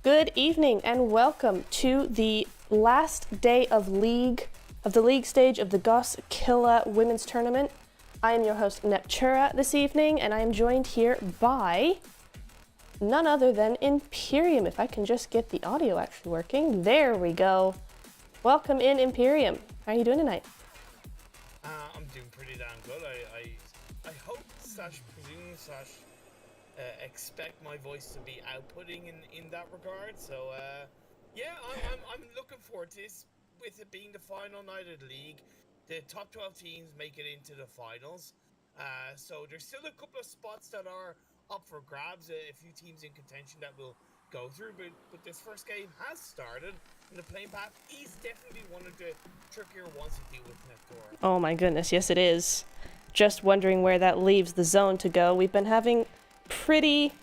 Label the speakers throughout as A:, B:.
A: Good evening and welcome to the last day of the league stage of the Goskillas Women's Tournament. I am your host Neptura this evening, and I am joined here by none other than ImPERium. If I can just get the audio actually working. There we go. Welcome in, ImPERium. How are you doing tonight?
B: I'm doing pretty damn good. I hope presume expect my voice to be outputting in that regard. So yeah, I'm looking forward to this. With it being the final night of the league, the top 12 teams make it into the finals. So there's still a couple of spots that are up for grabs. A few teams in contention that will go through, but this first game has started, and the playing path is definitely one of the trickier ones to deal with, Neptura.
A: Oh my goodness, yes it is. Just wondering where that leaves the zone to go. We've been having pretty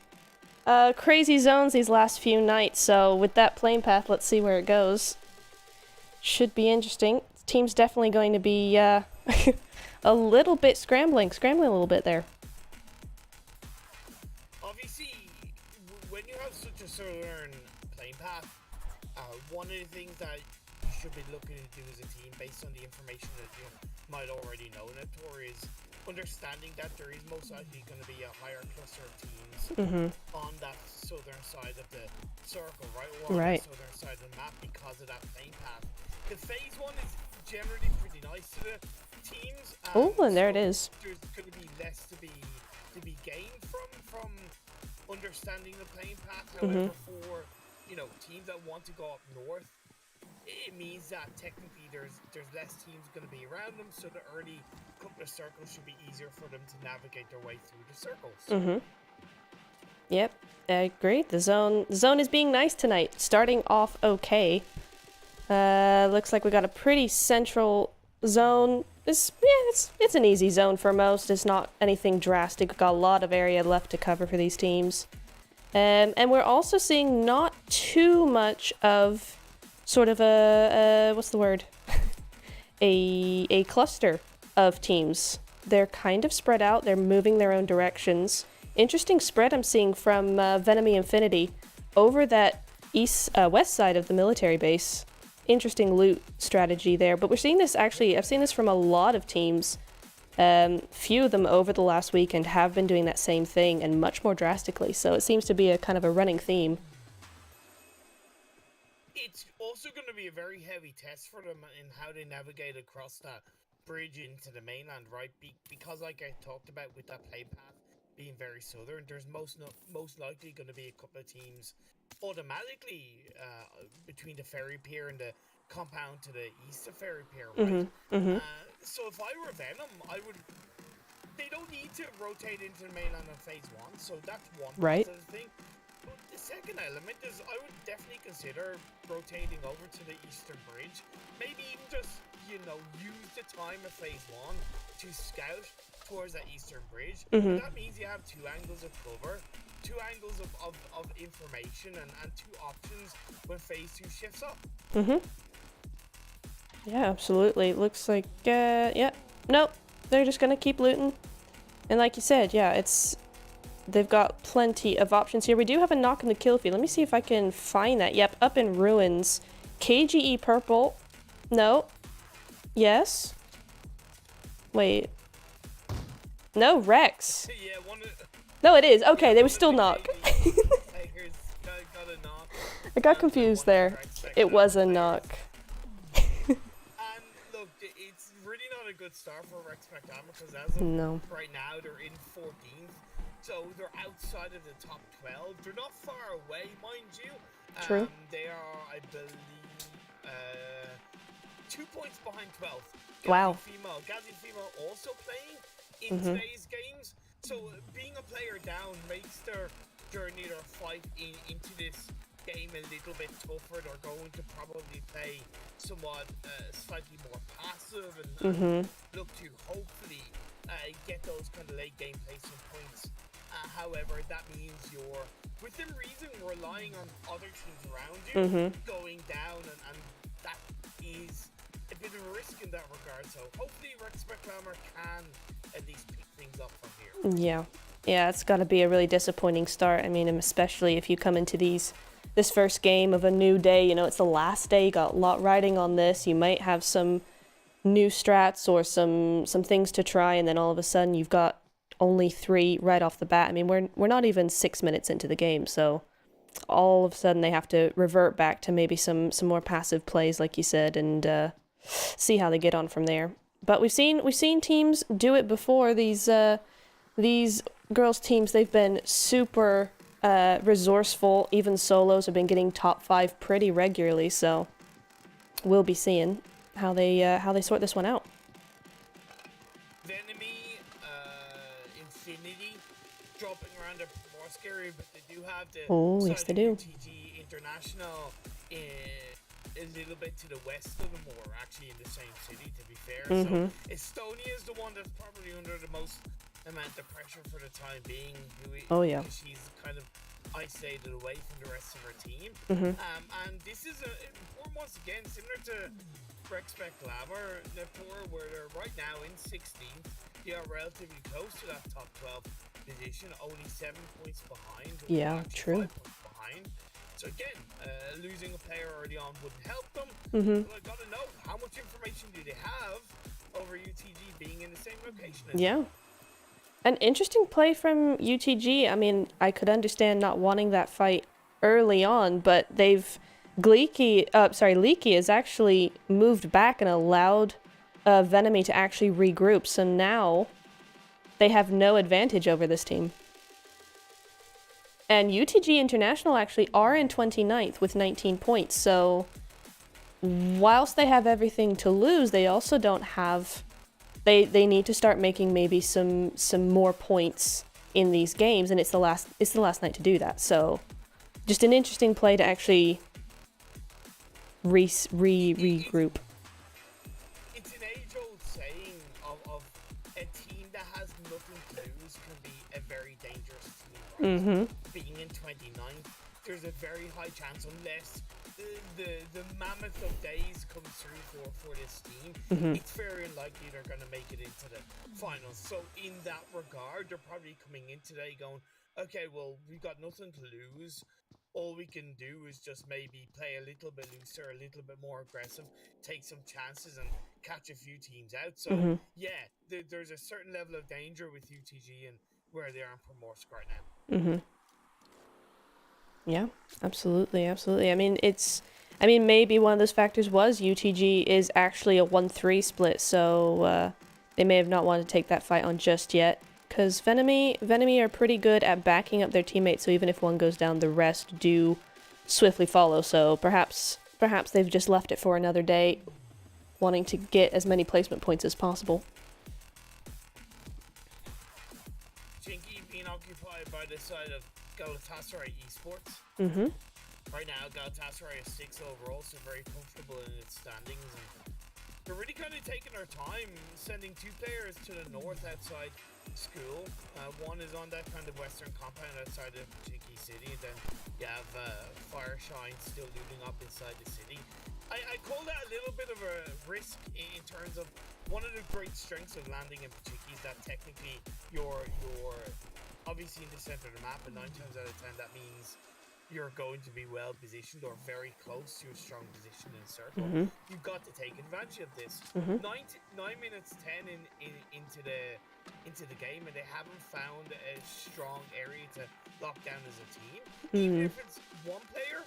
A: crazy zones these last few nights, so with that playing path, let's see where it goes. Should be interesting. Team's definitely going to be a little bit scrambling a little bit there.
B: Obviously, when you have such a certain playing path, one of the things that you should be looking to do as a team, based on the information that you might already know, Neptura, is understanding that there is most likely going to be a higher cluster of teams on that southern side of the circle, right? Or on the southern side of the map, because of that playing path. The phase one is generally pretty nice to the teams.
A: Oh, and there it is.
B: There's going to be less to be gained from understanding the playing path. However, for teams that want to go up north, it means that technically there's less teams going to be around them, so the early couple of circles should be easier for them to navigate their way through the circles.
A: Yep, I agree. The zone is being nice tonight. Starting off okay. Looks like we got a pretty central zone. It's an easy zone for most. It's not anything drastic. We've got a lot of area left to cover for these teams. And we're also seeing not too much of sort of what's the word? a cluster of teams. They're kind of spread out. They're moving their own directions. Interesting spread I'm seeing from Venomy Infinity over that west side of the military base. Interesting loot strategy there, but we're seeing this actually, I've seen this from a lot of teams. Few of them over the last weekend have been doing that same thing, and much more drastically, so it seems to be a kind of a running theme.
B: It's also going to be a very heavy test for them in how they navigate across that bridge into the mainland, right? Because like I talked about with that play path being very southern, there's most likely going to be a couple of teams automatically between the ferry pier and the compound to the east of ferry pier, right? So if I were Venom, they don't need to rotate into the mainland on phase one, so that's one positive thing. But the second element is I would definitely consider rotating over to the eastern bridge, maybe even just use the time of phase one to scout towards that eastern bridge. And that means you have two angles of cover, two angles of information, and two options when phase two shifts up.
A: Yeah, absolutely. It looks like nope, they're just gonna keep looting, and like you said, they've got plenty of options here. We do have a knock in the kill feed. Let me see if I can find that. Yep, up in ruins. KGE purple. No. Yes. Wait. No, Rex.
B: Yeah,
A: no, it is. Okay, they were still knock. I got confused there. It was a knock.
B: And look, it's really not a good start for Rex McDonald, because as of right now, they're in 14th. So they're outside of the top 12. They're not far away, mind you.
A: True.
B: They are, I believe, 2 points behind 12th.
A: Wow.
B: Gazi Female also playing in today's games. So being a player down makes their journey, their fight into this game a little bit tougher. They're going to probably play somewhat slightly more passive and look to hopefully get those kind of late game placement points. However, that means you're, within reason, relying on other teams around you going down, and that is a bit of a risk in that regard. So hopefully Rex McClammer can at least pick things up from here.
A: Yeah, it's got to be a really disappointing start. I mean, especially if you come into these this first game of a new day. You know, it's the last day. You got a lot riding on this. You might have some new strats or some things to try, and then all of a sudden you've got only 3 right off the bat. I mean, we're not even 6 minutes into the game, so all of a sudden they have to revert back to maybe some more passive plays, like you said, and see how they get on from there. But we've seen teams do it before. These girls teams, they've been super resourceful. Even solos have been getting top 5 pretty regularly, so we'll be seeing how they sort this one out.
B: Venomy Infinity dropping around a more scary, but they do have the
A: yes they do.
B: UTG International a little bit to the west of them, or actually in the same city, to be fair. So Estonia is the one that's probably under the most amount of pressure for the time being. She's kind of isolated away from the rest of her team. And this is important once again, similar to Rexpec Glamour, Nepor, where they're right now in 16th. They are relatively close to that top 12 position, only 7 points behind.
A: Yeah, true.
B: 5 points behind. So again, losing a player early on wouldn't help them. But I gotta know, how much information do they have over UTG being in the same location as them?
A: An interesting play from UTG. I mean, I could understand not wanting that fight early on, but Leaky has actually moved back and allowed Venomy to actually regroup. So now they have no advantage over this team. And UTG International actually are in 29th with 19 points. So whilst they have everything to lose, they also don't have... They need to start making maybe some more points in these games, and it's the last night to do that. So just an interesting play to actually regroup.
B: It's an age-old saying of a team that has nothing to lose can be a very dangerous team. Right? Being in 29th, there's a very high chance, unless the mammoth of days comes through for this team, it's very unlikely they're going to make it into the finals. So in that regard, they're probably coming in today going, okay, well, we've got nothing to lose. All we can do is just maybe play a little bit looser, a little bit more aggressive, take some chances and catch a few teams out. So yeah, there's a certain level of danger with UTG and where they are in Primorsk right now.
A: Yeah, absolutely. I mean, maybe one of those factors was UTG is actually a 1-3 split, so they may have not wanted to take that fight on just yet. Because Venomy are pretty good at backing up their teammates, so even if one goes down, the rest do swiftly follow. So perhaps they've just left it for another day, wanting to get as many placement points as possible.
B: Chinky being occupied by the side of Galatasaray Esports. Right now, Galatasaray is 6 overall, so very comfortable in its standings. And they're really kind of taking their time, sending 2 players to the north outside school. One is on that kind of western compound outside of Chinky City. Then you have Fireshine still looting up inside the city. I call that a little bit of a risk in terms of one of the great strengths of landing in Pachiki is that technically you're obviously in the center of the map, and 9 times out of 10 that means you're going to be well positioned or very close to a strong position in a circle. You've got to take advantage of this. 9 minutes 10 into the game, and they haven't found a strong area to lock down as a team. Even if it's one player,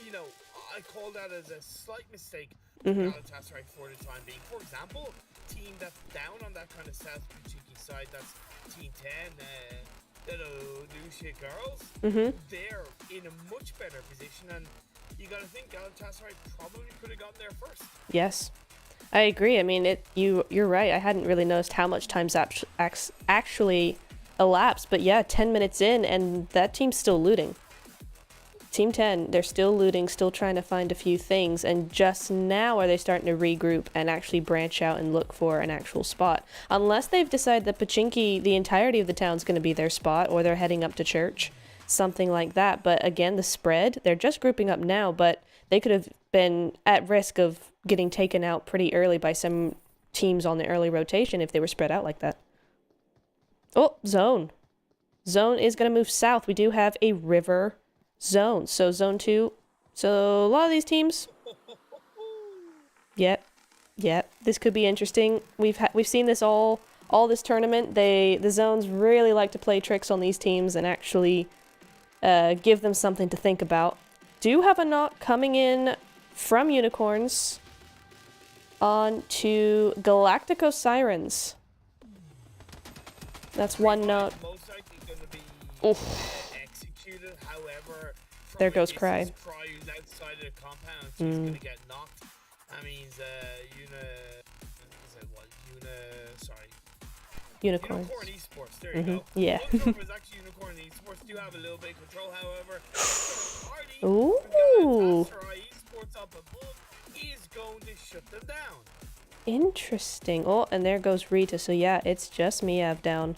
B: you know, I call that as a slight mistake for Galatasaray for the time being. For example, team that's down on that kind of South Pachiki side, that's Team 10, Lucia Girls, they're in a much better position, and you gotta think Galatasaray probably could have gotten there first.
A: Yes, I agree. I mean, you're right. I hadn't really noticed how much time's actually elapsed, but yeah, 10 minutes in, and that team's still looting. Team 10, they're still looting, still trying to find a few things, and just now are they starting to regroup and actually branch out and look for an actual spot. Unless they've decided that Pachinki, the entirety of the town's going to be their spot, or they're heading up to church, something like that. But again, the spread, they're just grouping up now, but they could have been at risk of getting taken out pretty early by some teams on the early rotation if they were spread out like that. Oh, zone. Zone is going to move south. We do have a river zones. So zone 2. So a lot of these teams. Yep. Yep. This could be interesting. We've seen this all this tournament. The zones really like to play tricks on these teams and actually give them something to think about. Do have a knock coming in from Unicorns onto Galactico Sirens. That's one knock.
B: Most likely going to be executed. However,
A: there goes Krew.
B: Who's outside of the compound. She's going to get knocked. That means
A: Unicorns.
B: Unicorn Esports. There you go.
A: Yeah.
B: It's actually Unicorn Esports. Do have a little bit of control, however.
A: Ooh.
B: Esports up above is going to shut them down.
A: Interesting. Oh, and there goes Rita. So yeah, it's just Miav down.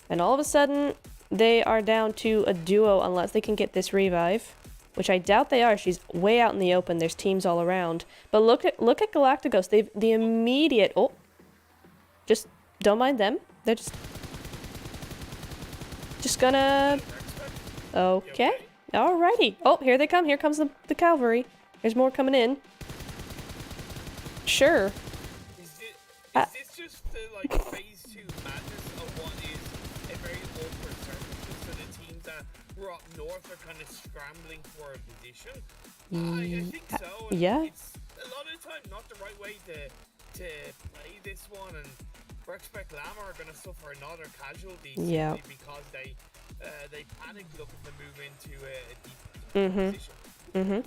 A: And all of a sudden, they are down to a duo unless they can get this revive. Which I doubt they are. She's way out in the open. There's teams all around. But look at Galacticos. They've the immediate... Oh. Just don't mind them. They're just gonna... Okay. Alrighty. Oh, here they come. Here comes the cavalry. There's more coming in. Sure.
B: Is this just the phase 2 madness of what is a very awkward surface? So the teams that were up north are kind of scrambling for a position? I think so. And
A: yeah.
B: It's a lot of the time not the right way to play this one, and Rexpect Llama are going to suffer another casualty simply because they panicked looking to move into a deep position.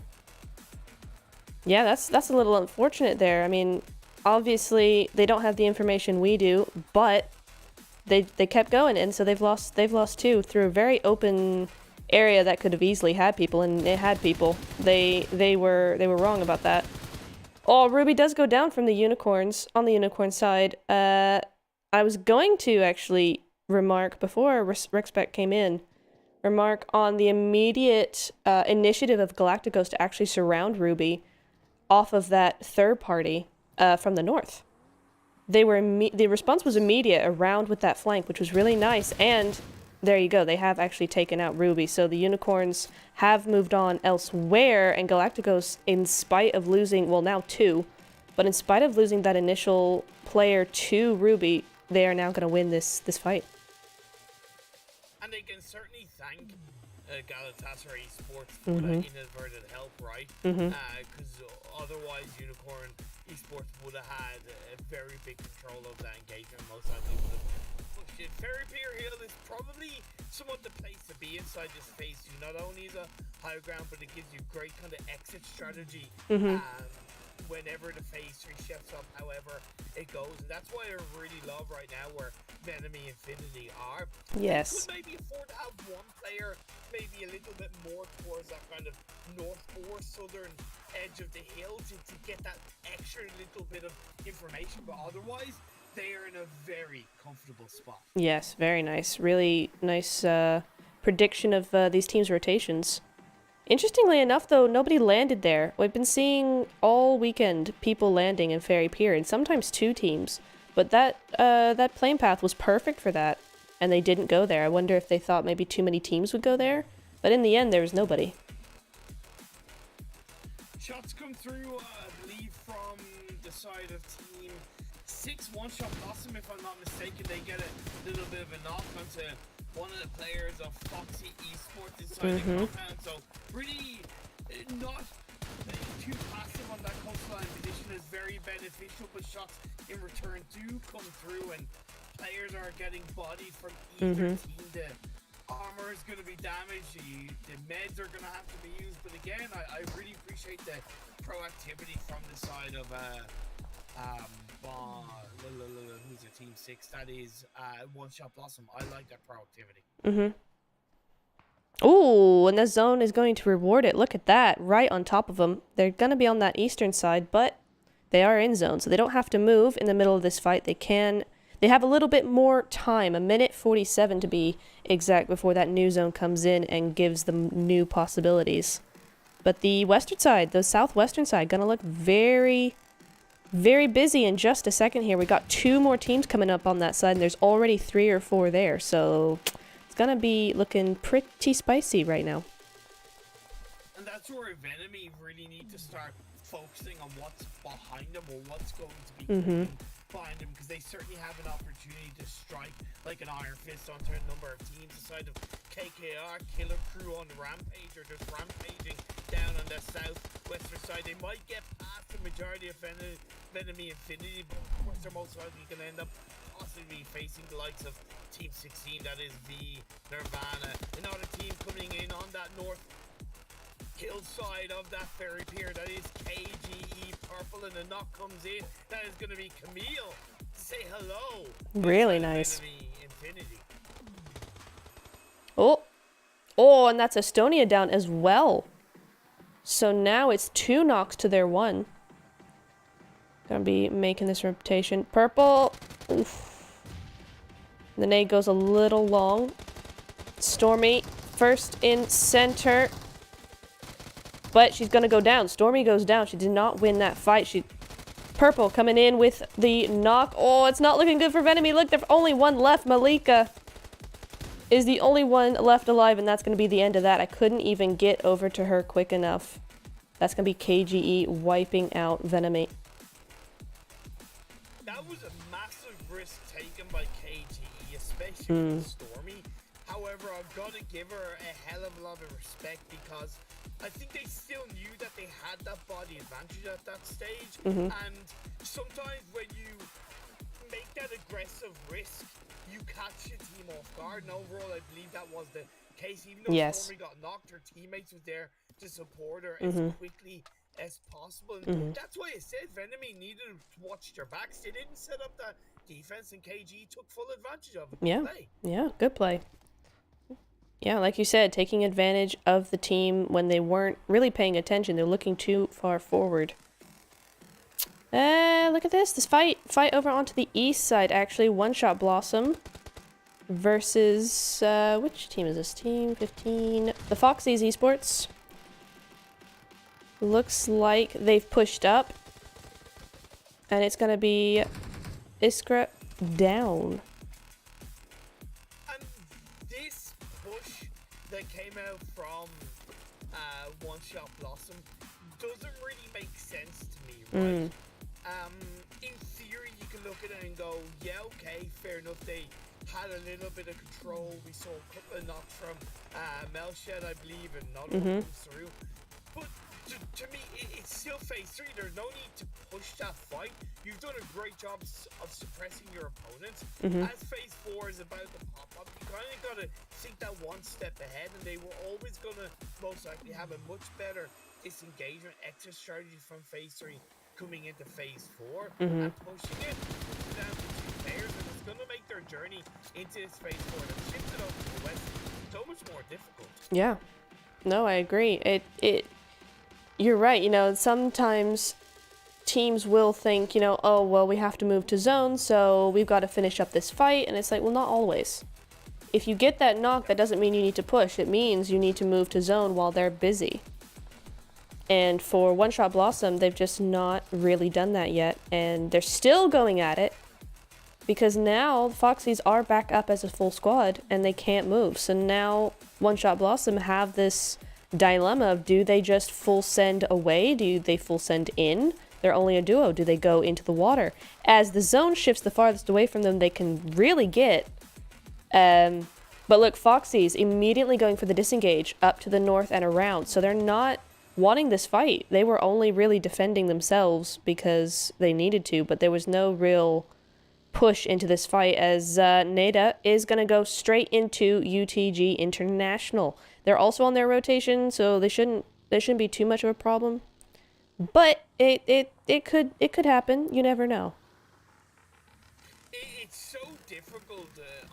A: Yeah, that's a little unfortunate there. I mean, obviously they don't have the information we do, but they kept going, and so they've lost 2 through a very open area that could have easily had people, and it had people. They were wrong about that. Oh, Ruby does go down from the Unicorns on the Unicorn side. I was going to actually remark before Rexpect came in. Remark on the immediate initiative of Galacticos to actually surround Ruby off of that third party from the north. The response was immediate around with that flank, which was really nice. And there you go. They have actually taken out Ruby. So the Unicorns have moved on elsewhere, and Galacticos, in spite of losing, well, now 2, but in spite of losing that initial player to Ruby, they are now going to win this fight.
B: And they can certainly thank Galatasaray Esports for that inadvertent help, right? Because otherwise Unicorn Esports would have had a very big control of that engagement. Most likely would have pushed it. Fairy Pier Hill is probably somewhat the place to be inside this phase 2. Not only is a high ground, but it gives you great kind of exit strategy. Whenever the phase 3 shifts up, however it goes. And that's why I really love right now where Venomy Infinity are.
A: Yes.
B: They could maybe afford to have one player maybe a little bit more towards that kind of north or southern edge of the hill to get that extra little bit of information. But otherwise, they are in a very comfortable spot. Yes,
A: very nice. Really nice prediction of these teams' rotations. Interestingly enough, though, nobody landed there. We've been seeing all weekend people landing in Fairy Pier, and sometimes 2 teams. But that plane path was perfect for that, and they didn't go there. I wonder if they thought maybe too many teams would go there. But in the end, there was nobody.
B: Shots come through, I believe, from the side of Team 6. One-shot Blossom, if I'm not mistaken. They get a little bit of a knock onto one of the players of Foxy Esports inside the compound. So really not too passive on that coastline position is very beneficial, but shots in return do come through, and players are getting bodied from either team. The armor is going to be damaged, the meds are going to have to be used, but again, I really appreciate the proactivity from the side of who's a Team 6? That is One-Shot Blossom. I like that proactivity.
A: Ooh, and the zone is going to reward it. Look at that, right on top of them. They're going to be on that eastern side, but they are in zone, so they don't have to move in the middle of this fight. They have a little bit more time, 1:47 to be exact, before that new zone comes in and gives them new possibilities. But the western side, the southwestern side, going to look very, very busy in just a second here. We got 2 more teams coming up on that side, and there's already 3 or 4 there, so it's going to be looking pretty spicy right now.
B: that's where Venomy really need to start focusing on what's behind them or what's going to be coming behind them, because they certainly have an opportunity to strike like an iron fist onto a number of teams aside of KKR, Killer Krew on the Rampage, or just rampaging down on the southwestern side. They might get past the majority of Venomy Infinity, but of course they're most likely going to end up possibly facing the likes of Team 16, that is V, Nirvana, another team coming in on that north hillside of that ferry pier, that is KGE Purple, and the knock comes in, that is going to be Camille. Say hello.
A: Really nice.
B: Venomy Infinity.
A: Oh, and that's Estonia down as well. So now it's 2 knocks to their 1. Gonna be making this rotation. Purple. Oof. The nade goes a little long. Stormy first in center. But she's gonna go down. Stormy goes down. She did not win that fight. Purple coming in with the knock. Oh, it's not looking good for Venomy. Look, there's only one left. Malika is the only one left alive, and that's gonna be the end of that. I couldn't even get over to her quick enough. That's gonna be KGE wiping out Venomy.
B: That was a massive risk taken by KGE, especially with Stormy. However, I've got to give her a hell of a lot of respect, because I think they still knew that they had that body advantage at that stage. And sometimes when you make that aggressive risk, you catch your team off guard. And overall, I believe that was the case. Even though Stormy got knocked, her teammates was there to support her as quickly as possible. And that's why I said Venomy needed to watch their backs. They didn't set up that defense, and KG took full advantage of it.
A: Yeah, good play. Yeah, like you said, taking advantage of the team when they weren't really paying attention. They're looking too far forward. Look at this. This fight over onto the east side, actually. One Shot Blossom versus, which team is this? Team 15. The Foxy's Esports. Looks like they've pushed up. And it's going to be Iskra down.
B: And this push that came out from One Shot Blossom doesn't really make sense to me, right? In theory, you can look at it and go, yeah, okay, fair enough. They had a little bit of control. We saw a couple of knocks from Melshed, I believe, and another one from Saru. But to me, it's still phase 3. There's no need to push that fight. You've done a great job of suppressing your opponents. As phase 4 is about to pop up, you kind of got to think that one step ahead, and they were always going to most likely have a much better disengagement exit strategy from phase 3 coming into phase 4 and pushing it down to 2 players, and it's going to make their journey into this phase 4 and shift it over to the west so much more difficult.
A: Yeah, no, I agree. You're right. You know, sometimes teams will think, you know, oh, well, we have to move to zone, so we've got to finish up this fight. And it's like, well, not always. If you get that knock, that doesn't mean you need to push. It means you need to move to zone while they're busy. And for One Shot Blossom, they've just not really done that yet. And they're still going at it, because now the Foxies are back up as a full squad and they can't move. So now One Shot Blossom have this dilemma of, do they just full send away? Do they full send in? They're only a duo. Do they go into the water? As the zone shifts the farthest away from them, they can really get. But look, Foxy's immediately going for the disengage up to the north and around. So they're not wanting this fight. They were only really defending themselves because they needed to, but there was no real push into this fight, as Neda is going to go straight into UTG International. They're also on their rotation, so they shouldn't be too much of a problem. But it could happen. You never know.
B: It's so difficult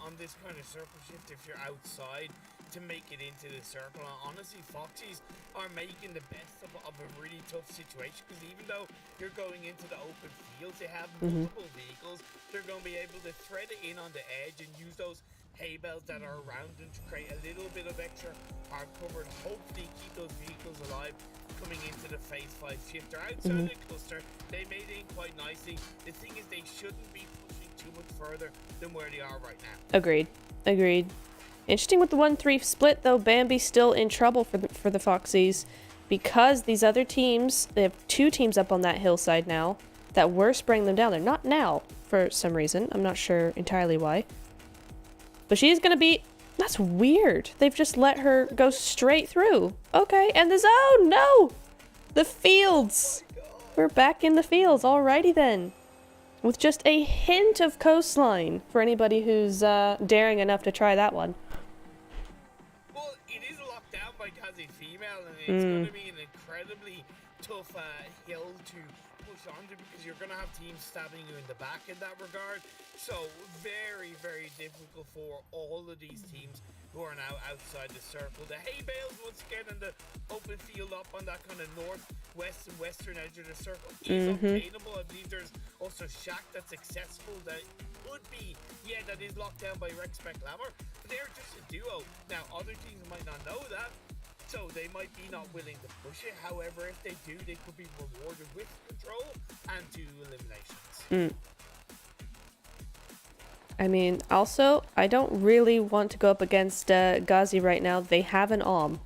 B: on this kind of circle shift if you're outside to make it into the circle. And honestly, Foxies are making the best of a really tough situation, because even though you're going into the open fields, they have multiple vehicles. They're going to be able to thread it in on the edge and use those hay bales that are around them to create a little bit of extra hard cover and hopefully keep those vehicles alive coming into the phase 5 shift. They're outside the cluster. They made it in quite nicely. The thing is, they shouldn't be pushing too much further than where they are right now.
A: Agreed. Interesting with the 1-3 split, though. Bambi's still in trouble for the Foxies. because these other teams, they have 2 teams up on that hillside now that were spraying them down. They're not now for some reason. I'm not sure entirely why. But she's gonna be... That's weird. They've just let her go straight through. Okay, and the zone! No! The fields! We're back in the fields. Alrighty then. With just a hint of coastline for anybody who's daring enough to try that one.
B: Well, it is locked down by Kazi female, and it's going to be an incredibly tough hill to push onto because you're going to have teams stabbing you in the back in that regard. So very, very difficult for all of these teams who are now outside the circle. The hay bales once again in the open field up on that kind of northwest and western edge of the circle is obtainable. I believe there's also shack that's accessible that would be, yeah, that is locked down by Respect Glamour, but they're just a duo. Now other teams might not know that, so they might be not willing to push it. However, if they do, they could be rewarded with control and 2 eliminations.
A: I mean, also, I don't really want to go up against Ghazi right now. They have an OM.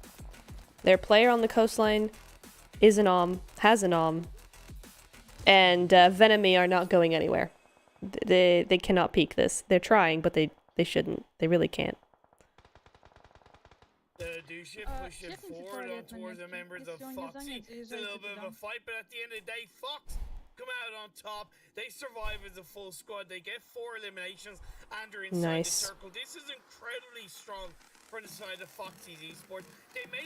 A: Their player on the coastline is an OM, has an OM, and Venomy are not going anywhere. They cannot peek this. They're trying, but they shouldn't. They really can't.
B: DETIDOSHIT pushing forward on towards the members of Foxy. It's a little bit of a fight, but at the end of the day, Fox come out on top. They survive as a full squad. They get 4 eliminations and are inside the circle. This is incredibly strong for the side of Foxy's Esports. They may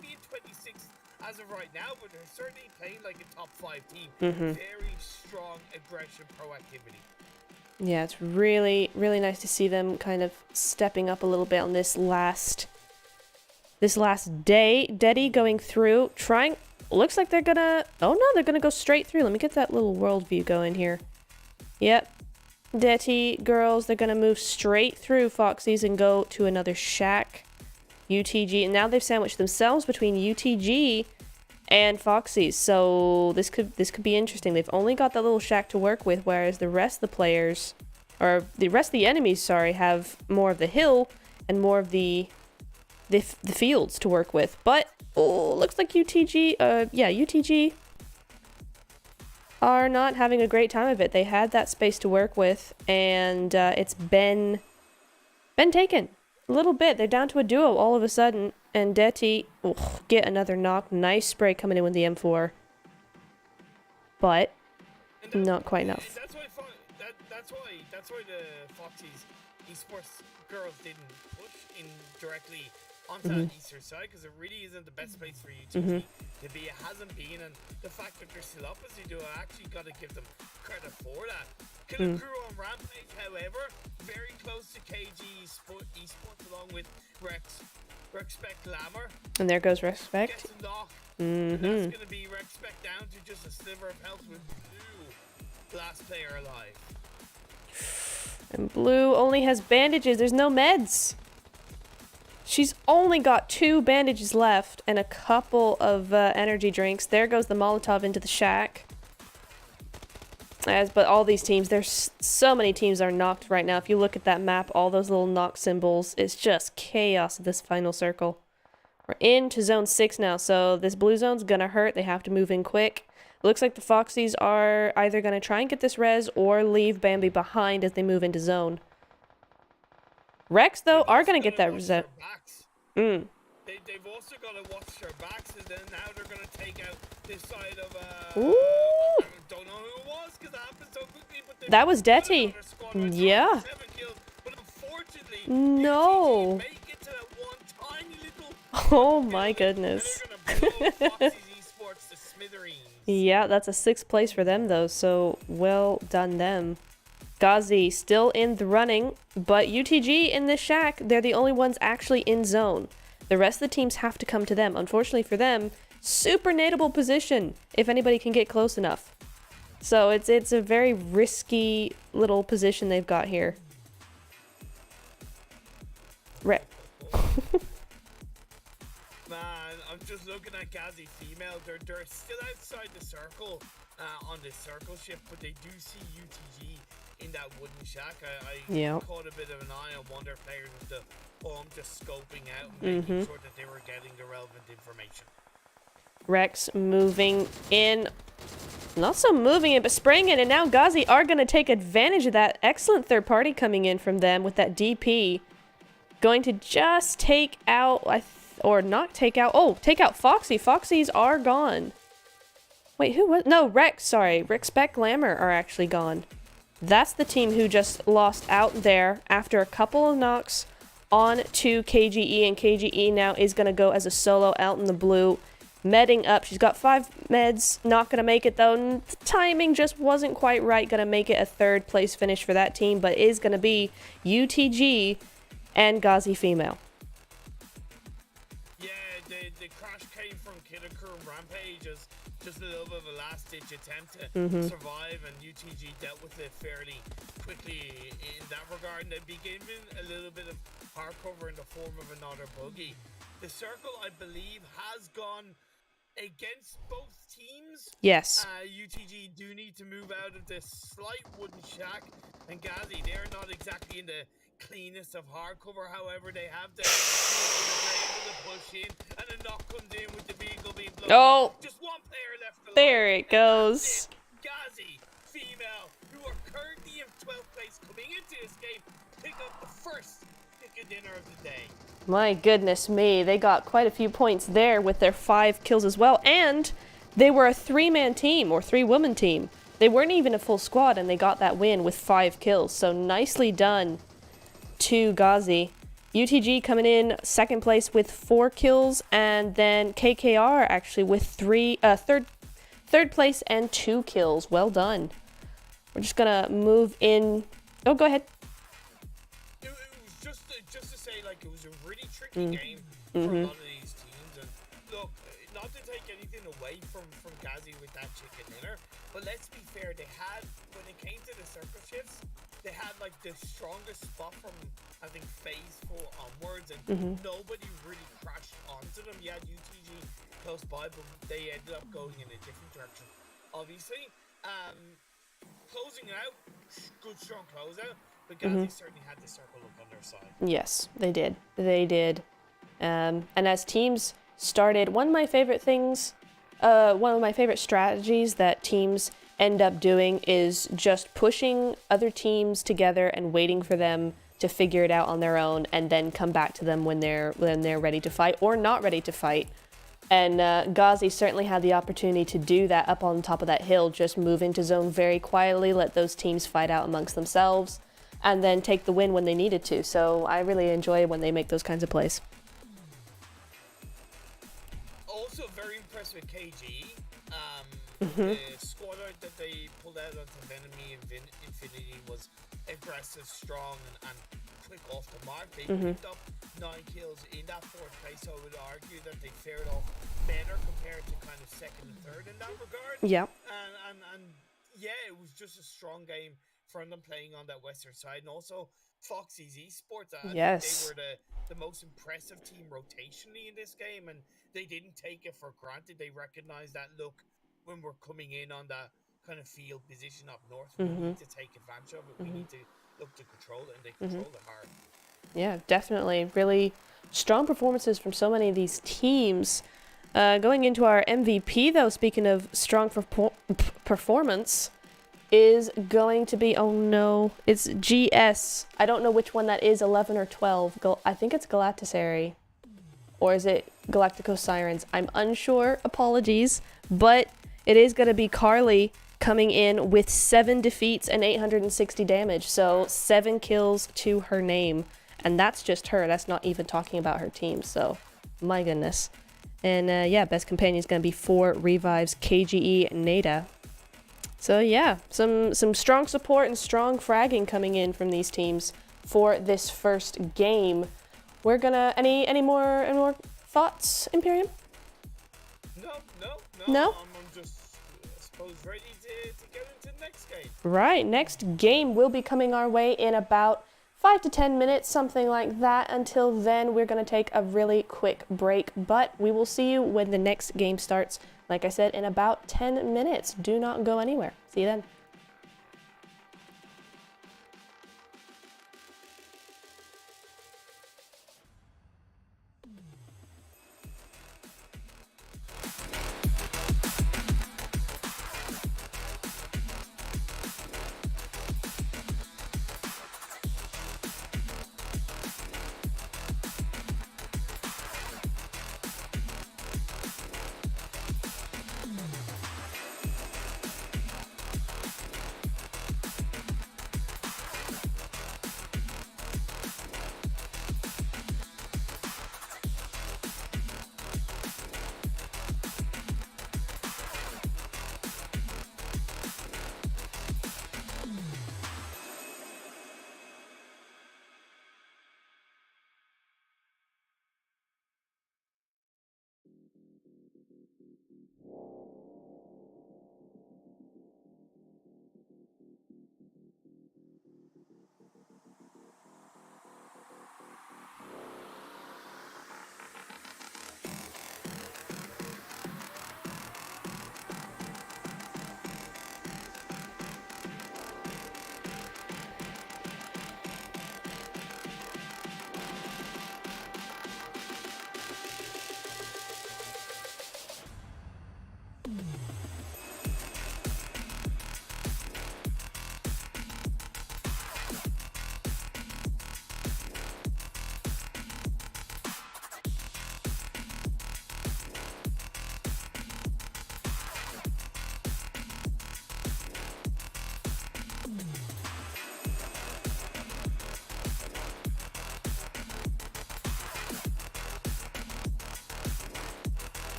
B: be in 26th as of right now, but they're certainly playing like a top 5 team. Very strong aggression, proactivity.
A: Yeah, it's really, really nice to see them kind of stepping up a little bit on this last day. Deti going through, trying... Looks like they're gonna... Oh no, they're gonna go straight through. Let me get that little world view going here. Yep. Deti girls, they're gonna move straight through Foxy's and go to another shack. UTG. And now they've sandwiched themselves between UTG and Foxy's. So this could be interesting. They've only got that little shack to work with, whereas the rest of the players... Or the rest of the enemies, sorry, have more of the hill and more of the fields to work with. But... Oh, looks like UTG, UTG are not having a great time of it. They had that space to work with, and it's been taken a little bit. They're down to a duo all of a sudden, and Deti, get another knock. Nice spray coming in with the M4, but not quite enough.
B: That's why the Foxy's Esports girls didn't push in directly onto that eastern side, because it really isn't the best place for you to be. It hasn't been, and the fact that they're still up as they do, I actually got to give them credit for that. Krew on Rampage, however, very close to KG Esports along with Respect Glamour.
A: And there goes Respect.
B: Gets a knock. And that's going to be Respect down to just a sliver of health with Blue, last player alive.
A: And Blue only has bandages. There's no meds. She's only got 2 bandages left and a couple of energy drinks. There goes the Molotov into the shack. But all these teams, there's so many teams are knocked right now. If you look at that map, all those little knock symbols, it's just chaos at this final circle. We're into zone 6 now, so this blue zone's gonna hurt. They have to move in quick. It looks like the Foxies are either gonna try and get this res or leave Bambi behind as they move into zone. Rex, though, are going to get that result.
B: They've also got to watch their backs, and then now they're going to take out this side of... I don't know who it was, because it happened so quickly, but that was
A: Deti. Yeah.
B: Kills, but unfortunately,
A: no.
B: make it to that one tiny little...
A: Oh my goodness.
B: Esports to smithereens.
A: Yeah, that's a 6th place for them, though, so well done them. Ghazi still in the running, but UTG in this shack, they're the only ones actually in zone. The rest of the teams have to come to them. Unfortunately for them, super nadeable position if anybody can get close enough. So it's a very risky little position they've got here. Man,
B: I'm just looking at Ghazi female. They're still outside the circle on this circle shift, but they do see UTG in that wooden shack. I caught a bit of an eye on one of their players with the just scoping out and making sure that they were getting the relevant information.
A: Rex moving in. Not so moving in, but spraying it. And now Gazi are going to take advantage of that. Excellent third party coming in from them with that DP. Going to just take out, or not take out. Oh, take out Foxy. Foxys are gone. Wait, who was? No, Rex. Sorry. Rex, Beck, Glamour are actually gone. That's the team who just lost out there after a couple of knocks on to KGE. And KGE now is going to go as a solo out in the blue. Medding up. She's got 5 meds. Not going to make it, though. The timing just wasn't quite right. Going to make it a 3rd place finish for that team, but is going to be UTG and Gazi female.
B: Yeah, the crash came from Krew and Rampage as just a little bit of a last-ditch attempt to survive, and UTG dealt with it fairly quickly in that regard, and they'd be given a little bit of hardcover in the form of another buggy. The circle, I believe, has gone against both teams.
A: Yes.
B: UTG do need to move out of this slight wooden shack, and Gazi, they're not exactly in the cleanest of hardcover. However, they have the able to push in, and a knock comes in with the vehicle being blown.
A: Oh,
B: just one player left alive.
A: There it goes.
B: Gazi, female, who are currently in 12th place, coming into this game, pick up the first chicken dinner of the day.
A: My goodness me, they got quite a few points there with their 5 kills as well, and they were a 3-man team or 3-woman team. They weren't even a full squad, and they got that win with 5 kills, so nicely done to Gazi. UTG coming in 2nd place with 4 kills, and then KKR actually with third place and 2 kills. Well done. We're just gonna move in. Oh, go ahead.
B: It was just to say, like, it was a really tricky game for a lot of these teams. And look, not to take anything away from Gazi with that chicken dinner, but let's be fair, they had, when it came to the circle shifts, they had like the strongest spot from, I think, phase 4 onwards, and nobody really crashed onto them. Yeah, UTG close by, but they ended up going in a different direction. Obviously, closing out, good strong closeout, but Gazi certainly had the circle up on their side.
A: Yes, they did. They did. And as teams started, one of my favorite strategies that teams end up doing is just pushing other teams together and waiting for them to figure it out on their own, and then come back to them when they're ready to fight or not ready to fight. And Gazi certainly had the opportunity to do that up on top of that hill, just move into zone very quietly, let those teams fight out amongst themselves, and then take the win when they needed to. So I really enjoy when they make those kinds of plays.
B: Also very impressed with KG. The squad out that they pulled out onto Venomy Infinity was aggressive, strong, and quick off the mark. They picked up 9 kills in that 4th place, so I would argue that they fared off better compared to kind of 2nd and 3rd in that regard.
A: Yeah.
B: And yeah, it was just a strong game from them playing on that western side, and also Foxy's Esports. I think they were the most impressive team rotationally in this game, and they didn't take it for granted. They recognized that, look, when we're coming in on that kind of field position up north, we need to take advantage of it. We need to look to control it, and they controlled it hard.
A: Yeah, definitely. Really strong performances from so many of these teams. Going into our MVP, though, speaking of strong performance, is going to be, oh no, it's GS. I don't know which one that is, 11 or 12. I think it's Galatasaray. Or is it Galactico Sirens? I'm unsure, apologies. But it is going to be Carly coming in with 7 defeats and 860 damage. So 7 kills to her name. And that's just her. That's not even talking about her team. So, my goodness. And yeah, best companion is going to be 4 revives, KGE Nada. So yeah, some strong support and strong fragging coming in from these teams for this first game. We're gonna any more thoughts, ImPERium? No.
B: I'm just, I suppose, ready to get into the next game.
A: Right, next game will be coming our way in about 5 to 10 minutes, something like that. Until then, we're going to take a really quick break, but we will see you when the next game starts. Like I said, in about 10 minutes. Do not go anywhere. See you then.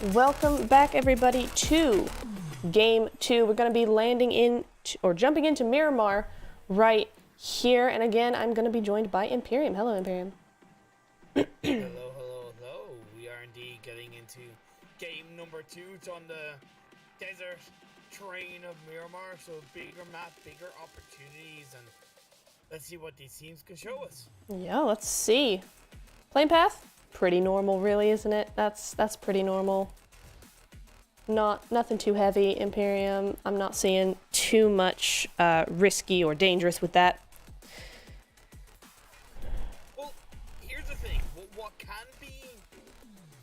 A: Welcome back, everybody, to Game 2. We're going to be landing in, or jumping into Miramar right here. And again, I'm going to be joined by ImPERium. Hello, ImPERium.
B: Hello. We are indeed getting into game number 2. It's on the desert terrain of Miramar, so bigger map, bigger opportunities, and let's see what these teams can show us.
A: Yeah, let's see. Playing path? Pretty normal, really, isn't it? That's pretty normal. Nothing too heavy. ImPERium, I'm not seeing too much risky or dangerous with that.
B: Well, here's the thing. What can be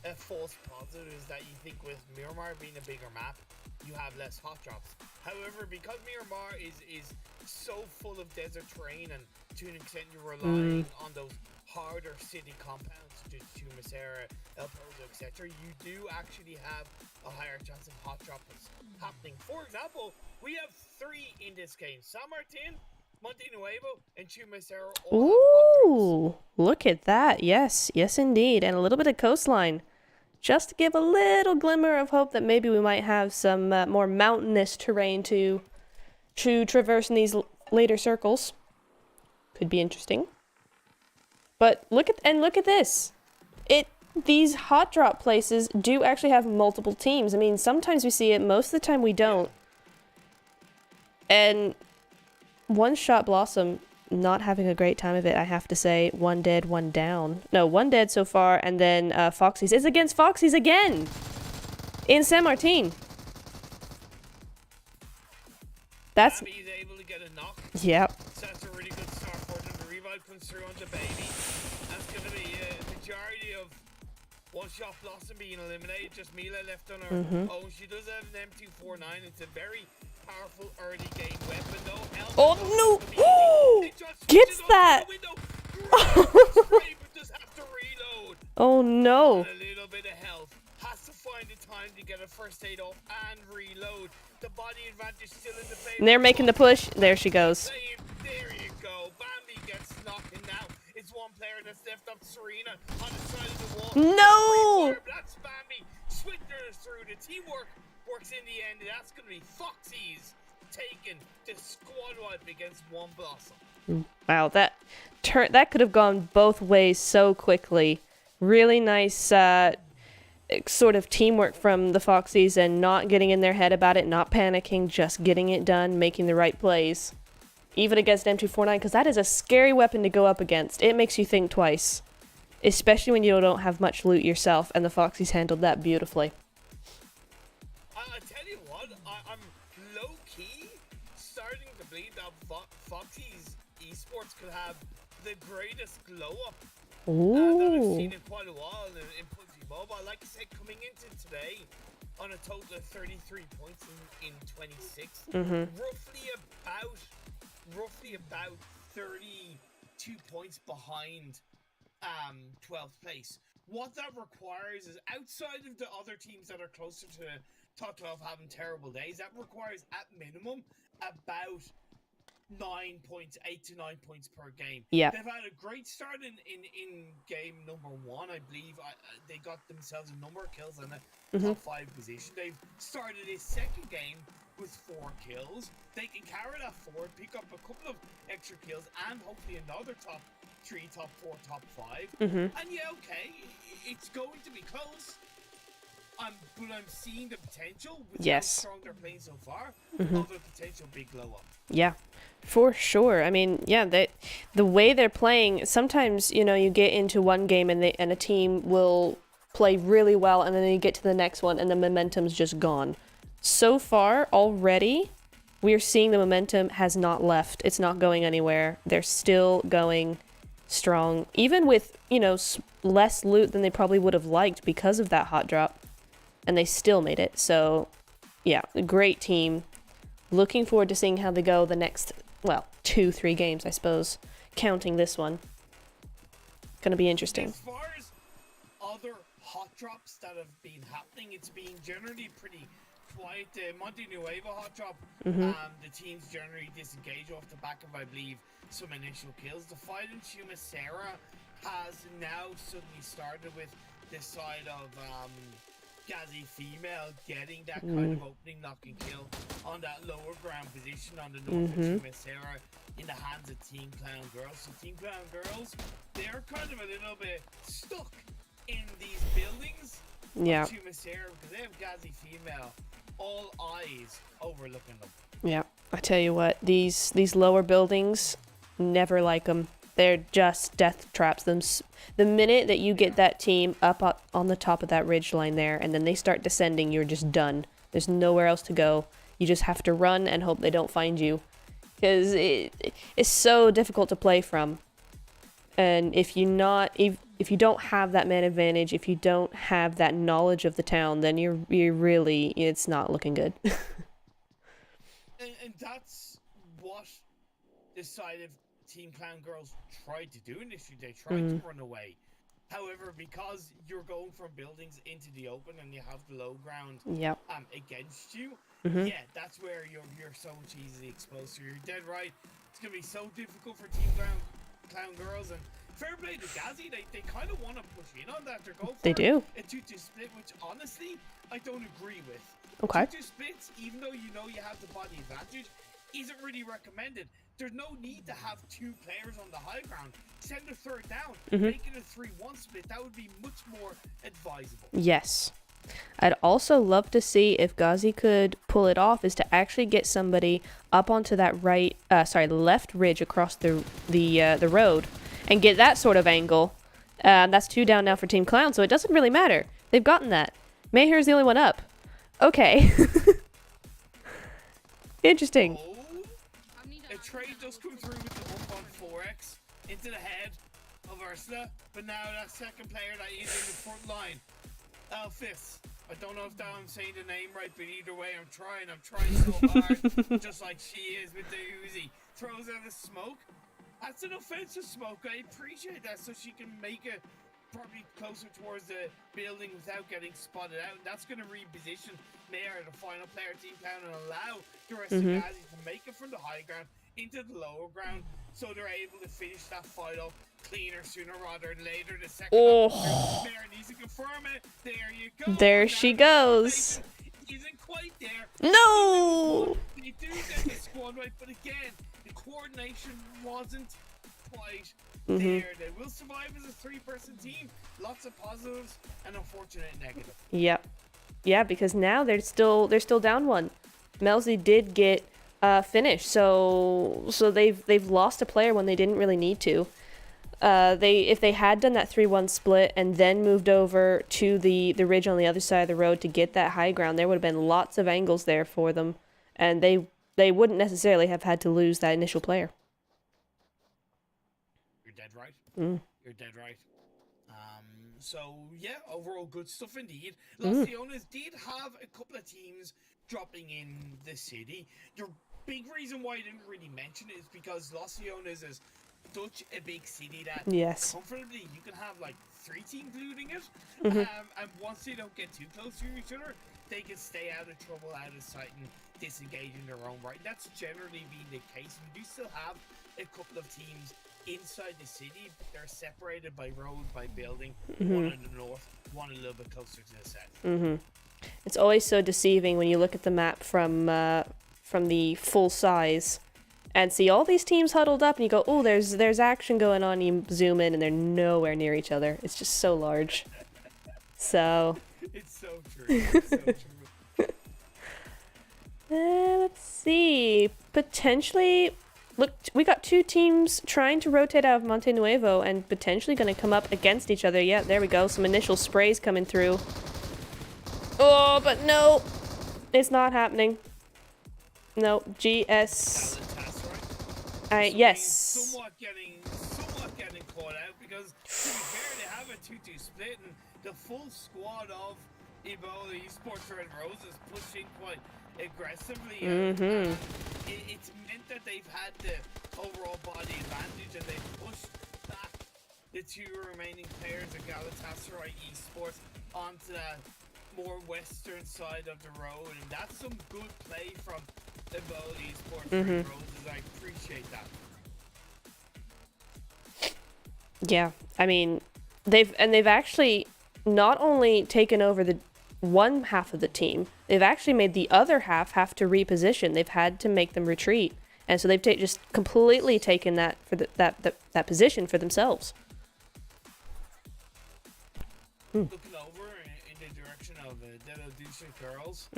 B: a false positive is that you think with Miramar being a bigger map, you have less hot drops. However, because Miramar is so full of desert terrain, and to an extent you're relying on those harder city compounds such as Chumasera, Ebola, etc., you do actually have a higher chance of hot drops happening. For example, we have 3 in this game. San Martin, Monte Nuevo, and Chumasera all have hot drops.
A: Ooh, look at that. Yes, indeed. And a little bit of coastline. Just to give a little glimmer of hope that maybe we might have some more mountainous terrain to traverse in these later circles. Could be interesting. But look at this. These hot drop places do actually have multiple teams. I mean, sometimes we see it, most of the time we don't. And One Shot Blossom not having a great time of it, I have to say. 1 dead, 1 down. No, 1 dead so far, and then Foxy's. It's against Foxy's again! In San Martin. That's...
B: He's able to get a knock.
A: Yep.
B: So that's a really good start for them. The revive comes through on the baby. That's going to be a majority of One Shot Blossom being eliminated. Just Mila left on her own. She does have an M249. It's a very powerful early game weapon though.
A: Oh no! Gets that!
B: Just have to reload.
A: Oh no!
B: And a little bit of health. Has to find the time to get a first aid off and reload. The body advantage still in the favor.
A: And they're making the push. There she goes.
B: There you go. Bambi gets knocked, and now it's one player that's left up. Serena on the side of the wall.
A: No!
B: That's Bambi. Switchers through. The teamwork works in the end. That's going to be Foxy's taking the squad wipe against One Blossom.
A: Wow, that could have gone both ways so quickly. Really nice sort of teamwork from the Foxies, and not getting in their head about it, not panicking, just getting it done, making the right plays. Even against M249, because that is a scary weapon to go up against. It makes you think twice. Especially when you don't have much loot yourself, and the Foxies handled that beautifully.
B: I tell you what, I'm low-key starting to believe that Foxy's Esports could have the greatest glow-up that I've seen in quite a while in PUBG Mobile. Like I said, coming into today on a total of 33 points in 26, roughly about 32 points behind 12th place. What that requires is, outside of the other teams that are closer to top 12 having terrible days, that requires at minimum about 9 points, 8 to 9 points per game.
A: Yeah.
B: They've had a great start in game number 1, I believe. They got themselves a number of kills and a top 5 position. They've started a second game with 4 kills. They can carry that forward, pick up a couple of extra kills, and hopefully another top 3, top 4, top 5. And yeah, okay, it's going to be close. But I'm seeing the potential with how strong they're playing so far of a potential big glow up.
A: Yeah, for sure. I mean, yeah, the way they're playing, sometimes, you know, you get into one game and a team will play really well, and then you get to the next one and the momentum's just gone. So far, already, we're seeing the momentum has not left. It's not going anywhere. They're still going strong, even with, you know, less loot than they probably would have liked because of that hot drop. And they still made it. So, yeah, great team. Looking forward to seeing how they go the next, well, 2-3 games, I suppose, counting this one. Gonna be interesting.
B: As far as other hot drops that have been happening, it's been generally pretty quiet. The Monte Nuevo hot drop, the teams generally disengage off the back of, I believe, some initial kills. The fight in Chumasera has now suddenly started with this side of Gazzy female getting that kind of opening knock and kill on that lower ground position on the north of Team in the hands of Teamclown Girls. So Teamclown Girls, they're kind of a little bit stuck in these buildings.
A: Yeah.
B: To because they have Gazzy female, all eyes overlooking them.
A: Yeah. I tell you what, these lower buildings, never like them. They're just death traps. The minute that you get that team up on the top of that ridge line there, and then they start descending, you're just done. There's nowhere else to go. You just have to run and hope they don't find you, because it's so difficult to play from. And if you don't have that man advantage, if you don't have that knowledge of the town, then you're really, it's not looking good.
B: and that's what decided Teamclown Girls tried to do initially. They tried to run away. However, because you're going from buildings into the open and you have the low ground against you, yeah, that's where you're so much easily exposed. So you're dead right. It's gonna be so difficult for Teamclown Girls, and fair play to Gazzy. They kind of want to push in on that. They're going for a 2-2 split, which honestly I don't agree with.
A: Okay.
B: 2-2 splits, even though you know you have the body advantage, isn't really recommended. There's no need to have two players on the high ground. Send a third down. Make it a 3-1 split. That would be much more advisable.
A: Yes. I'd also love to see if Ghazi could pull it off, is to actually get somebody up onto that left ridge across the road and get that sort of angle. That's 2 down now for Team Clown, so it doesn't really matter. They've gotten that. Mayher's the only one up. Okay. Interesting.
B: A trade does come through with the up on 4x into the head of Ursula, but now that second player that is in the front line, Elfis. I don't know if I'm saying the name right, but either way, I'm trying so hard, just like she is with the Uzi. Throws out the smoke. That's an offensive smoke. I appreciate that, so she can make it probably closer towards the building without getting spotted out. And that's going to reposition Mayor, the final player, Teamclown, and allow the rest of the guys to make it from the high ground into the lower ground, so they're able to finish that fight off cleaner sooner rather than later. The second Mayor needs to confirm it. There you go.
A: There she goes.
B: Isn't quite there.
A: No.
B: They do get the squad right, but again, the coordination wasn't quite there. They will survive as a 3-person team. Lots of positives and unfortunate negative.
A: Yep. Yeah, because now they're still down 1. Melzy did get finished, so they've lost a player when they didn't really need to. If they had done that 3-1 split and then moved over to the ridge on the other side of the road to get that high ground, there would have been lots of angles there for them, and they wouldn't necessarily have had to lose that initial player.
B: You're dead right. You're dead right. So yeah, overall good stuff indeed. Los Leones did have a couple of teams dropping in the city. The big reason why I didn't really mention it is because Los Leones is such a big city that comfortably you can have like 3 teams looting it, and once they don't get too close to each other, they can stay out of trouble, out of sight, and disengage in their own right. That's generally been the case. We do still have a couple of teams inside the city, but they're separated by road, by building. One in the north, one a little bit closer to the south.
A: It's always so deceiving when you look at the map from the full size and see all these teams huddled up, and you go, oh, there's action going on. You zoom in, and they're nowhere near each other. It's just so large. So.
B: It's so true. It's so true.
A: Let's see. Potentially, look, we got 2 teams trying to rotate out of Monte Nuevo and potentially going to come up against each other. Yeah, there we go. Some initial sprays coming through. Oh, but no. It's not happening. No, GS. Yes.
B: Somewhat getting caught out because to be fair, they have a 2-2 split and the full squad of Ebola Esports Red Roses pushing quite aggressively. It's meant that they've had the overall body advantage and they've pushed back the 2 remaining players of Galatasaray Esports onto that more western side of the road, and that's some good play from Ebola Esports Red Roses. I appreciate that. Yeah,
A: I mean, they've actually not only taken over one half of the team. They've actually made the other half have to reposition. They've had to make them retreat. And so they've just completely taken that for that position for themselves.
B: Looking over in the direction of DETIDOSHIT Girls.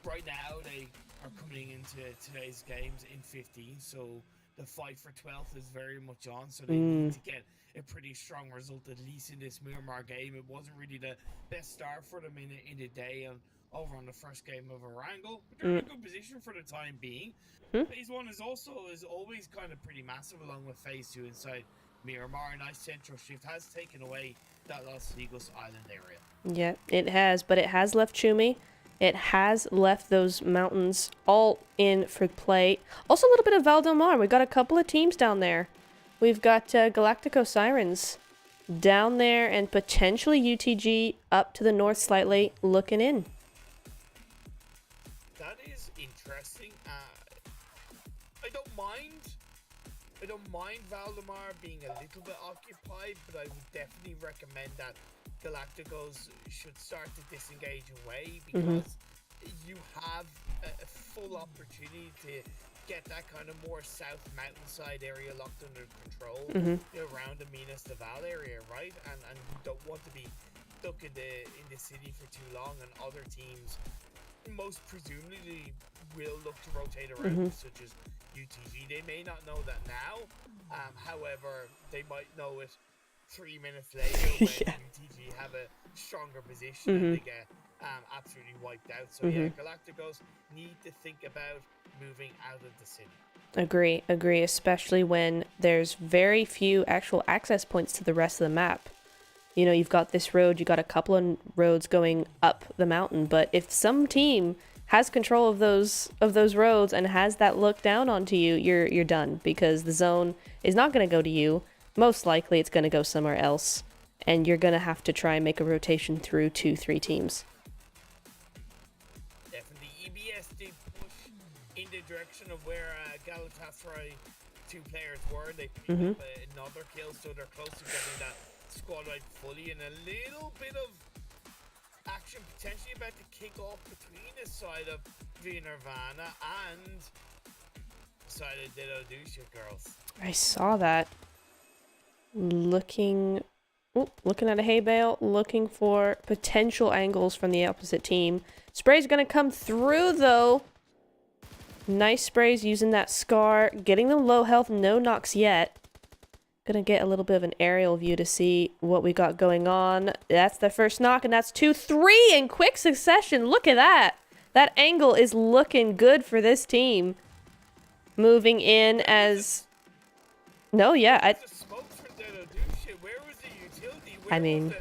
B: Right now they are coming into today's games in 15, so the fight for 12th is very much on. So they need to get a pretty strong result, at least in this Miramar game. It wasn't really the best start for them in the day and over on the first game of Erangel. But they're in a good position for the time being. Phase 1 is always kind of pretty massive, along with Phase 2 inside Miramar. A nice central shift has taken away that Los Ligos Island area.
A: Yeah, it has, but it has left Chumi. It has left those mountains all in for play. Also a little bit of Valdomar. We've got a couple of teams down there. We've got Galactico Sirens down there and potentially UTG up to the north slightly looking in.
B: That is interesting. I don't mind Valdemar being a little bit occupied, but I would definitely recommend that Galacticos should start to disengage away, because you have a full opportunity to get that kind of more south mountainside area locked under control, around the Minas de Val area, right? And you don't want to be stuck in the city for too long, and other teams most presumably will look to rotate around, such as UTG. They may not know that now, however, they might know it 3 minutes later when UTG have a stronger position and they get absolutely wiped out. So yeah, Galacticos need to think about moving out of the city.
A: Agree, especially when there's very few actual access points to the rest of the map. You know, you've got this road, you got a couple of roads going up the mountain, but if some team has control of those roads and has that look down onto you, you're done, because the zone is not going to go to you. Most likely it's going to go somewhere else, and you're going to have to try and make a rotation through 2-3 teams.
B: Definitely. EBS did push in the direction of where Galatasaray 2 players were. They picked up another kill, so they're close to getting that squad right fully, and a little bit of action potentially about to kick off between the side of Nirvana and the side of DETIDOSHIT Girls.
A: I saw that. Looking at a hay bale, looking for potential angles from the opposite team. Spray's gonna come through though. Nice sprays using that scar, getting them low health, no knocks yet. Gonna get a little bit of an aerial view to see what we got going on. That's the first knock, and that's 2-3 in quick succession. Look at that. That angle is looking good for this team. Moving in as... No, yeah, I mean...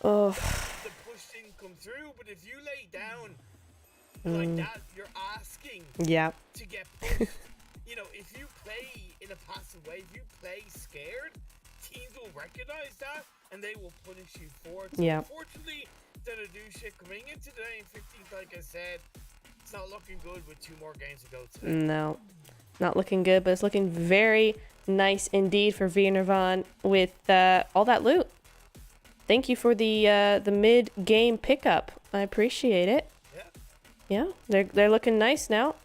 B: Oh. The push didn't come through, but if you lay down like that, you're asking to get pushed. You know, if you play in a passive way, if you play scared, teams will recognize that and they will punish you for it. So unfortunately, DETIDOSHIT coming into today in 15th, like I said, it's not looking good with 2 more games to go today.
A: No, not looking good, but it's looking very nice indeed for Nirvana with all that loot. Thank you for the mid-game pickup. I appreciate it. Yeah, they're looking nice now.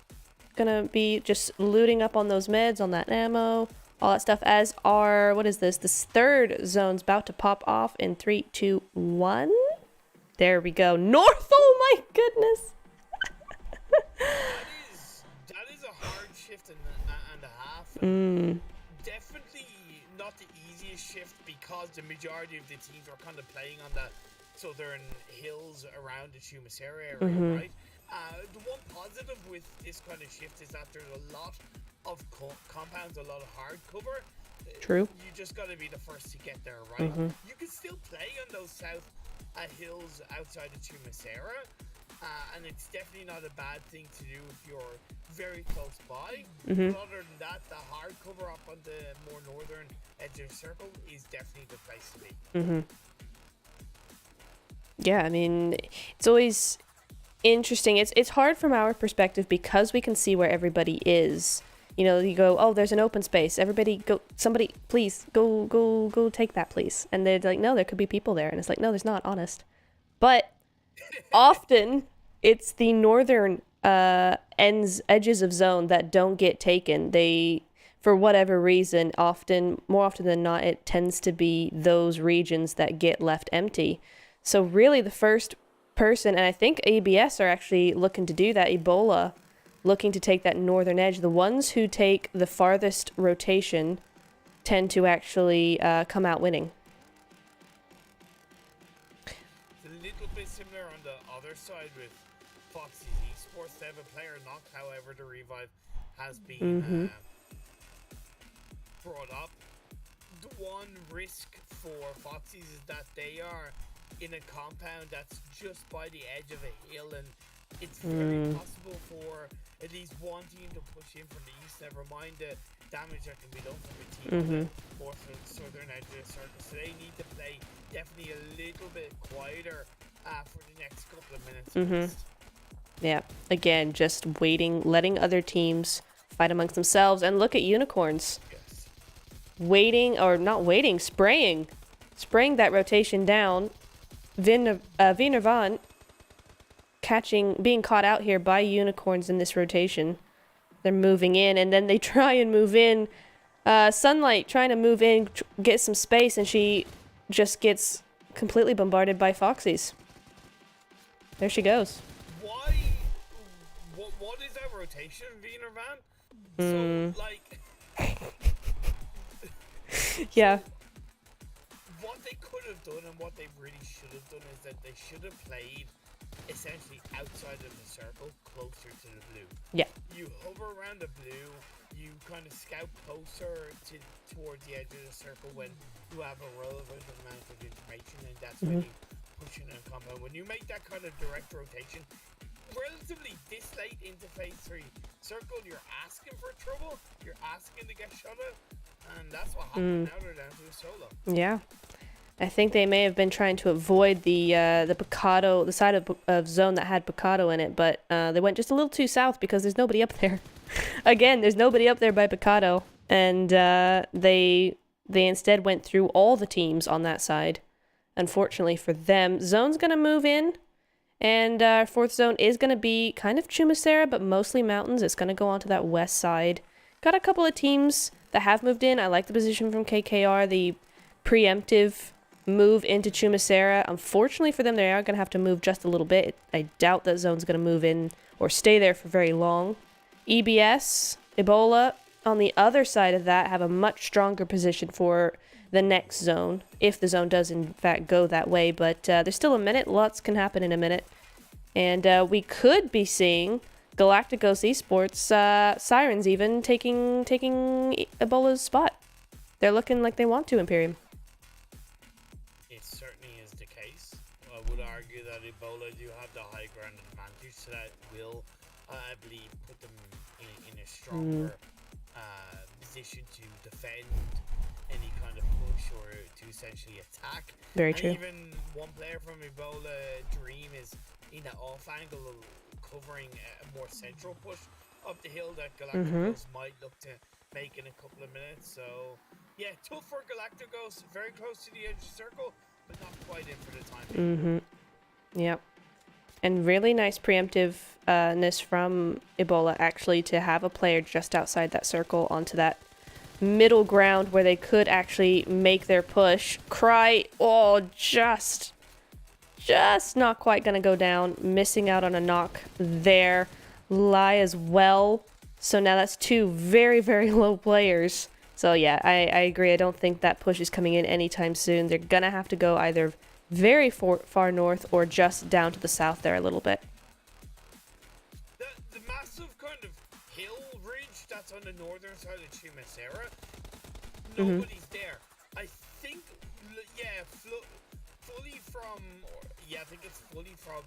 A: Gonna be just looting up on those meds, on that ammo, all that stuff, as our, what is this? This third zone's about to pop off in 3, 2, 1. There we go. North, oh my goodness.
B: that is a hard shift and a half. Definitely not the easiest shift, because the majority of the teams are kind of playing on that southern hills around the Chumaceira area, right? The one positive with this kind of shift is that there's a lot of compounds, a lot of hard cover.
A: True.
B: You just got to be the first to get there, right? You can still play on those south hills outside of Chumaceira, and it's definitely not a bad thing to do if you're very close by. But other than that, the hard cover up on the more northern edge of the circle is definitely the place to be.
A: Yeah, I mean, it's always interesting. It's hard from our perspective because we can see where everybody is. you know, you go, oh, there's an open space. Everybody go, somebody, please, go take that, please. And they're like, no, there could be people there. And it's like, no, there's not, honest. But often, it's the northern edges of zone that don't get taken. They, for whatever reason, more often than not, it tends to be those regions that get left empty. So really the first person, and I think ABS are actually looking to do that, Ebola, looking to take that northern edge. The ones who take the farthest rotation tend to actually come out winning.
B: It's a little bit similar on the other side with Foxy's Esports. They have a player knocked, however, the revive has been brought up. The one risk for Foxy's is that they are in a compound that's just by the edge of a hill, and it's very possible for at least one team to push in from the east, never mind the damage that can be done from a team more from the southern edge of the circle. So they need to play definitely a little bit quieter for the next couple of minutes.
A: Yeah, again, just waiting, letting other teams fight amongst themselves. And look at Unicorns.
B: Yes.
A: Waiting, or not waiting, spraying that rotation down. Vivant being caught out here by Unicorns in this rotation. They're moving in, and then they try and move in. Sunlight trying to move in, get some space, and she just gets completely bombarded by Foxy's. There she goes.
B: Why? What is that rotation, Vivant? So, like...
A: Yeah.
B: What they could have done and what they really should have done is that they should have played essentially outside of the circle, closer to the blue.
A: Yeah.
B: You hover around the blue, you kind of scout closer towards the edge of the circle when you have a relevant amount of information, and that's when you push in a combo. When you make that kind of direct rotation, relatively this late into phase 3 circle, you're asking for trouble, you're asking to get shot at, and that's what happened. Now they're down to a solo.
A: Yeah. I think they may have been trying to avoid the Picado, the side of zone that had Picado in it, but they went just a little too south because there's nobody up there. Again, there's nobody up there by Picado, and they instead went through all the teams on that side. Unfortunately for them, zone's gonna move in, and fourth zone is gonna be kind of Chumacera, but mostly mountains. It's gonna go onto that west side. Got a couple of teams that have moved in. I like the position from KKR, the preemptive move into Chumacera. Unfortunately for them, they are going to have to move just a little bit. I doubt that zone's going to move in or stay there for very long. EBS, Ebola, on the other side of that, have a much stronger position for the next zone, if the zone does in fact go that way. But there's still a minute. Lots can happen in a minute. And we could be seeing Galacticos Esports, Sirens even, taking Ebola's spot. They're looking like they want to, ImPERium.
B: It certainly is the case. I would argue that Ebola do have the high ground advantage, so that will, I believe, put them in a stronger position to defend any kind of push or to essentially attack.
A: Very true.
B: Even one player from Ebola, Dream, is in an off angle covering a more central push up the hill that Galacticos might look to make in a couple of minutes. So yeah, tough for Galacticos, very close to the edge of the circle, but not quite in for the time being.
A: Yep. And really nice preemptiveness from Ebola, actually, to have a player just outside that circle onto that middle ground where they could actually make their push. Cry, just not quite gonna go down, missing out on a knock there. Lie as well. So now that's two very, very low players. So yeah, I agree. I don't think that push is coming in anytime soon. They're gonna have to go either very far north or just down to the south there a little bit.
B: The massive kind of hill ridge that's on the northern side of Chumacera, nobody's there. I think, I think it's fully from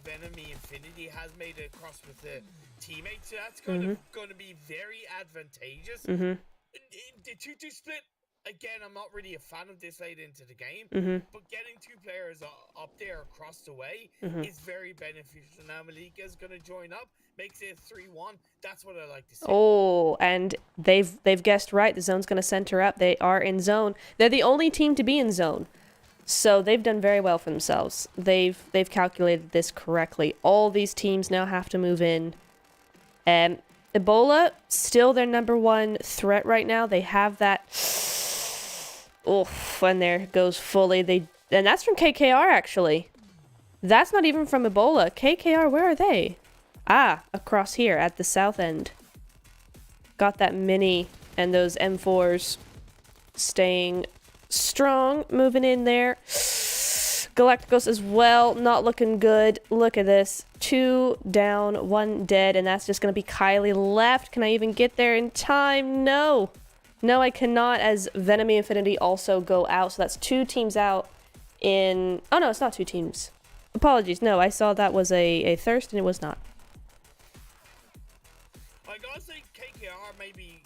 B: Venomy Infinity has made it across with the teammates, so that's kind of going to be very advantageous. The 2-2 split, again, I'm not really a fan of this late into the game, but getting 2 players up there across the way is very beneficial. Now Malika's going to join up, makes it 3-1. That's what I like to see.
A: Oh, and they've guessed right. The zone's going to center up. They are in zone. They're the only team to be in zone. So they've done very well for themselves. They've calculated this correctly. All these teams now have to move in. Ebola, still their #1 threat right now. They have that. Oof, and there goes fully. And that's from KKR, actually. That's not even from Ebola. KKR, where are they? Ah, across here at the south end. Got that mini and those M4s staying strong, moving in there. Galacticos as well, not looking good. Look at this. 2 down, 1 dead, and that's just going to be Kylie left. Can I even get there in time? No. No, I cannot, as Venomy Infinity also go out. So that's 2 teams out in... Oh, no, it's not 2 teams. Apologies. No, I saw that was a thirst, and it was not.
B: I gotta say, KKR maybe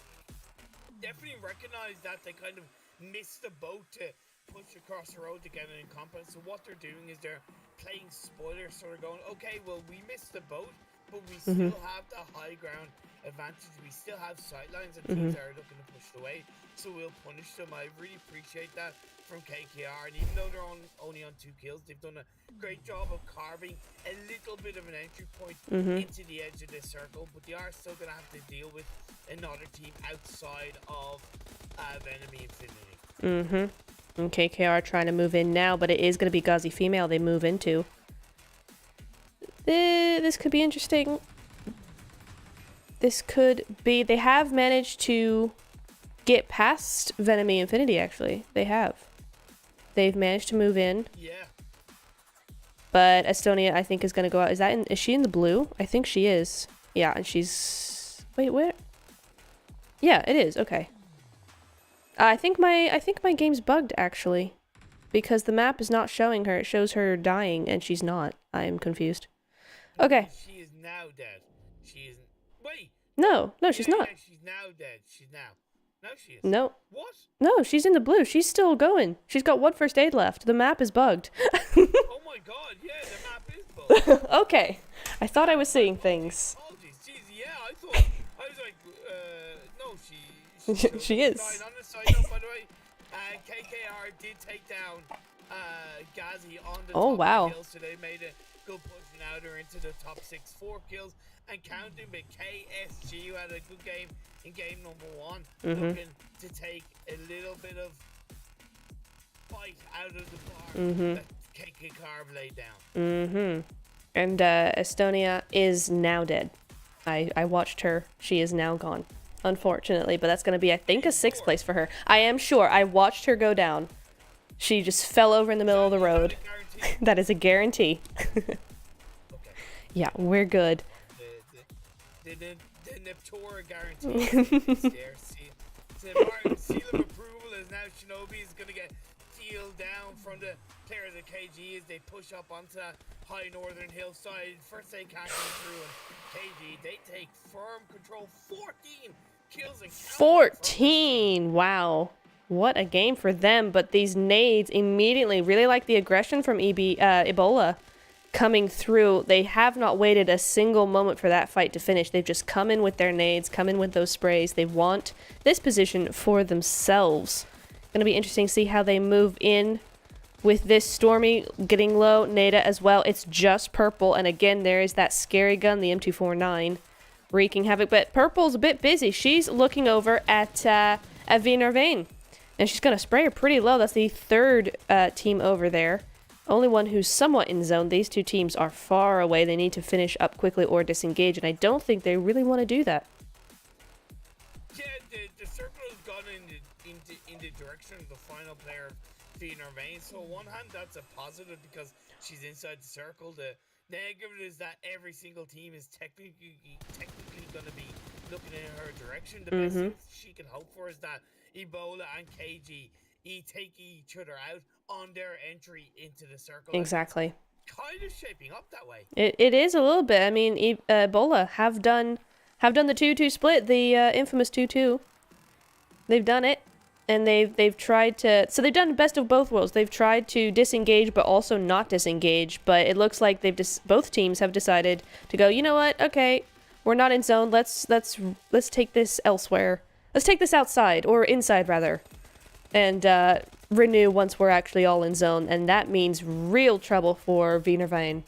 B: definitely recognize that they kind of missed the boat to push across the road to get an incompetence. So what they're doing is they're playing spoiler, sort of going, okay, well, we missed the boat, but we still have the high ground advantage. We still have sightlines and teams that are looking to push away, so we'll punish them. I really appreciate that from KKR, and even though they're only on 2 kills, they've done a great job of carving a little bit of an entry point into the edge of this circle, but they are still going to have to deal with another team outside of Venomy Infinity.
A: And KKR trying to move in now, but it is going to be Gauzy female they move into. This could be interesting. This could be... They have managed to get past Venomy Infinity, actually. They have. They've managed to move in.
B: Yeah.
A: But Estonia, I think, is going to go out. Is she in the blue? I think she is. Yeah, and she's... Wait, where? Yeah, it is. Okay. I think my game's bugged, actually. Because the map is not showing her. It shows her dying, and she's not. I am confused. Okay.
B: She is now dead. She is... Wait!
A: No, she's not.
B: Yeah, she's now dead. She's now... No, she is.
A: No.
B: What?
A: No, she's in the blue. She's still going. She's got 1 first aid left. The map is bugged.
B: Oh my god, yeah, the map is bugged.
A: Okay. I thought I was seeing things.
B: Apologies. Jeez, yeah, I was like, no,
A: She is.
B: On the side note, by the way, KKR did take down Ghazi on the top of the hill, so they made a good push and now they're into the top 6, 4 kills and counting. But KSG, who had a good game in game #1, looking to take a little bit of fight out of the bar that KKR laid down.
A: And Estonia is now dead. I watched her. She is now gone, unfortunately. But that's going to be, I think, a 6th place for her. I am sure. I watched her go down. She just fell over in the middle of the road. That is a guarantee.
B: Okay.
A: Yeah, we're good.
B: The Neptura guarantee. Seal of approval is now Shinobi is going to get sealed down from the players of KG as they push up onto that high northern hillside. First they can't come through, and KG, they take firm control. 14 kills and
A: 14! Wow. What a game for them. But these nades immediately, really like the aggression from Ebola coming through. They have not waited a single moment for that fight to finish. They've just come in with their nades, come in with those sprays. They want this position for themselves. Going to be interesting to see how they move in with this Stormy getting low. Nada as well. It's just purple. And again, there is that scary gun, the M249, wreaking havoc. But purple's a bit busy. She's looking over at Venomy. And she's going to spray her pretty low. That's the 3rd team over there. Only one who's somewhat in zone. These 2 teams are far away. They need to finish up quickly or disengage. And I don't think they really want to do that.
B: Yeah, the circle has gone in the direction of the final player, Venomy. So on one hand, that's a positive because she's inside the circle. The negative is that every single team is technically going to be looking in her direction. The best thing she can hope for is that Ebola and KG take each other out on their entry into the circle.
A: Exactly.
B: It's kind of shaping up that way.
A: It is a little bit. I mean, Ebola have done the 2-2 split, the infamous 2-2. They've done it. and they've tried to, so they've done best of both worlds. They've tried to disengage but also not disengage, but it looks like both teams have decided to go, you know what, okay, we're not in zone, let's take this elsewhere. Let's take this outside, or inside rather, and renew once we're actually all in zone, and that means real trouble for Vivant.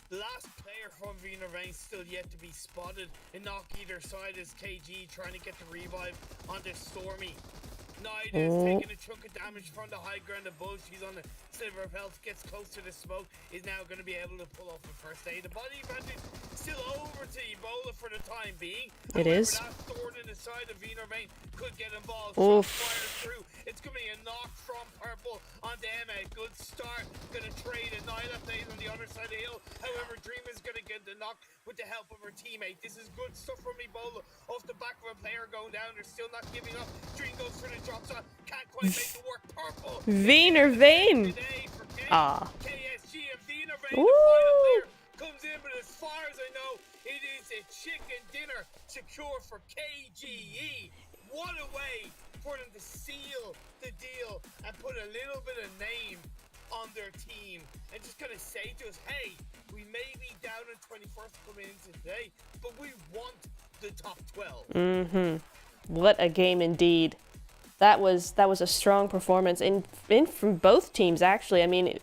B: The last player from Venomy still yet to be spotted, and knock either side is KG trying to get the revive onto Stormy. Nida is taking a chunk of damage from the high ground above. She's on the silver belt, gets close to the smoke, is now going to be able to pull off the first aid. The body advantage still over to Ebola for the time being.
A: It is.
B: That thorn in the side of Venomy could get involved. Fires through. It's going to be a knock from Purple onto Emma. Good start. Going to trade a Nyla plays on the other side of the hill. However, Dream is going to get the knock with the help of her teammate. This is good stuff from Ebola. Off the back of a player going down. They're still not giving up. Dream goes for the drop shot. Can't quite make it work. Purple.
A: Vivant.
B: KSG and Vivant. The final player comes in, but as far as I know, it is a chicken dinner secure for KGE. What a way for them to seal the deal and put a little bit of name on their team and just kind of say to us, hey, we may be down in 21st coming into today, but we want the top 12.
A: What a game indeed. That was a strong performance in from both teams actually. I mean,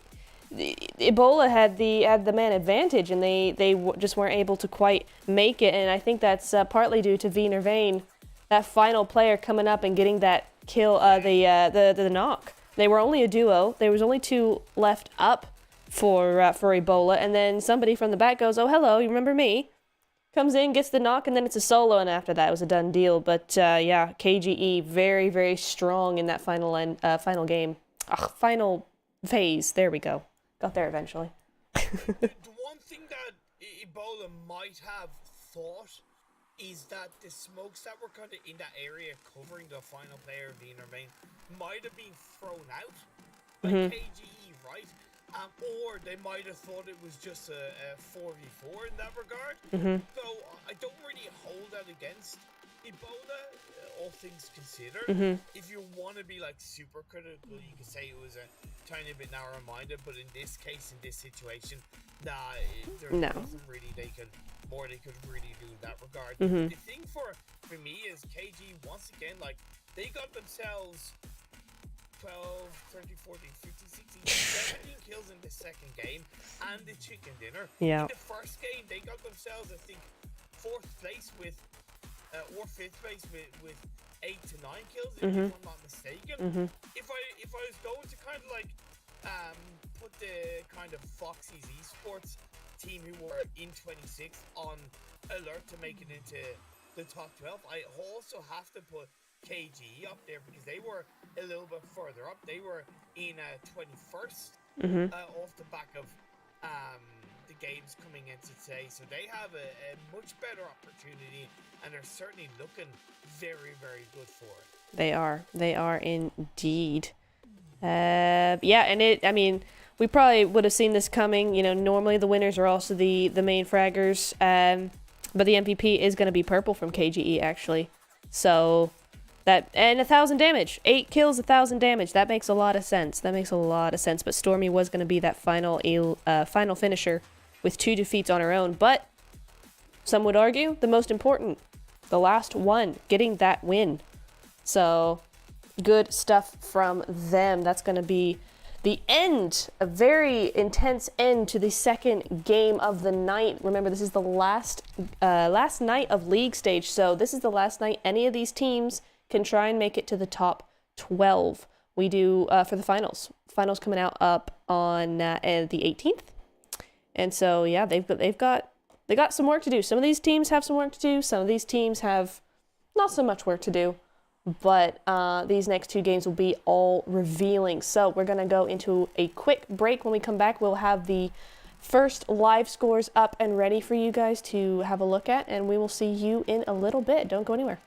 A: Ebola had the man advantage, and they just weren't able to quite make it, and I think that's partly due to Vivant, that final player coming up and getting that kill, the knock. They were only a duo. There was only two left up for Ebola, and then somebody from the back goes, "Oh, hello, you remember me?" Comes in, gets the knock, and then it's a solo, and after that it was a done deal. But yeah, KGE very, very strong in that final game. Final phase. There we go. Got there eventually.
B: The one thing that Ebola might have thought is that the smokes that were kind of in that area covering the final player of the inner main might have been thrown out by KGE, right? Or they might have thought it was just a 4v4 in that regard. So I don't really hold that against Ebola, all things considered. If you want to be like super critical, you could say it was a tiny bit narrow-minded, but in this case, in this situation, there's nothing really they could really do in that regard. The thing for me is KG, once again, like, they got themselves 12, 13, 14, 15, 16, 17 kills in the second game and the chicken dinner. In the first game, they got themselves, I think, 4th place with or 5th place with 8 to 9 kills, if I'm not mistaken. If I was going to kind of like put the kind of Foxy's Esports team who were in 26th on alert to make it into the top 12, I also have to put KG up there because they were a little bit further up. They were in 21st off the back of the games coming into today, so they have a much better opportunity, and they're certainly looking very, very good for it.
A: They are indeed. Yeah, and I mean, we probably would have seen this coming. You know, normally the winners are also the main fraggers, but the MVP is going to be Purple from KGE actually. So that, and 1,000 damage, 8 kills, 1,000 damage. That makes a lot of sense. But Stormy was going to be that final finisher with 2 defeats on her own. But some would argue the most important, the last one, getting that win. So good stuff from them. That's going to be the end, a very intense end to the second game of the night. Remember, this is the last night of league stage, so this is the last night any of these teams can try and make it to the top 12. We do for the finals. Finals coming out up on the 18th, and so yeah, they got some work to do. Some of these teams have some work to do. Some of these teams have not so much work to do. But these next 2 games will be all revealing. So we're going to go into a quick break. When we come back, we'll have the first live scores up and ready for you guys to have a look at. And we will see you in a little bit. Don't go anywhere.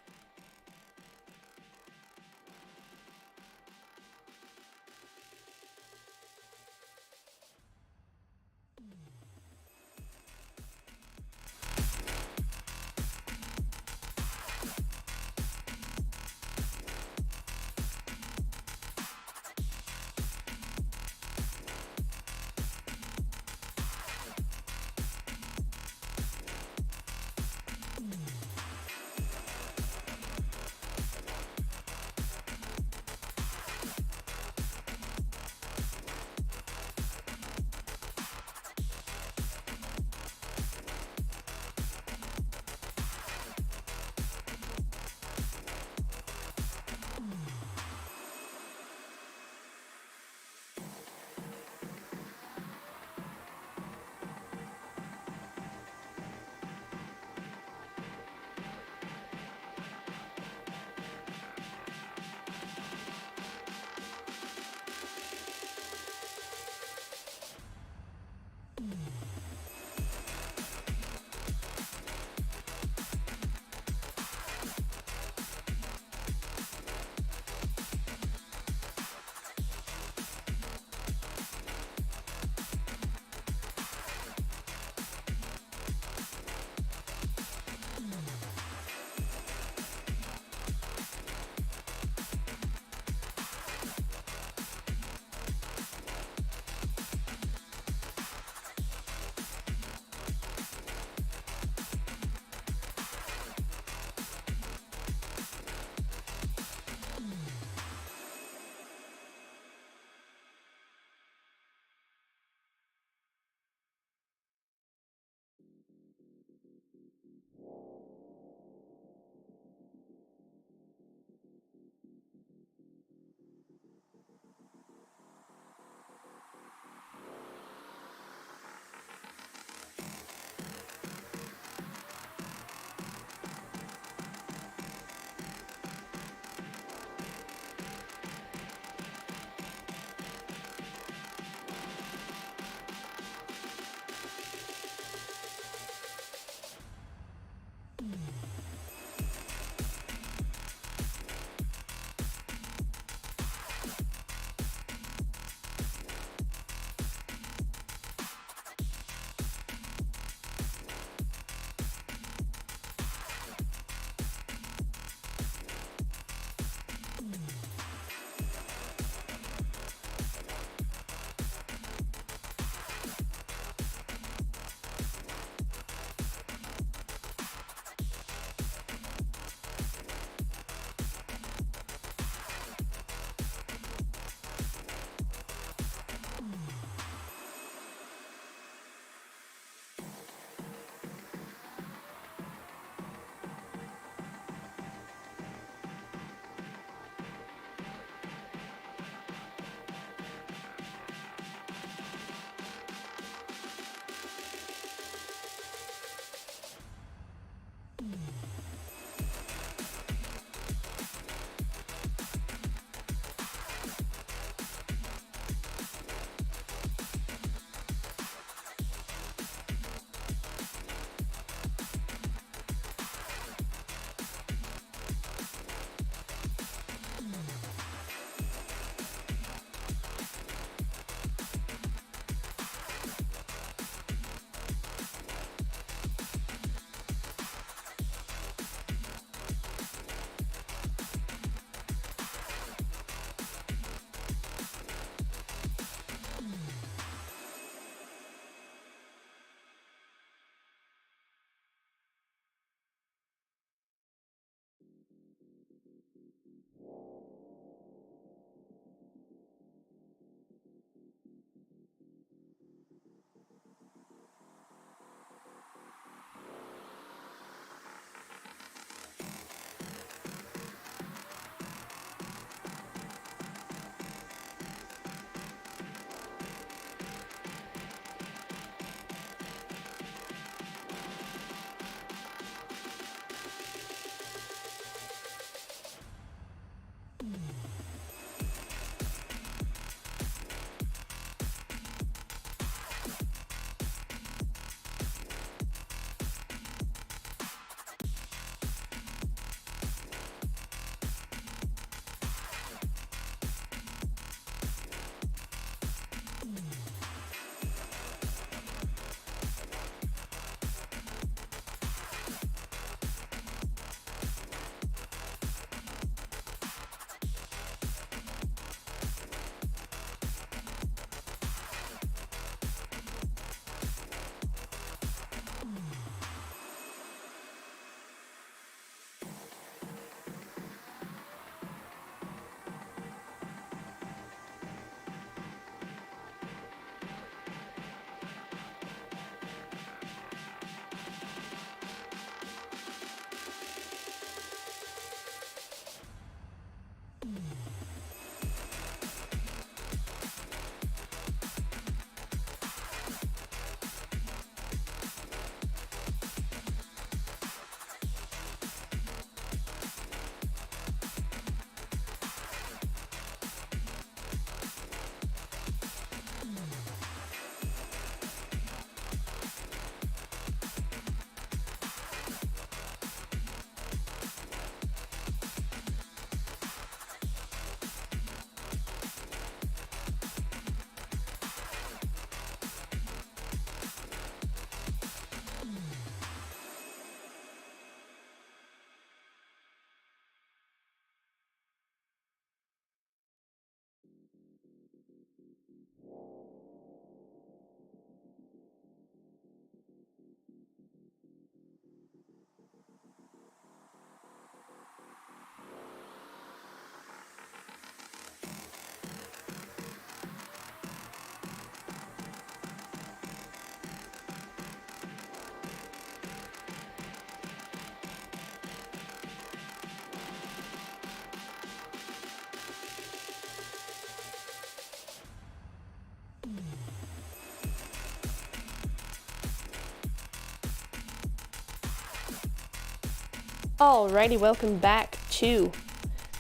A: Alrighty, welcome back to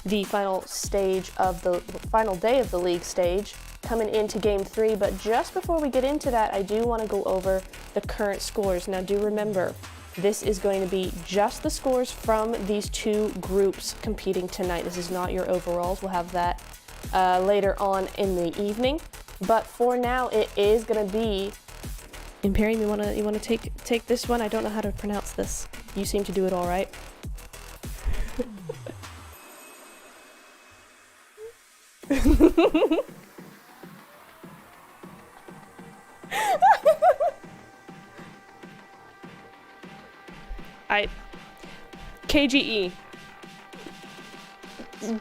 A: the final stage of the final day of the league stage, coming into game 3. But just before we get into that, I do want to go over the current scores. Now, do remember, this is going to be just the scores from these two groups competing tonight. This is not your overalls. We'll have that later on in the evening. But for now, it is going to be ImPERium. You wanna take this one? I don't know how to pronounce this. You seem to do it all right. KGE.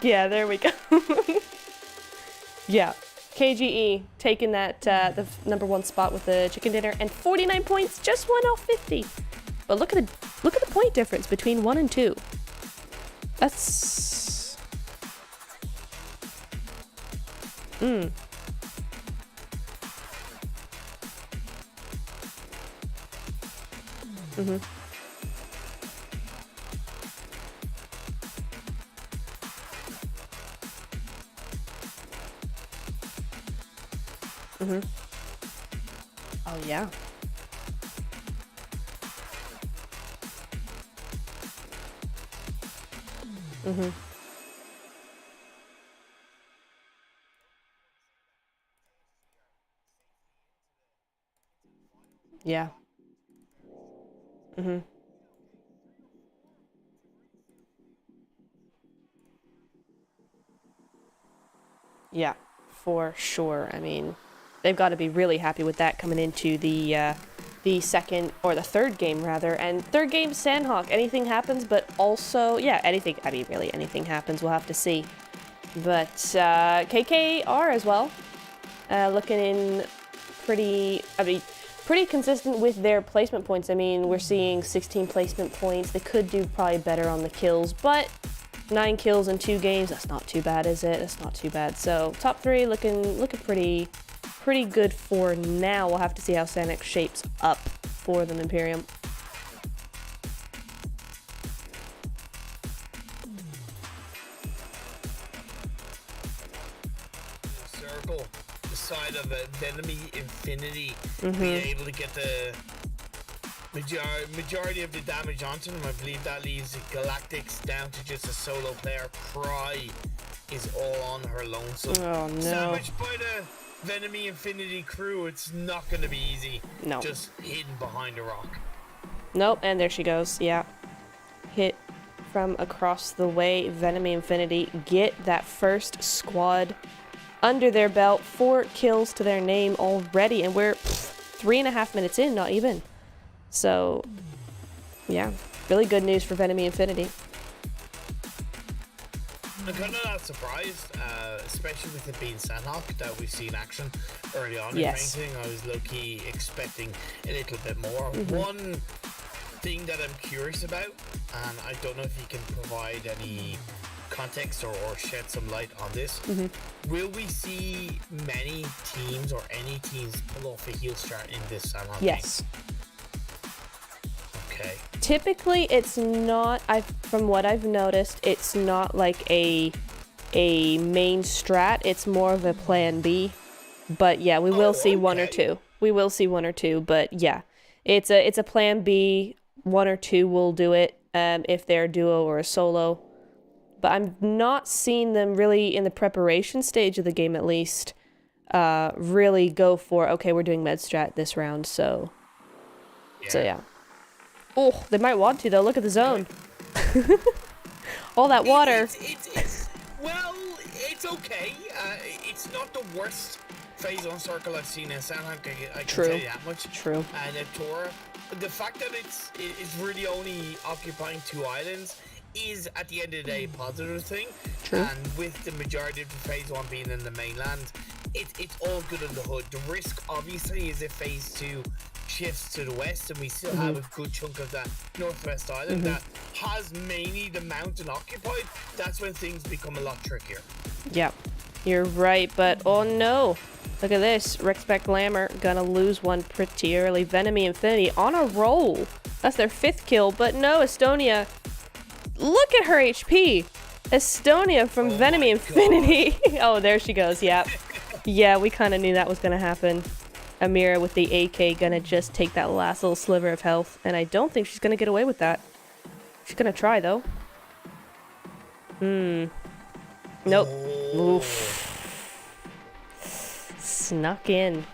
A: Yeah, there we go. Yeah, KGE taking that the #1 spot with the chicken dinner and 49 points, just 1 off 50. But look at the point difference between 1 and 2. That's Mhm. Oh yeah. Yeah. Yeah, for sure. I mean, they've got to be really happy with that coming into the second or the third game rather. And third game, Sandhawk. Anything happens, but also anything. I mean, really anything happens. We'll have to see. But KKR as well, looking in pretty consistent with their placement points. I mean, we're seeing 16 placement points. They could do probably better on the kills, but 9 kills in 2 games, that's not too bad, is it? That's not too bad. So top 3 looking pretty good for now. We'll have to see how Sanex shapes up for them, ImPERium.
B: Circle the side of a Venomy Infinity, being able to get the majority of the damage onto them. I believe that leaves the Galactics down to just a solo player. Cry is all on her lonesome.
A: Oh no.
B: Sandwiched by the Venomy Infinity Krew. It's not going to be easy.
A: No.
B: Just hidden behind a rock.
A: Nope, and there she goes. Yeah. Hit from across the way. Venomy Infinity get that first squad under their belt. 4 kills to their name already, and we're 3.5 minutes in, not even. So, yeah, really good news for Venomy Infinity.
B: I'm kind of not surprised, especially with it being Sandhawk that we've seen action early on in ranking. I was low-key expecting a little bit more. One thing that I'm curious about, and I don't know if you can provide any context or shed some light on this, will we see many teams or any teams pull off a heel start in this Sandhawk game? Okay.
A: Typically, it's not. From what I've noticed, it's not like a main strat. It's more of a plan B. But yeah, we will see one or two. We will see one or two. But yeah, it's a plan B. 1 or 2 will do it if they're a duo or a solo. But I'm not seeing them really in the preparation stage of the game, at least. Really go for we're doing med strat this round. So yeah. Oh, they might want to, though. Look at the zone. All that water.
B: Well, it's okay. It's not the worst phase on circle I've seen in Sandhawk. I can tell you that much.
A: True.
B: And Tora, the fact that it's really only occupying 2 islands is, at the end of the day, a positive thing.
A: True.
B: And with the majority of the phase 1 being in the mainland, it's all good in the hood. The risk, obviously, is if phase 2 shifts to the west and we still have a good chunk of that northwest island that has mainly the mountain occupied. That's when things become a lot trickier.
A: Yep, you're right, but oh no, look at this. Rexbeck Lammer gonna lose one pretty early. Venomy Infinity on a roll. That's their 5th kill, but no, Estonia look at her HP. Estonia from Venomy Infinity. Oh, there she goes. Yep. Yeah, we kind of knew that was going to happen. Amira with the AK gonna just take that last little sliver of health, and I don't think she's gonna get away with that. She's gonna try, though. Nope. Oof. Snuck in.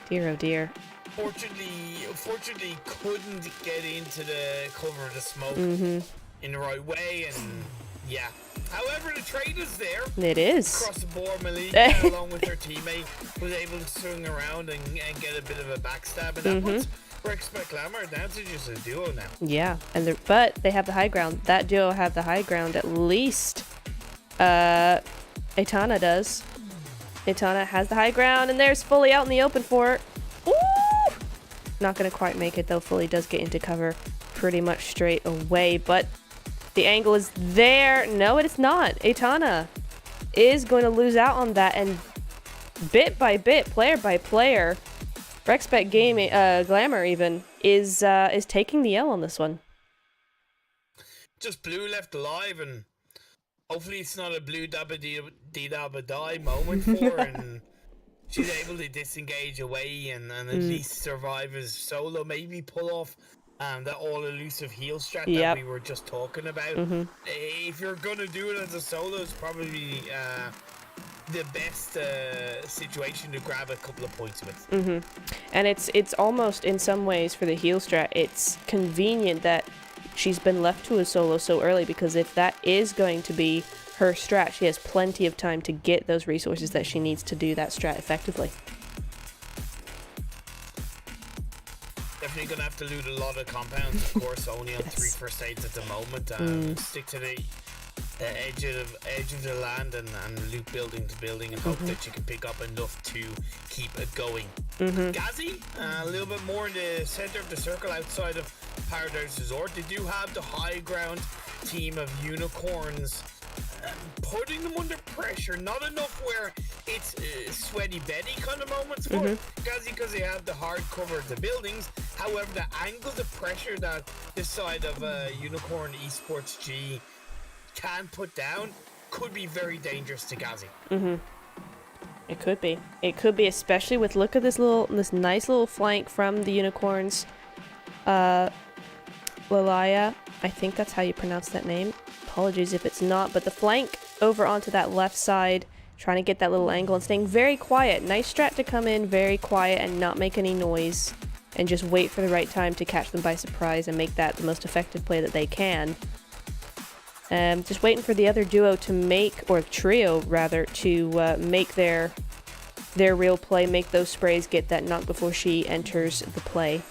A: Dear, oh dear.
B: Fortunately, couldn't get into the cover of the smoke in the right way, and yeah. However, the trade is there.
A: It is.
B: Across the board, Malika, along with her teammate, was able to swing around and get a bit of a backstab, and that puts Rexpect Glamour down to just a duo now.
A: Yeah, and but they have the high ground. That duo have the high ground, at least. Etana does. Etana has the high ground, and there's Fully out in the open for it. Ooh! Not gonna quite make it, though. Fully does get into cover pretty much straight away, but the angle is there. No, it is not. Etana is going to lose out on that, and bit by bit, player by player, Rexpect Glamour even is taking the L on this one.
B: Just Blue left alive, and hopefully it's not a Blue dabba die moment for her, and she's able to disengage away and at least survive as solo, maybe pull off that all-elusive heal strat that we were just talking about. If you're gonna do it as a solo, it's probably the best situation to grab a couple of points with.
A: And it's almost, in some ways, for the heal strat, it's convenient that she's been left to a solo so early, because if that is going to be her strat, she has plenty of time to get those resources that she needs to do that strat effectively.
B: Definitely gonna have to loot a lot of compounds, of course, only on 3 first aids at the moment. Stick to the edge of the land and loot building to building, and hope that you can pick up enough to keep it going. Gazi, a little bit more in the center of the circle outside of Paradise Resort. They do have the high ground team of unicorns, putting them under pressure. Not enough where it's sweaty Betty kind of moments for Gazi, because they have the hard cover of the buildings. However, the angles of pressure that this side of Unicorn Esports G can put down could be very dangerous to Gazi.
A: It could be. It could be, especially with, look at this nice little flank from the unicorns. Lilia, I think that's how you pronounce that name. Apologies if it's not, but the flank over onto that left side, trying to get that little angle and staying very quiet. Nice strat to come in very quiet and not make any noise, and just wait for the right time to catch them by surprise and make that the most effective play that they can. Just waiting for the other duo to make, or trio rather, to make their real play, make those sprays, get that knock before she enters the play.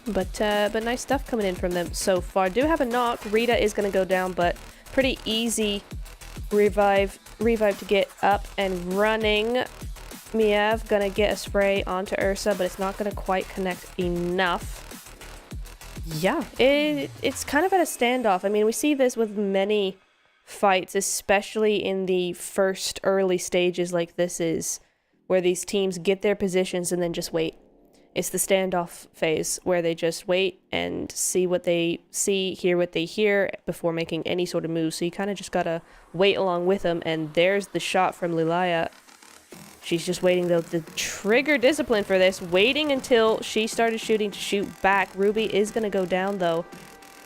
A: But nice stuff coming in from them so far. Do have a knock. Rita is going to go down, but pretty easy revive to get up and running. Miev gonna get a spray onto Ursa, but it's not gonna quite connect enough. Yeah, it's kind of at a standoff. I mean, we see this with many fights, especially in the first early stages like this is, where these teams get their positions and then just wait. It's the standoff phase where they just wait and see what they see, hear what they hear before making any sort of move. So you kind of just gotta wait along with them. And there's the shot from Lilia. She's just waiting, though. The trigger discipline for this, waiting until she started shooting to shoot back. Ruby is gonna go down, though.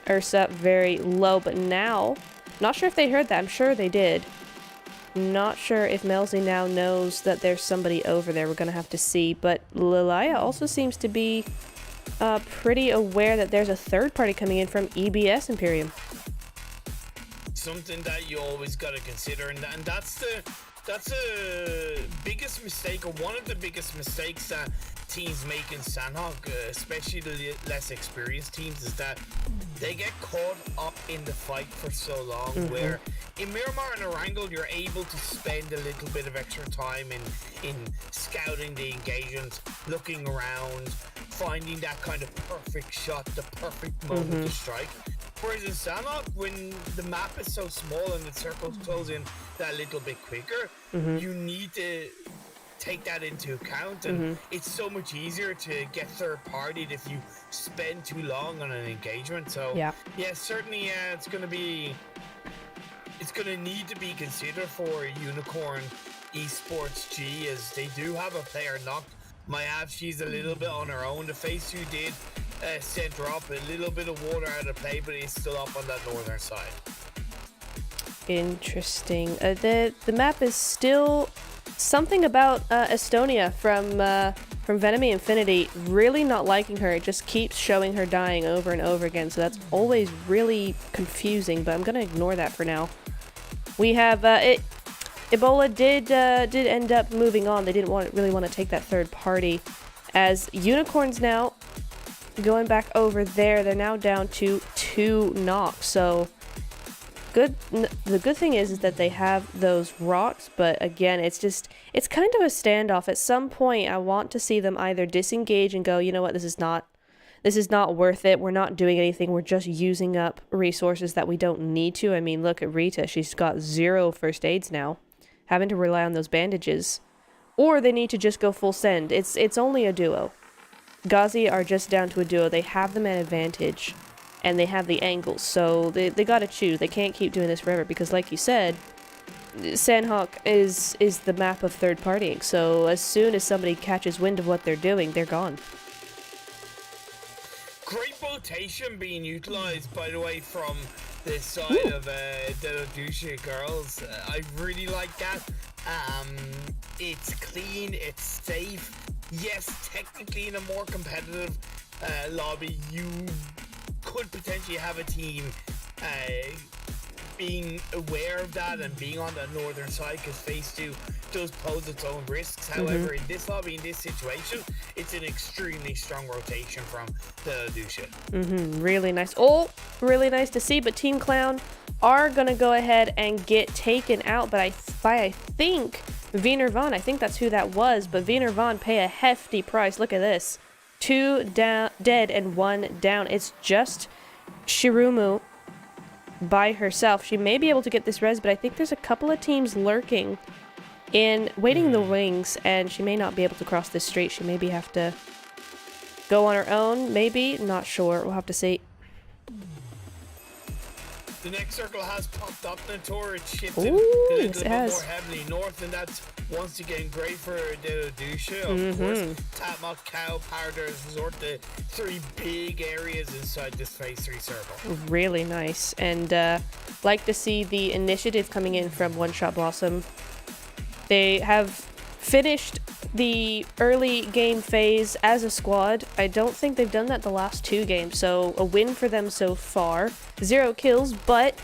A: Ursa very low, but now, not sure if they heard that. I'm sure they did. Not sure if Melzy now knows that there's somebody over there. We're gonna have to see. But Lilia also seems to be pretty aware that there's a third party coming in from EBS ImPERium.
B: Something that you always gotta consider, and that's the biggest mistake, or one of the biggest mistakes that teams make in Sanhok, especially the less experienced teams, is that they get caught up in the fight for so long, where in Miramar and Erangel you're able to spend a little bit of extra time in scouting the engagement, looking around, finding that kind of perfect shot, the perfect moment to strike. Whereas in Sanhok, when the map is so small and the circles close in that little bit quicker, you need to take that into account, and it's so much easier to get third-partied if you spend too long on an engagement. So yeah, certainly it's going to need to be considered for Unicorn Esports G, as they do have a player knocked. She's a little bit on her own. The phase 2 did send her up a little bit of water out of play, but it's still up on that northern side.
A: Interesting. The map is still something about Estonia from Venomy Infinity. Really not liking her. It just keeps showing her dying over and over again. So that's always really confusing. But I'm gonna ignore that for now. We have Ebola did end up moving on. They didn't really want to take that third party. As Unicorns now going back over there, they're now down to 2 knocks. So the good thing is that they have those rocks, but again, it's kind of a standoff. At some point, I want to see them either disengage and go, you know what, this is not worth it. We're not doing anything. We're just using up resources that we don't need to. I mean, look at Rita. She's got 0 first aids now, having to rely on those bandages. Or they need to just go full send. It's only a duo. Ghazi are just down to a duo. They have the man advantage, and they have the angles, so they gotta choose. They can't keep doing this forever, because like you said, Sandhawk is the map of third partying, so as soon as somebody catches wind of what they're doing, they're gone.
B: Great rotation being utilized, by the way, from the side of DETIDOSHIT Girls. I really like that. It's clean, it's safe. Yes, technically in a more competitive lobby, you could potentially have a team being aware of that and being on the northern side, because phase 2 does pose its own risks. However, in this lobby, in this situation, it's an extremely strong rotation from the DETIDOSHIT.
A: Really nice. Oh, really nice to see, but Teamclown are gonna go ahead and get taken out by I think Vivant. I think that's who that was, but Vivant pay a hefty price. Look at this. 2 down, dead and 1 down. It's just Shirumu by herself. She may be able to get this res, but I think there's a couple of teams lurking in waiting in the wings, and she may not be able to cross this street. She maybe have to go on her own, maybe. Not sure. We'll have to see.
B: The next circle has popped up the tour. It's shifted
A: Ooh,
B: a little bit
A: has.
B: more heavily north, and that's once again great for DETIDOSHIT. Of course, Tatmok, Cow, Paradise Resort, the 3 big areas inside this phase 3 circle.
A: Really nice, and like to see the initiative coming in from One Shot Blossom. They have finished the early game phase as a squad. I don't think they've done that the last 2 games, so a win for them so far. 0 kills, but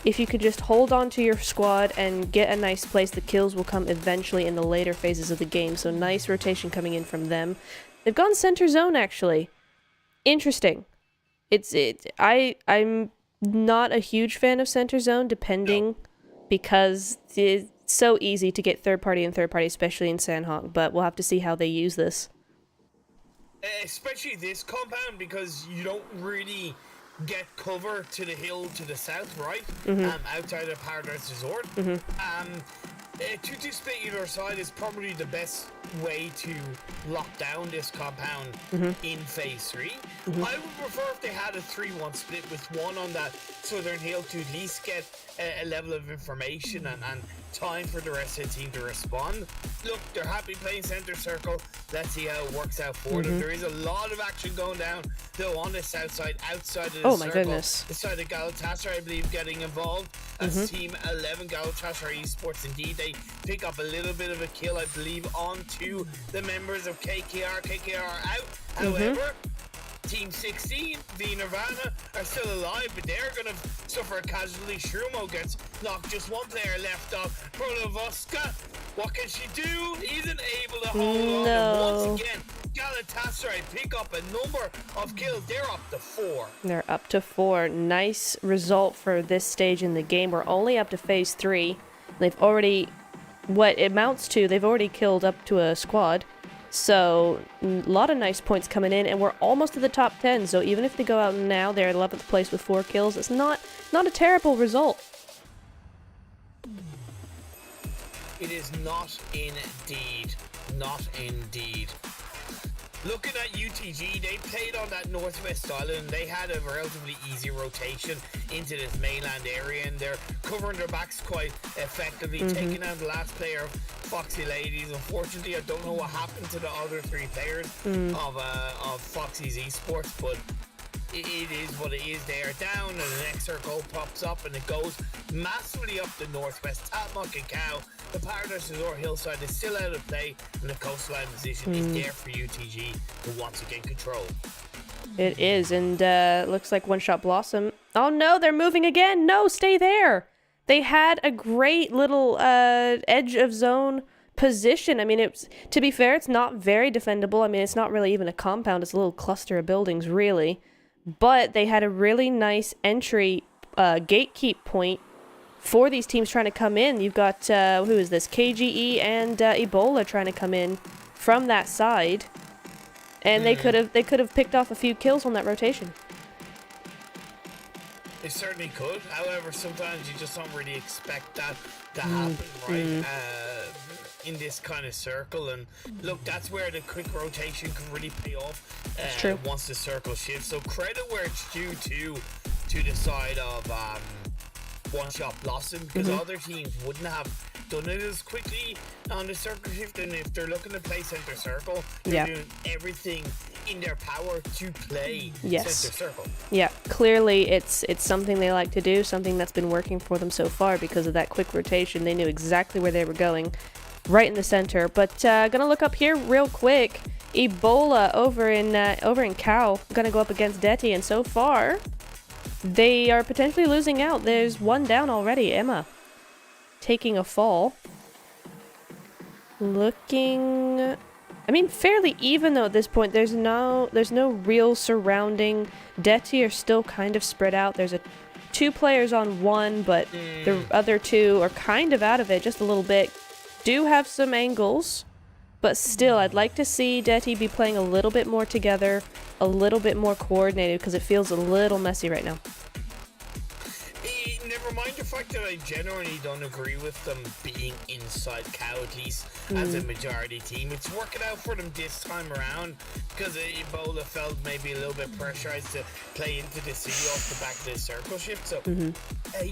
A: if you could just hold on to your squad and get a nice place, the kills will come eventually in the later phases of the game, so nice rotation coming in from them. They've gone center zone, actually. Interesting. I'm not a huge fan of center zone, depending, because it's so easy to get third party and third party, especially in Sandhawk, but we'll have to see how they use this.
B: Especially this compound, because you don't really get cover to the hill to the south, right? Outside of Paradise Resort. To split either side is probably the best way to lock down this compound in phase 3. I would prefer if they had a 3-1 split with 1 on that southern hill to at least get a level of information and time for the rest of the team to respond. Look, they're happy playing center circle. Let's see how it works out for them. There is a lot of action going down, though, on the south side, outside of the circle.
A: My goodness.
B: The side of Galatasaray, I believe, getting involved as Team 11 Galatasaray Esports. Indeed, they pick up a little bit of a kill, I believe, onto the members of KKR. KKR are out. However, Team 16, V Nirvana, are still alive, but they're going to suffer a casualty. Shrumo gets knocked, just 1 player left off. Prolovoska, what can she do? Isn't able to hold on. And once again, Galatasaray pick up a number of kills. They're up to 4.
A: They're up to 4. Nice result for this stage in the game. We're only up to phase 3. They've already, what it amounts to, they've already killed up to a squad. So, a lot of nice points coming in, and we're almost to the top 10. So even if they go out now, they're at 11th place with 4 kills. It's not a terrible result.
B: It is not indeed. Not indeed. Looking at UTG, they played on that northwest island. They had a relatively easy rotation into this mainland area, and they're covering their backs quite effectively, taking out the last player of Foxy Ladies. Unfortunately, I don't know what happened to the other 3 players of Foxy's Esports, but it is what it is. They are down, and the next circle pops up, and it goes massively up the northwest. Tatmock and Cow, the Paradise Resort hillside is still out of play, and the coastline position is there for UTG to once again control.
A: It is, and looks like One Shot Blossom. Oh no, they're moving again! No, stay there! They had a great little edge of zone position. I mean, it's, to be fair, it's not very defendable. I mean, it's not really even a compound. It's a little cluster of buildings, really. But they had a really nice entry gatekeep point for these teams trying to come in. You've got, who is this? KGE and Ebola trying to come in from that side. And they could have picked off a few kills on that rotation.
B: They certainly could. However, sometimes you just don't really expect that to happen, right? In this kind of circle, and look, that's where the quick rotation can really pay off once the circle shifts. So credit where it's due to the side of One Shot Blossom, because other teams wouldn't have done it as quickly on the circle shift, and if they're looking to play center circle, they're doing everything in their power to play center circle. Yeah, clearly
A: it's something they like to do, something that's been working for them so far because of that quick rotation. They knew exactly where they were going. Right in the center, but gonna look up here real quick. Ebola over in Cow gonna go up against Deti, and so far they are potentially losing out. There's one down already. Emma taking a fall. Looking, I mean, fairly even though at this point. There's no real surrounding. Deti are still kind of spread out. There's 2 players on 1, but the other 2 are kind of out of it just a little bit. Do have some angles, but still I'd like to see Deti be playing a little bit more together, a little bit more coordinated, because it feels a little messy right now.
B: Never mind the fact that I generally don't agree with them being inside Cow, at least as a majority team. It's working out for them this time around because Ebola felt maybe a little bit pressurized to play into the city off the back of the circle shift. So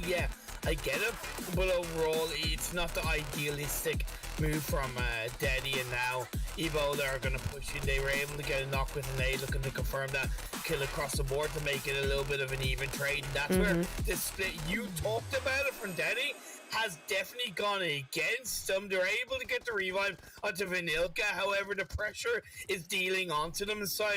B: yeah, I get it, but overall, it's not the idealistic move from Daddy, and now Ebola are going to push in. They were able to get a knock with an A, looking to confirm that kill across the board to make it a little bit of an even trade. And that's where the split you talked about it from Daddy has definitely gone against them. They're able to get the revive onto Vanilka, however, the pressure is dealing onto them. So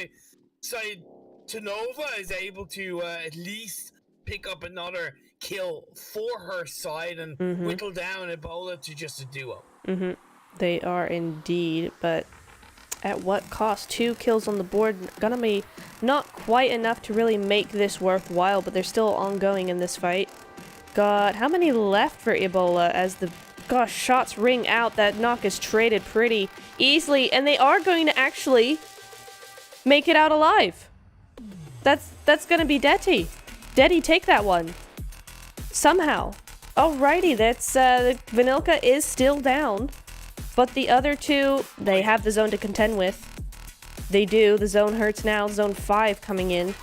B: Tanova is able to at least pick up another kill for her side and whittle down Ebola to just a duo.
A: They are indeed, but at what cost? 2 kills on the board, gonna be not quite enough to really make this worthwhile, but they're still ongoing in this fight. Got how many left for Ebola as the shots ring out? That knock is traded pretty easily, and they are going to actually make it out alive. That's gonna be Deti. Deti, take that one. Somehow. Alrighty, that's Vanilka is still down, but the other 2, they have the zone to contend with. They do. The zone hurts now. Zone 5 coming in,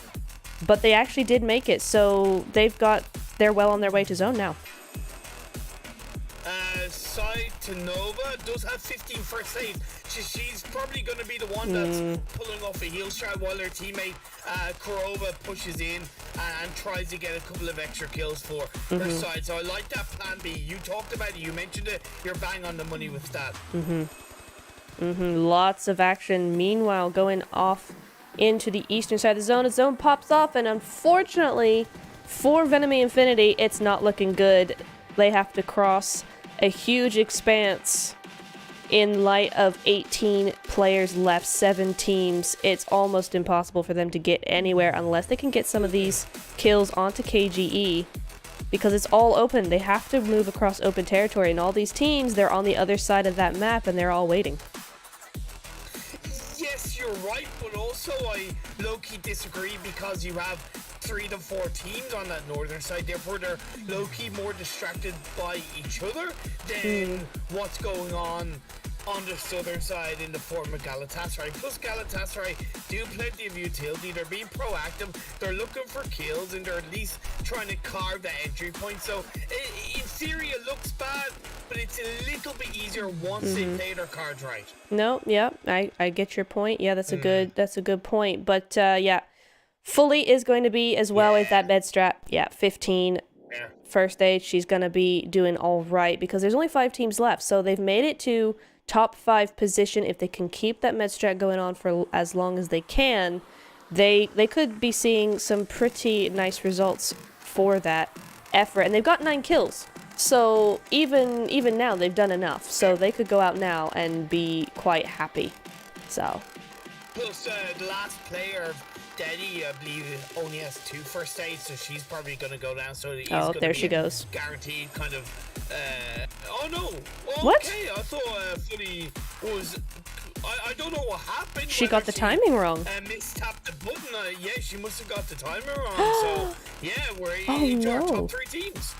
A: but they actually did make it, so they're well on their way to zone now.
B: Side to Nova does have 15 first aid. She's probably going to be the one that's pulling off a heal shot while her teammate Krew pushes in and tries to get a couple of extra kills for her side. So I like that plan B. You talked about it, you mentioned it, you're bang on the money with that.
A: Lots of action. Meanwhile, going off into the eastern side of the zone. A zone pops off, and unfortunately for Venomy Infinity, it's not looking good. They have to cross a huge expanse in light of 18 players left, 7 teams. It's almost impossible for them to get anywhere unless they can get some of these kills onto KGE, because it's all open. They have to move across open territory, and all these teams, they're on the other side of that map, and they're all waiting.
B: Yes, you're right, but also I low-key disagree, because you have 3 to 4 teams on that northern side. Therefore, they're low-key more distracted by each other than what's going on the southern side in the form of Galatasaray. Plus, Galatasaray do plenty of utility. They're being proactive. They're looking for kills, and they're at least trying to carve the entry point. So, in theory, it looks bad, but it's a little bit easier once they play their cards right.
A: No, yeah, I get your point. Yeah, that's a good point. But yeah, Fully is going to be as well as that med strat. Yeah, 15.
B: Yeah.
A: First stage, she's going to be doing all right because there's only 5 teams left. So they've made it to top 5 position. If they can keep that med strat going on for as long as they can, they could be seeing some pretty nice results for that effort. And they've got 9 kills. So even now, they've done enough. So they could go out now and be quite happy. So.
B: Plus, the last player, Daddy, I believe, only has 2 first stage, so she's probably going to go down. So
A: there she goes.
B: Guaranteed kind of. Oh no! Okay,
A: What?
B: I thought Fully was. I don't know what happened.
A: She got the timing wrong.
B: Mistapped the button. Yeah, she must have got the timer wrong. So yeah, we're each our top 3 teams.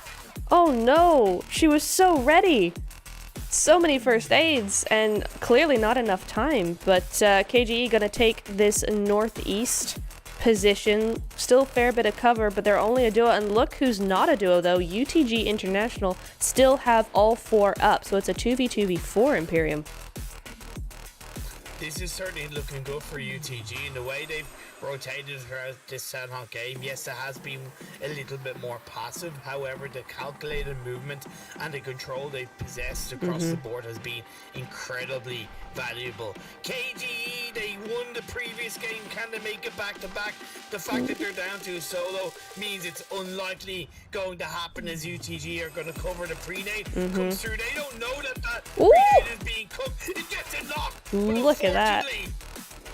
A: Oh no! She was so ready. So many first aids and clearly not enough time. But KGE gonna take this northeast position. Still fair bit of cover, but they're only a duo. And look who's not a duo though. UTG International still have all 4 up. So it's a 2v2v4 ImPERium.
B: This is certainly looking good for UTG in the way they've rotated throughout this Sandhawk game. Yes, it has been a little bit more passive. However, the calculated movement and the control they've possessed across the board has been incredibly valuable. KGE, they won the previous game. Can they make it back-to-back? The fact that they're down to a solo means it's unlikely going to happen as UTG are going to cover the pre-nade. Comes through. They don't know that pre-nade is being cooked. It gets it locked.
A: Look at that.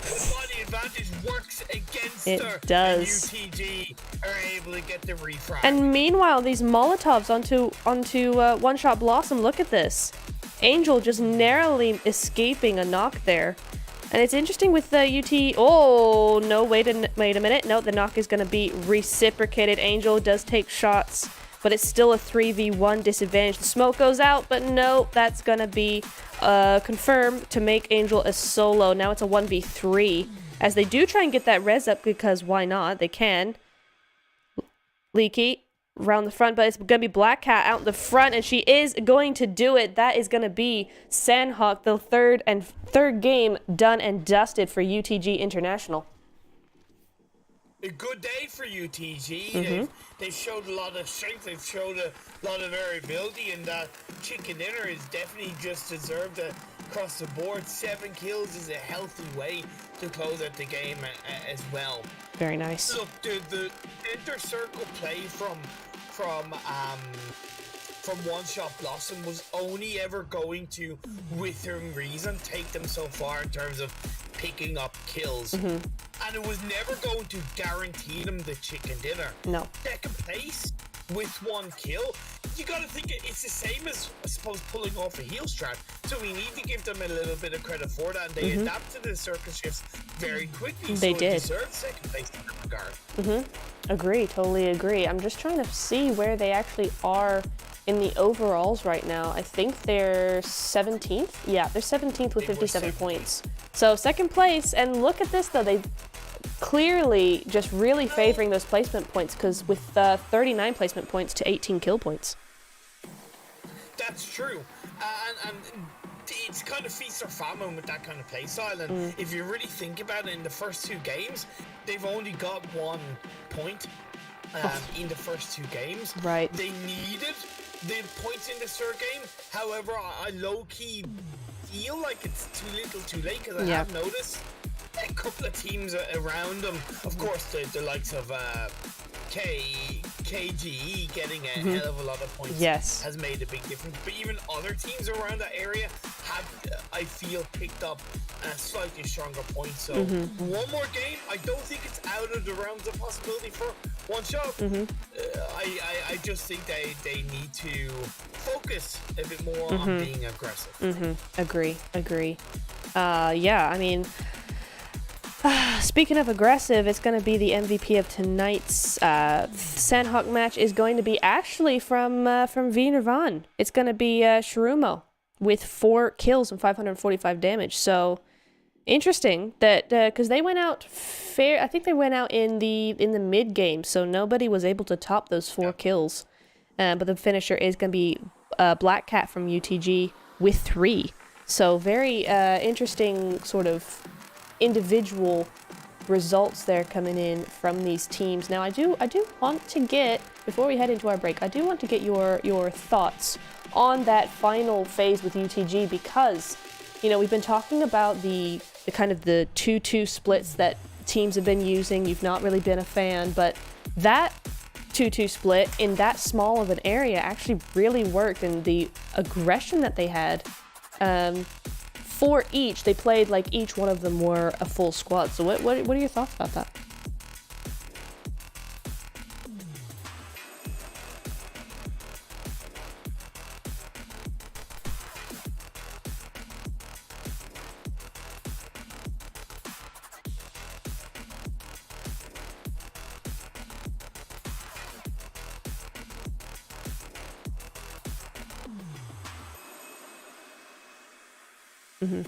B: The body advantage works against
A: It
B: her.
A: does.
B: And UTG are able to get the refrag.
A: And meanwhile, these Molotovs onto One Shot Blossom. Look at this. Angel just narrowly escaping a knock there. And it's interesting with the UT. Oh no! Wait a minute. No, the knock is going to be reciprocated. Angel does take shots, but it's still a 3v1 disadvantage. The smoke goes out, but no, that's going to be confirmed to make Angel a solo. Now it's a 1v3 as they do try and get that res up because why not? They can. Leaky around the front, but it's going to be Black Cat out in the front, and she is going to do it. That is going to be Sandhawk, the third game done and dusted for UTG International.
B: A good day for UTG. They've showed a lot of strength. They've showed a lot of variability, and that chicken dinner is definitely just deserved across the board. 7 kills is a healthy way to close out the game as well.
A: Very nice.
B: Look, the inter-circle play from One Shot Blossom was only ever going to, within reason, take them so far in terms of picking up kills. And it was never going to guarantee them the chicken dinner.
A: No.
B: Second place with 1 kill. You gotta think it's the same as, I suppose, pulling off a heel strat. So we need to give them a little bit of credit for that. And they adapted the circus shifts very quickly.
A: They
B: so
A: did.
B: They deserved second place in that regard.
A: Agree, totally agree. I'm just trying to see where they actually are in the overalls right now. I think they're 17th. Yeah, they're 17th with 57 points. So second place, and look at this though. They clearly just really favoring those placement points because with 39 placement points to 18 kill points.
B: That's true. And it's kind of feast or famine with that kind of play style. And if you really think about it, in the first 2 games, they've only got 1 point in the first 2 games.
A: Right.
B: They needed the points in the third game. However, I low-key feel like it's too little too late because I have noticed a couple of teams around them. Of course, the likes of KGE getting a hell of a lot of points has made a big difference. But even other teams around that area have, I feel, picked up a slightly stronger point. So one more game, I don't think it's out of the realms of possibility for One Shot. I just think they need to focus a bit more on being aggressive.
A: Agree. Yeah, I mean, Speaking of aggressive, it's going to be the MVP of tonight's Sandhawk match is going to be actually from Vivant. It's going to be Shirumo with 4 kills and 545 damage. So interesting that because they went out fair. I think they went out in the mid game, so nobody was able to top those 4 kills. But the finisher is going to be Black Cat from UTG with 3. So very interesting sort of individual results there coming in from these teams. Now I do want to get, before we head into our break, I do want to get your thoughts on that final phase with UTG, because you know we've been talking about the kind of the 2-2 splits that teams have been using. You've not really been a fan, but that 2-2 split in that small of an area actually really worked, and the aggression that they had for each, they played like each one of them were a full squad. So what are your thoughts about that? Mm-hmm.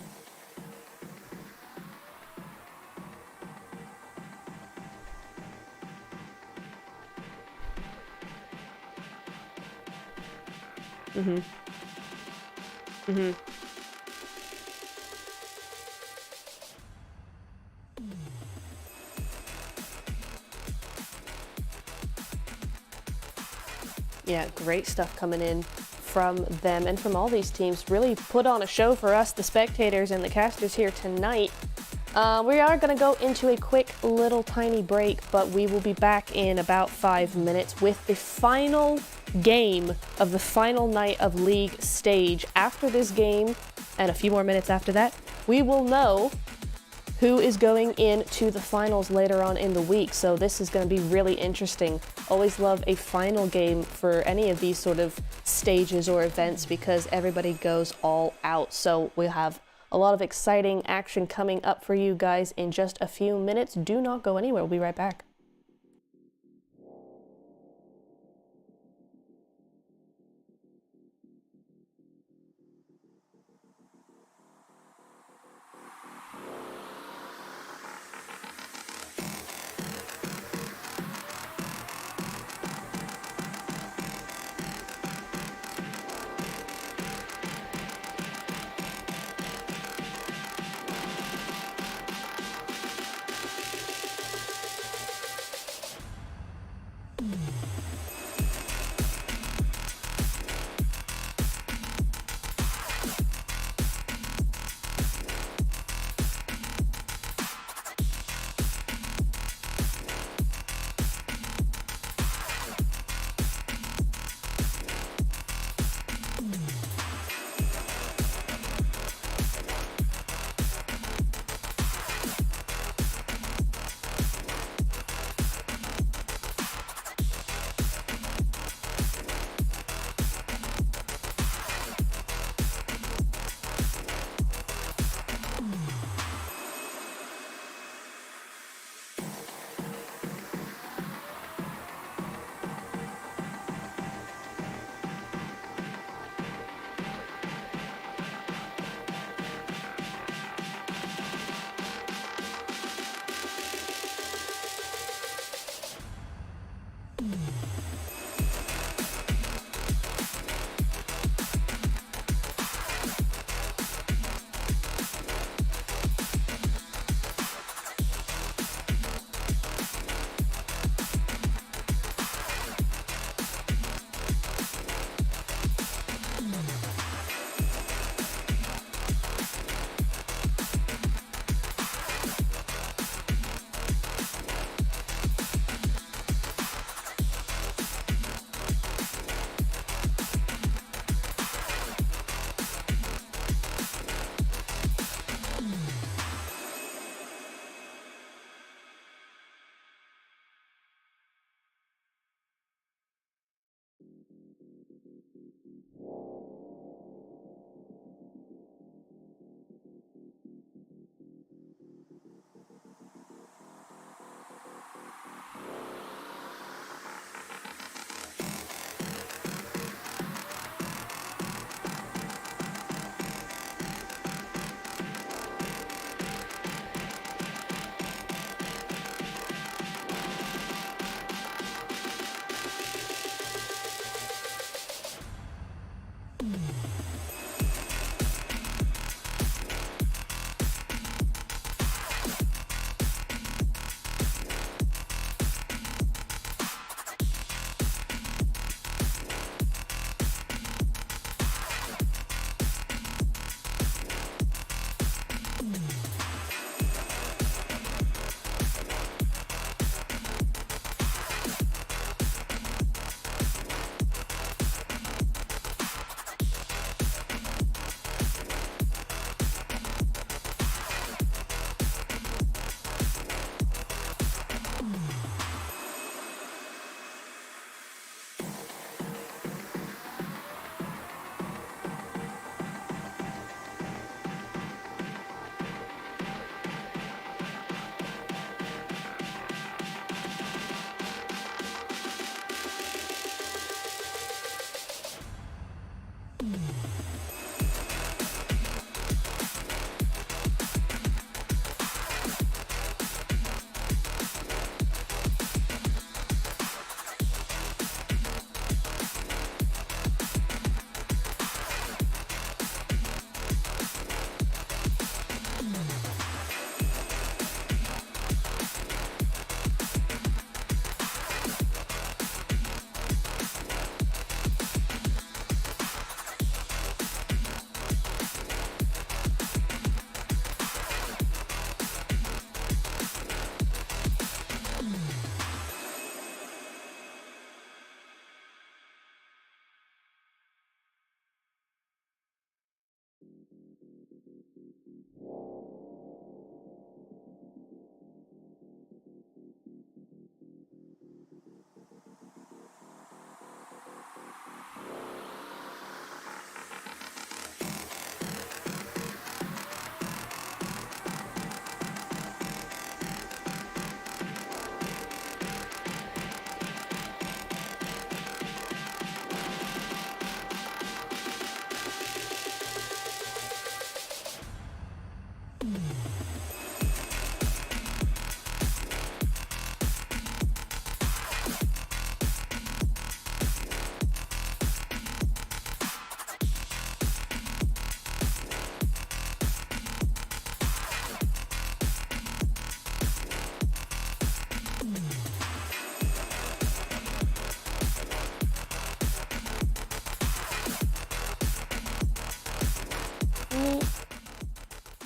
A: Mm-hmm. Mm-hmm. Yeah, great stuff coming in from them and from all these teams. Really put on a show for us, the spectators and the casters here tonight. We are going to go into a quick little tiny break, but we will be back in about 5 minutes with the final game of the final night of League stage. After this game, and a few more minutes after that, we will know who is going into the finals later on in the week. So this is going to be really interesting. Always love a final game for any of these sort of stages or events because everybody goes all out. So we'll have a lot of exciting action coming up for you guys in just a few minutes. Do not go anywhere. We'll be right back.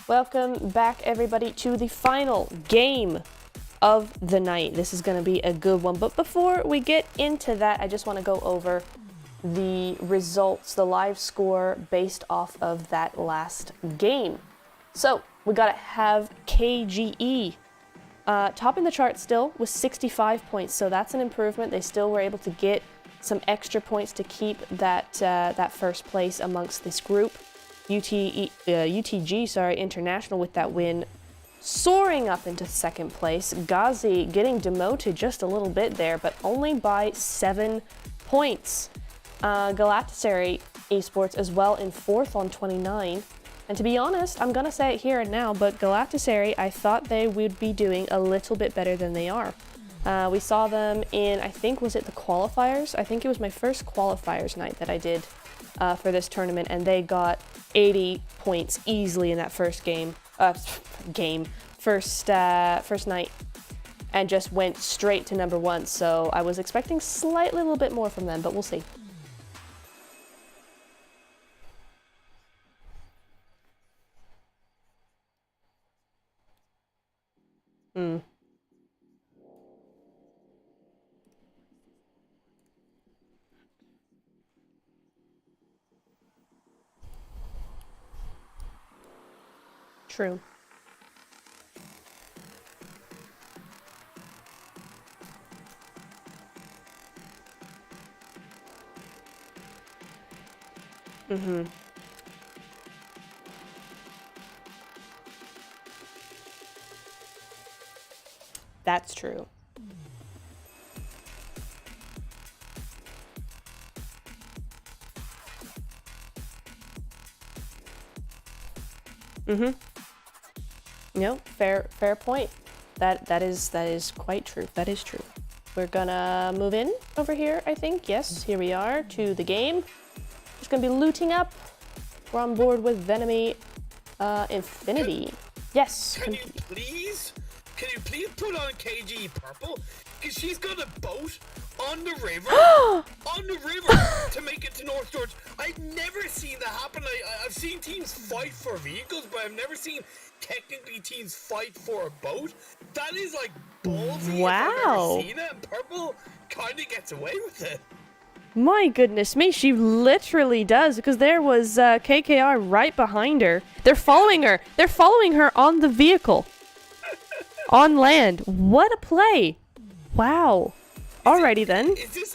A: Welcome back, everybody, to the final game of the night. This is going to be a good one, but before we get into that, I just want to go over the results, the live score based off of that last game. So we got to have KGE topping the chart still with 65 points, so that's an improvement. They still were able to get some extra points to keep that that first place amongst this group. UTG International with that win, soaring up into second place. Ghazi getting demoted just a little bit there, but only by 7 points. Galatasaray Esports as well in fourth on 29. And to be honest, I'm gonna say it here and now, but Galatasaray, I thought they would be doing a little bit better than they are. We saw them in, I think, was it the qualifiers? I think it was my first qualifiers night that I did for this tournament, and they got 80 points easily in that first first night, and just went straight to number one. So I was expecting slightly a little bit more from them, but we'll see. True. That's true. No, fair point. That is quite true. That is true. We're gonna move in over here, I think. Yes, here we are to the game. Just gonna be looting up. We're on board with Venomy Infinity. Yes.
B: Can you please put on KG purple? Because she's got a boat on the river, to make it to North George. I've never seen that happen. I've seen teams fight for vehicles, but I've never seen technically teams fight for a boat. That is like ballsy.
A: Wow.
B: If I've ever seen it, and purple kind of gets away with it.
A: My goodness me, she literally does, because there was KKR right behind her. They're following her. They're following her on the vehicle. On land. What a play. Wow. Alrighty then.
B: Is this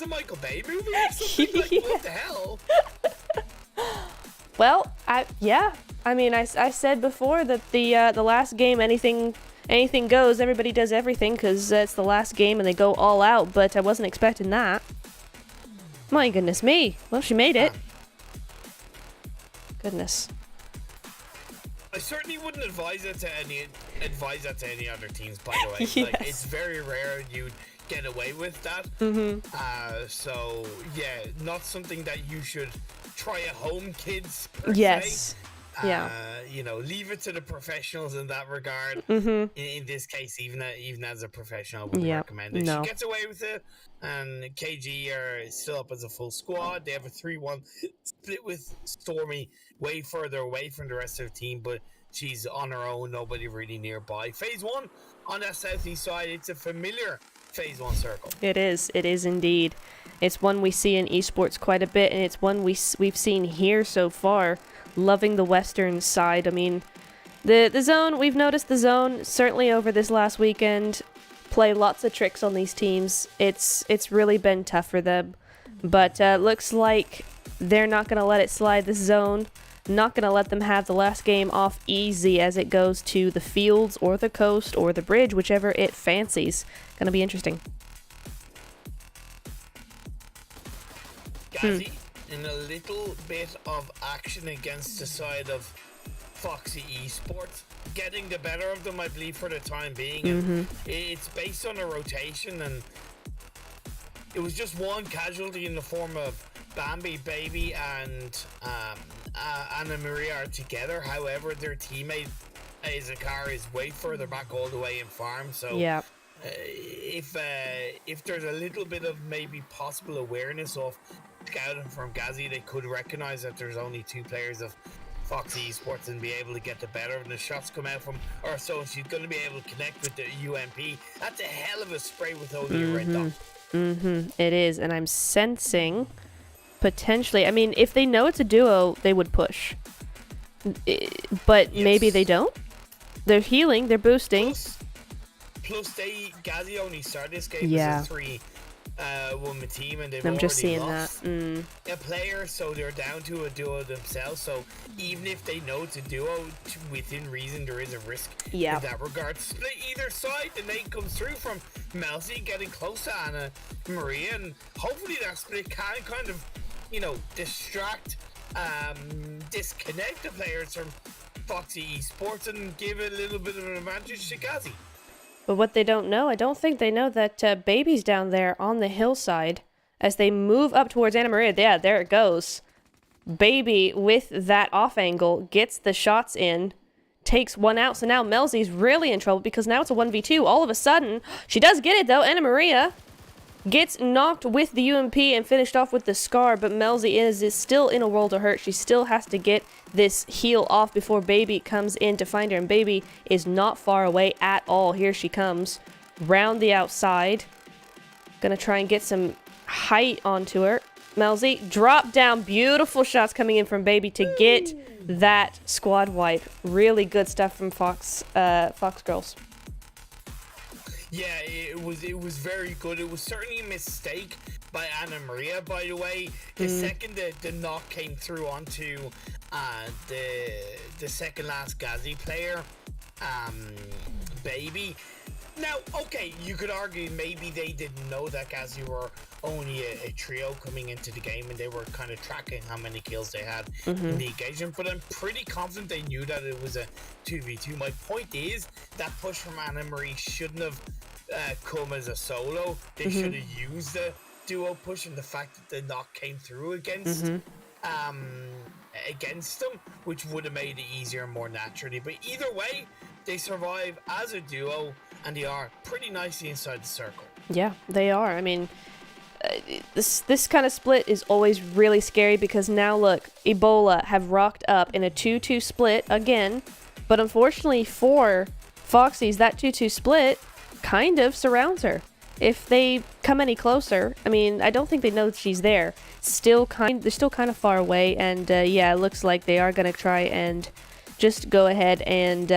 B: a Michael Bay movie or something? Like, what the hell?
A: Well, I mean, I said before that the last game, anything goes, everybody does everything, because it's the last game and they go all out, but I wasn't expecting that. My goodness me. Well, she made it. Goodness.
B: I certainly wouldn't advise that to any other teams, by the way.
A: Yes.
B: Like, it's very rare you'd get away with that. So yeah, not something that you should try at home, kids, per
A: Yes.
B: se.
A: Yeah.
B: You know, leave it to the professionals in that regard. In this case, even as a professional, I wouldn't recommend it.
A: No.
B: She gets away with it, and KG are still up as a full squad. They have a 3-1 split with Stormy, way further away from the rest of the team, but she's on her own, nobody really nearby. Phase 1 on that southeast side, it's a familiar Phase 1 circle.
A: It is indeed. It's one we see in esports quite a bit, and it's one we've seen here so far. Loving the western side. I mean, the zone, we've noticed the zone, certainly over this last weekend, play lots of tricks on these teams. It's really been tough for them, but looks like they're not going to let it slide, this zone. Not going to let them have the last game off easy as it goes to the fields or the coast or the bridge, whichever it fancies. Going to be interesting.
B: Gazzy in a little bit of action against the side of Foxy Esports, getting the better of them, I believe, for the time being. And it's based on a rotation, and it was just one casualty in the form of Bambi, Baby, and Anna Maria are together. However, their teammate Zakar is way further back, all the way in farm. So
A: Yeah.
B: If there's a little bit of maybe possible awareness of scouting from Gazzy, they could recognize that there's only 2 players of Foxy Esports and be able to get the better of the shots come out from, or so she's going to be able to connect with the UMP. That's a hell of a spray with only a red dot.
A: It is, and I'm sensing potentially, I mean, if they know it's a duo, they would push. But maybe they don't. They're healing, they're boosting.
B: Plus Gazzy only started this game as a 3-woman team, and they've already lost a player, so they're down to a duo themselves. So even if they know it's a duo, within reason, there is a risk in that regard. Split either side, the nade comes through from Melzi, getting close to Anna Maria, and hopefully that split can kind of, you know, disconnect the players from Foxy Esports and give a little bit of an advantage to Gazzy.
A: But what they don't know, I don't think they know that Baby's down there on the hillside as they move up towards Anna Maria. Yeah, there it goes. Baby, with that off angle, gets the shots in, takes one out. So now Melzi's really in trouble because now it's a 1v2. All of a sudden, she does get it though. Anna Maria gets knocked with the UMP and finished off with the Scar, but Melzi is still in a world of hurt. She still has to get this heal off before Baby comes in to find her, and Baby is not far away at all. Here she comes, round the outside. Gonna try and get some height onto her. Melzi, drop down. Beautiful shots coming in from Baby to get that squad wipe. Really good stuff from Fox Girls.
B: Yeah, it was very good. It was certainly a mistake by Anna Maria, by the way. The second the knock came through onto the second last Gazzy player, Baby, Now, okay, you could argue maybe they didn't know that Gazi were only a trio coming into the game and they were kind of tracking how many kills they had in the engagement, but I'm pretty confident they knew that it was a 2v2. My point is that push from Anna Marie shouldn't have come as a solo. They should have used the duo push, and the fact that the knock came through against them, which would have made it easier and more naturally. But either way, they survive as a duo, and they are pretty nicely inside the circle.
A: Yeah, they are. I mean, this kind of split is always really scary because now look, Ebola have rocked up in a 2-2 split again, but unfortunately for Foxy's, that 2-2 split kind of surrounds her. If they come any closer, I mean, I don't think they know that she's there. They're still kind of far away, and yeah, it looks like they are gonna try and just go ahead and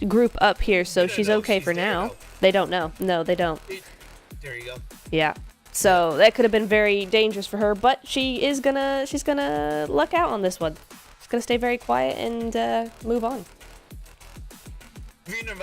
A: group up here, so she's okay for now. They don't know. No, they don't.
B: There you go.
A: Yeah. So that could have been very dangerous for her, but she's gonna luck out on this one. She's gonna stay very quiet and move on.
B: Vivant,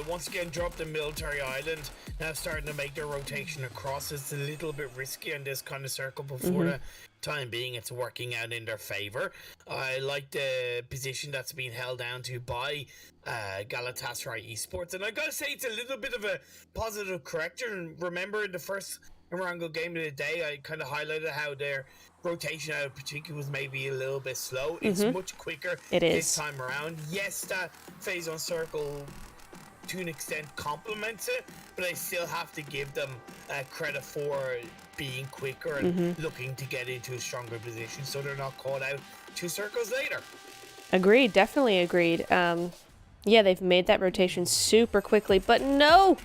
B: once again dropped the military island, now starting to make their rotation across. It's a little bit risky in this kind of circle, but for the time being, it's working out in their favor. I like the position that's being held down to by Galatasaray Esports, and I gotta say it's a little bit of a positive correction. Remember in the first ImPERium game of the day, I kind of highlighted how their rotation out in particular was maybe a little bit slow. It's much quicker this time around. Yes, that phase on circle to an extent complements it, but I still have to give them credit for being quicker and looking to get into a stronger position so they're not caught out 2 circles later.
A: Agreed, definitely agreed. Yeah, they've made that rotation super quickly, but no!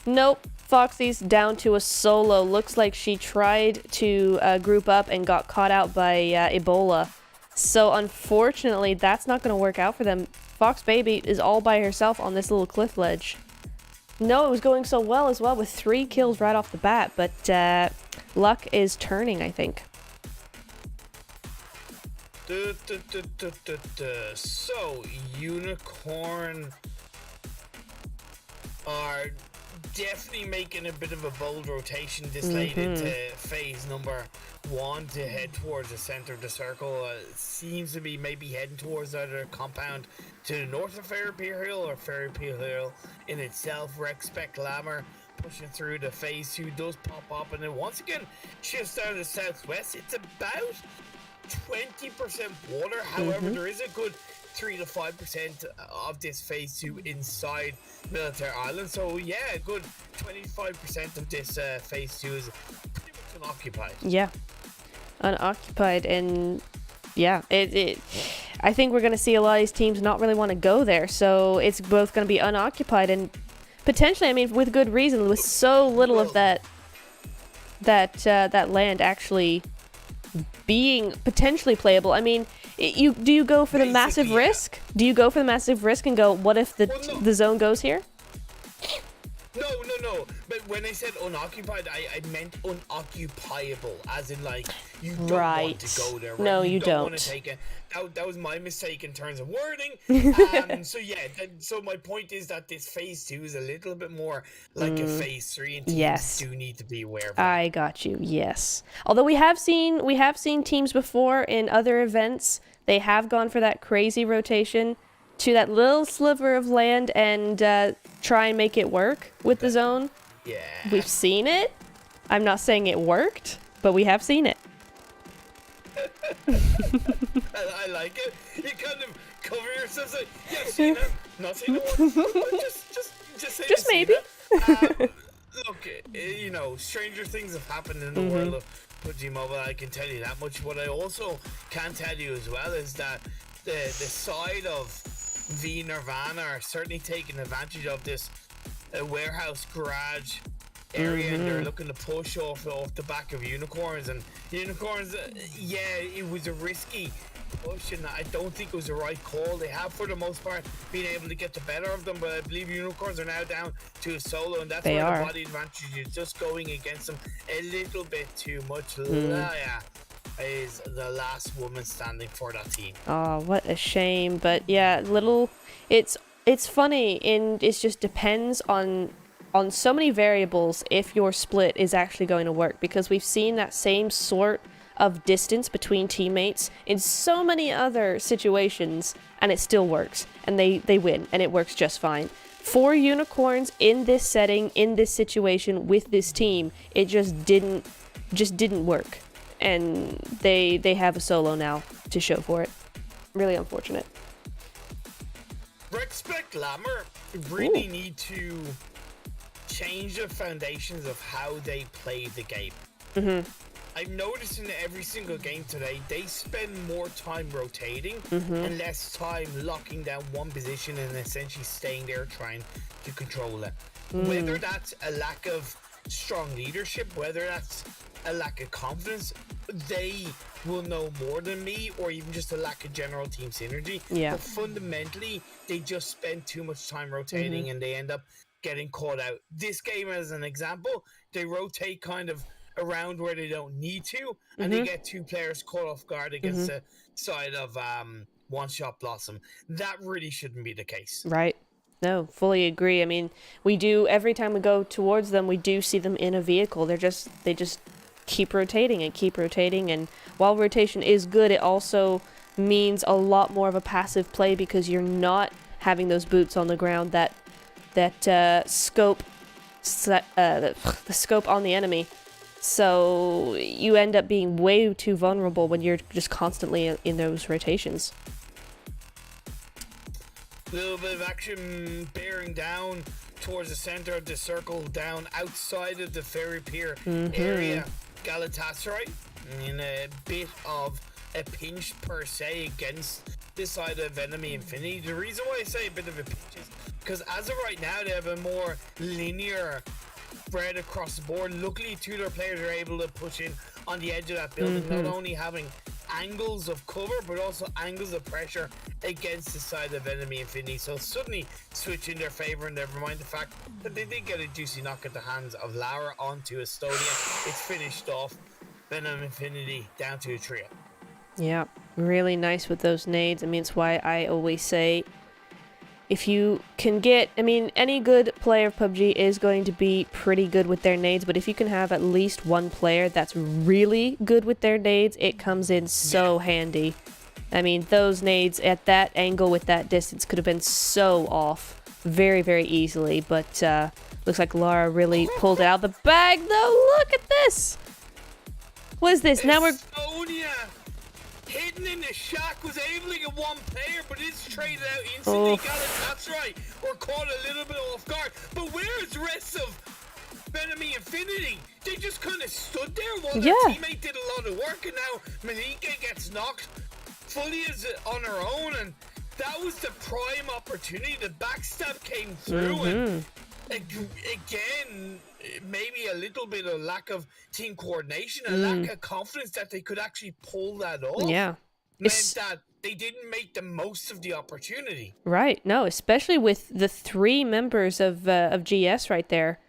A: Nope. Foxy's down to a solo. Looks like she tried to group up and got caught out by Ebola. So unfortunately, that's not going to work out for them. Fox Baby is all by herself on this little cliff ledge. No, it was going so well as well with 3 kills right off the bat, but luck is turning, I think.
B: So, Unicorn are definitely making a bit of a bold rotation this late into phase number 1 to head towards the center of the circle. Seems to be maybe heading towards either compound to the north of ImPERium or ImPERium in itself. Rexpect Glamour pushing through the phase 2 does pop up, and then once again shifts down to the southwest. It's about 20% water. However, there is a good 3 to 5% of this phase 2 inside Military Island. So yeah, a good 25% of this phase 2 is pretty much unoccupied.
A: Yeah, unoccupied, and yeah, I think we're gonna see a lot of these teams not really want to go there. So it's both gonna be unoccupied and potentially, I mean, with good reason, with so little of that land actually being potentially playable. I mean, do you go for the massive risk? Do you go for the massive risk and go, what if the zone goes here?
B: No. But when I said unoccupied, I meant unoccupiable, as in like you don't want to go there. Right?
A: No, you don't.
B: Want to take it. That was my mistake in terms of wording. So yeah, so my point is that this phase 2 is a little bit more like a phase 3, and teams do need to be aware of that.
A: I got you. Yes. Although we have seen teams before in other events, they have gone for that crazy rotation to that little sliver of land and try and make it work with the zone.
B: Yeah.
A: We've seen it. I'm not saying it worked, but we have seen it.
B: I like it. You kind of cover yourself like, yeah, seen it. Not seen it. Just
A: maybe.
B: Look, you know, stranger things have happened in the world of PUBG Mobile. I can tell you that much. What I also can tell you as well is that the side of V Nirvana are certainly taking advantage of this warehouse garage area, and they're looking to push off the back of Unicorns. And Unicorns, yeah, it was a risky push, and I don't think it was the right call. They have, for the most part, been able to get the better of them, but I believe Unicorns are now down to a solo, and that's where the body advantage is just going against them a little bit too much. Laya is the last woman standing for that team.
A: Oh, what a shame. But yeah, it's it's funny, and it just depends on so many variables if your split is actually going to work, because we've seen that same sort of distance between teammates in so many other situations, and it still works, and they win, and it works just fine. 4 unicorns in this setting, in this situation, with this team, it just didn't work, and they have a solo now to show for it. Really unfortunate.
B: Respect Lammer really need to change the foundations of how they play the game. I've noticed in every single game today, they spend more time rotating and less time locking down one position and essentially staying there trying to control it. Whether that's a lack of strong leadership, whether that's a lack of confidence, they will know more than me, or even just a lack of general team synergy.
A: Yeah.
B: But fundamentally, they just spend too much time rotating and they end up getting caught out. This game, as an example, they rotate kind of around where they don't need to, and they get 2 players caught off guard against the side of One Shot Blossom. That really shouldn't be the case.
A: Right. No, fully agree. I mean, we do, every time we go towards them, we do see them in a vehicle. They just keep rotating, and while rotation is good, it also means a lot more of a passive play, because you're not having those boots on the ground that scope the scope on the enemy. So you end up being way too vulnerable when you're just constantly in those rotations.
B: A little bit of action bearing down towards the center of the circle, down outside of the ferry pier area. Galatasaray in a bit of a pinch per se against this side of Venomy Infinity. The reason why I say a bit of a pinch is because as of right now, they have a more linear spread across the board. Luckily, 2 of their players are able to push in on the edge of that building, not only having angles of cover, but also angles of pressure against the side of Venomy Infinity. So suddenly switch in their favor, and never mind the fact that they did get a juicy knock at the hands of Lara onto Estonia. It's finished off. Venomy Infinity down to a trio.
A: Yeah, really nice with those nades. I mean, it's why I always say, if you can get, I mean, any good player of PUBG is going to be pretty good with their nades, but if you can have at least one player that's really good with their nades, it comes in so handy. I mean, those nades at that angle with that distance could have been so off very, very easily, but looks like Lara really pulled it out of the bag, though. Look at this! What is this? Now we're...
B: Estonia, hidden in the shack, was able to get one player, but it's traded out instantly. Galatasaray were caught a little bit off guard. But where is the rest of Venomy Infinity? They just kind of stood there while their teammate did a lot of work, and now Malika gets knocked fully as on her own, and that was the prime opportunity. The backstab came through, and again, maybe a little bit of lack of team coordination, a lack of confidence that they could actually pull that off.
A: Yeah.
B: Meant that they didn't make the most of the opportunity.
A: Right. No, especially with the 3 members of GS right there,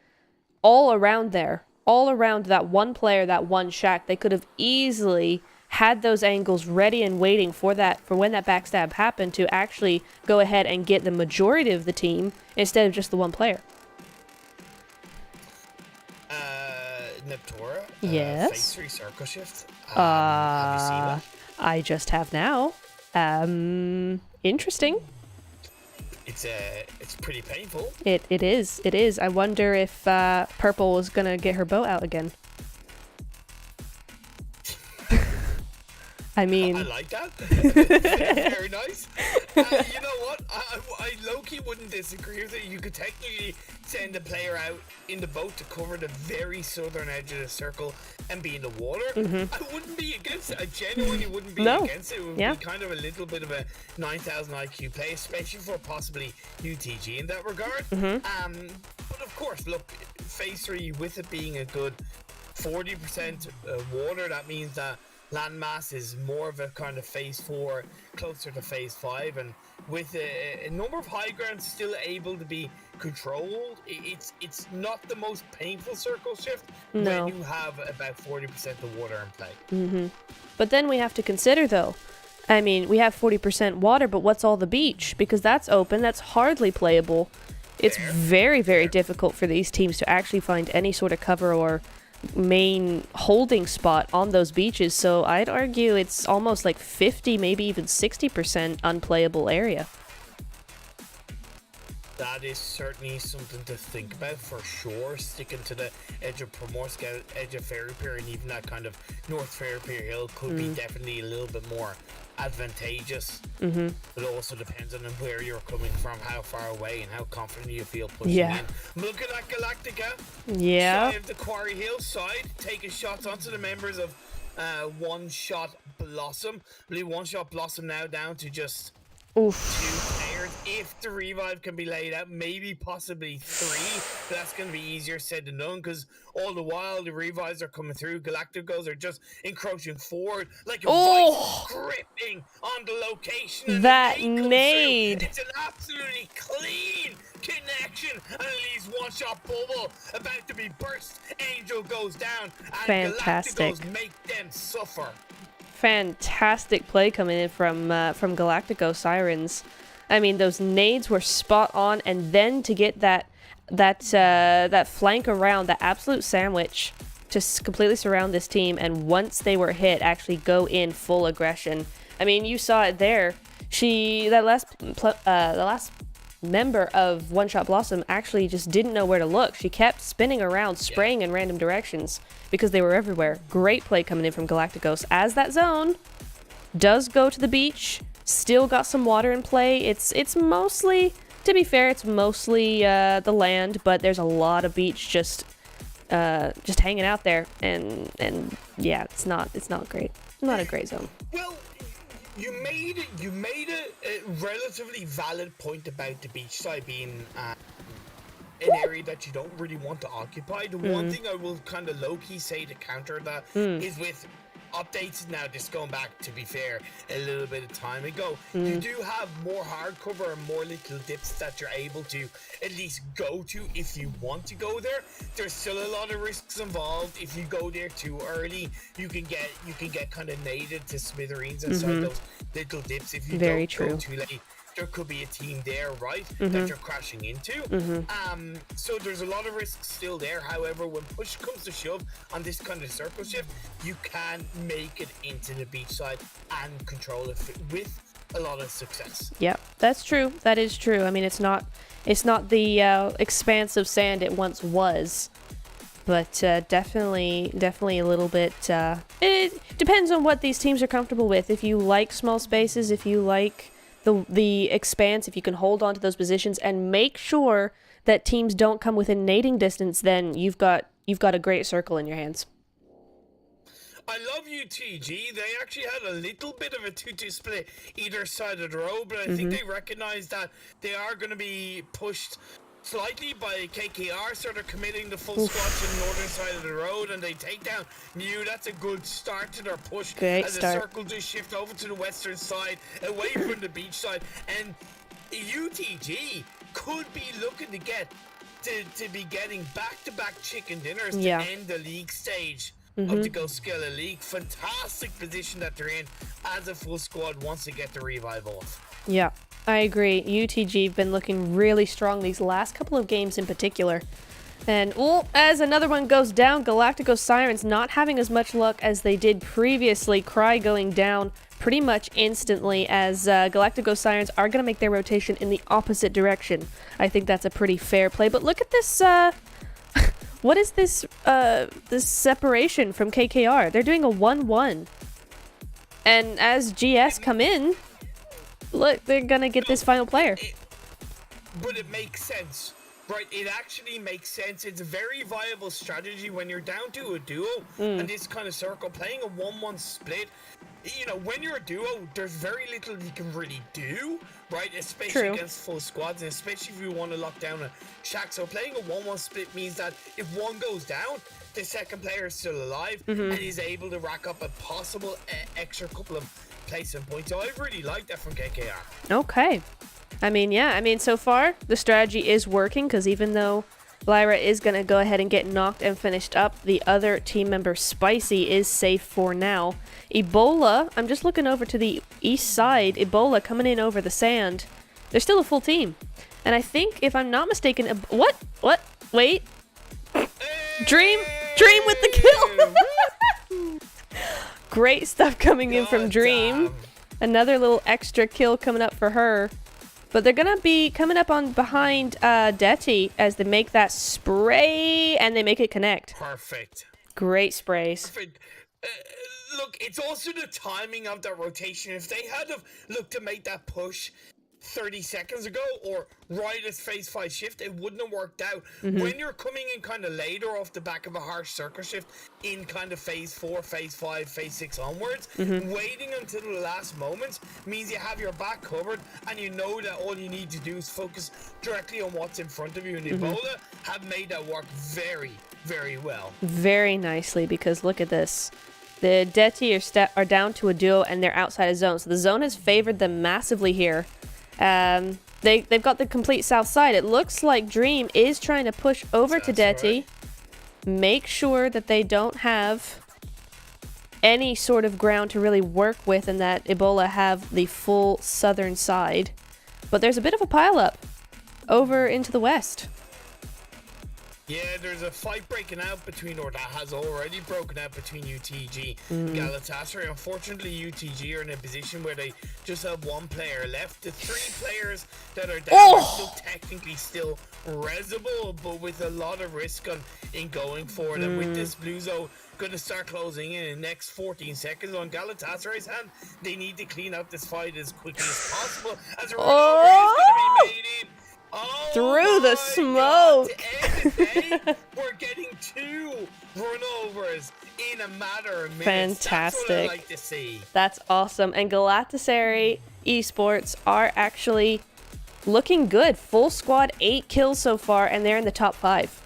A: all around that one player, that one shack. They could have easily had those angles ready and waiting for when that backstab happened, to actually go ahead and get the majority of the team instead of just the one player.
B: Neptura,
A: yes.
B: Phase 3 circle shift. Have you seen that?
A: I just have now. Interesting.
B: It's pretty painful.
A: It is. I wonder if Purple is gonna get her bow out again. I mean,
B: I like that. Very nice. You know what? I low-key wouldn't disagree with it. You could technically send a player out in the boat to cover the very southern edge of the circle and be in the water. I wouldn't be against it. I genuinely wouldn't be against it. It would be kind of a little bit of a 9,000 IQ play, especially for possibly UTG in that regard. But of course, look, Phase 3, with it being a good 40% water, that means that landmass is more of a kind of Phase 4, closer to Phase 5, and with a number of high grounds still able to be controlled, it's not the most painful circle shift when you have about 40% of water in play.
A: But then we have to consider, though, I mean, we have 40% water, but what's all the beach? Because that's open, that's hardly playable. It's very, very difficult for these teams to actually find any sort of cover or main holding spot on those beaches, so I'd argue it's almost like 50, maybe even 60% unplayable area.
B: That is certainly something to think about for sure. Sticking to the edge of Primorsk, edge of Fairy Pier, and even that kind of North Fairy Pier Hill could be definitely a little bit more advantageous. But it also depends on where you're coming from, how far away, and how confident you feel pushing in. Look at that Galactica.
A: Yeah.
B: Side of the Quarry Hill side, taking shots onto the members of One Shot Blossom. I believe One Shot Blossom now down to just 2 players. If the revive can be laid out, maybe possibly 3, but that's going to be easier said than done, because all the while the revives are coming through, Galacticos are just encroaching forward like a vice, gripping on the location. And
A: that
B: the
A: nade!
B: it's an absolutely clean connection, and at least One Shot Bubble about to be burst. Angel goes down, and
A: Fantastic.
B: Galacticos make them suffer.
A: Fantastic play coming in from Galactico Sirens. I mean, those nades were spot on, and then to get that flank around, that absolute sandwich to completely surround this team, and once they were hit, actually go in full aggression. I mean, you saw it there. The last member of One Shot Blossom actually just didn't know where to look. She kept spinning around, spraying in random directions because they were everywhere. Great play coming in from Galacticos as that zone does go to the beach. Still got some water in play. It's mostly, to be fair, it's mostly the land, but there's a lot of beach just hanging out there, and yeah, it's not great. Not a great zone.
B: Well, you made a relatively valid point about the beach side being an area that you don't really want to occupy. The one thing I will kind of low-key say to counter that is with updates now, just going back, to be fair, a little bit of time ago, you do have more hard cover and more little dips that you're able to at least go to if you want to go there. There's still a lot of risks involved. If you go there too early, you can get kind of naded to smithereens inside those little dips. If you don't go too late, there could be a team there, right, that you're crashing into. So there's a lot of risks still there. However, when push comes to shove on this kind of circle shift, you can make it into the beach side and control it with a lot of success.
A: Yeah, that's true. That is true. I mean, it's not the expansive sand it once was, but definitely a little bit. It depends on what these teams are comfortable with. If you like small spaces, if you like the expanse, if you can hold on to those positions and make sure that teams don't come within nading distance, then you've got a great circle in your hands.
B: I love UTG. They actually had a little bit of a 2-2 split either side of the road, but I think they recognize that they are going to be pushed slightly by KKR, so they're committing the full squad to the northern side of the road, and they take down Mew. That's a good start to their push.
A: Great
B: as
A: start.
B: The circle just shift over to the western side, away from the beach side, and UTG could be looking to get to be getting back-to-back chicken dinners to end the league stage of the Goskillas League. Fantastic position that they're in as a full squad once they get the revive off.
A: Yeah, I agree. UTG have been looking really strong these last couple of games in particular. And as another one goes down, Galactico Sirens not having as much luck as they did previously. Cry going down pretty much instantly, as Galactico Sirens are going to make their rotation in the opposite direction. I think that's a pretty fair play. But look at this. What is this separation from KKR? They're doing a 1-1. And as GS come in, look, they're going to get this final player.
B: But it makes sense. Right, it actually makes sense. It's a very viable strategy when you're down to a duo and this kind of circle. Playing a 1-1 split, you know, when you're a duo, there's very little you can really do, right? Especially against full squads, and especially if you want to lock down a shack. So playing a 1-1 split means that if one goes down, the second player is still alive and is able to rack up a possible extra couple of placement points. So I really like that from KKR.
A: Okay. I mean, yeah. I mean, so far, the strategy is working, because even though Lyra is going to go ahead and get knocked and finished up. The other team member, Spicy, is safe for now. Ebola, I'm just looking over to the east side. Ebola coming in over the sand. They're still a full team. And I think, if I'm not mistaken... What? Wait. Dream with the kill. Great stuff coming in from Dream. Another little extra kill coming up for her. But they're going to be coming up on behind Deti as they make that spray and they make it connect.
B: Perfect.
A: Great sprays.
B: Perfect. Look, it's also the timing of that rotation. If they had looked to make that push 30 seconds ago or right as phase 5 shift, it wouldn't have worked out. When you're coming in kind of later off the back of a harsh circle shift in kind of phase 4, phase 5, phase 6 onwards, waiting until the last moments means you have your back covered and you know that all you need to do is focus directly on what's in front of you. And Ebola have made that work very, very well. Very
A: nicely, because look at this. The Deti are down to a duo and they're outside of zone. So the zone has favored them massively here. They've got the complete south side. It looks like Dream is trying to push over to Deti. Right. Make sure that they don't have any sort of ground to really work with and that Ebola have the full southern side. But there's a bit of a pileup over into the west.
B: Yeah, there's a fight breaking out between, or that has already broken out between UTG and Galatasaray. Unfortunately, UTG are in a position where they just have one player left. The 3 players that are down are still technically still resable, but with a lot of risk in going forward. And with this blue zone going to start closing in the next 14 seconds on Galatasaray's hand, they need to clean up this fight as quickly as possible. As a result, is going to be made in. Oh, through the smoke. Day, we're getting 2 runovers in a matter of minutes.
A: Fantastic.
B: That's what I like to see.
A: That's awesome. And Galatasaray Esports are actually looking good. Full squad, 8 kills so far, and they're in the top 5.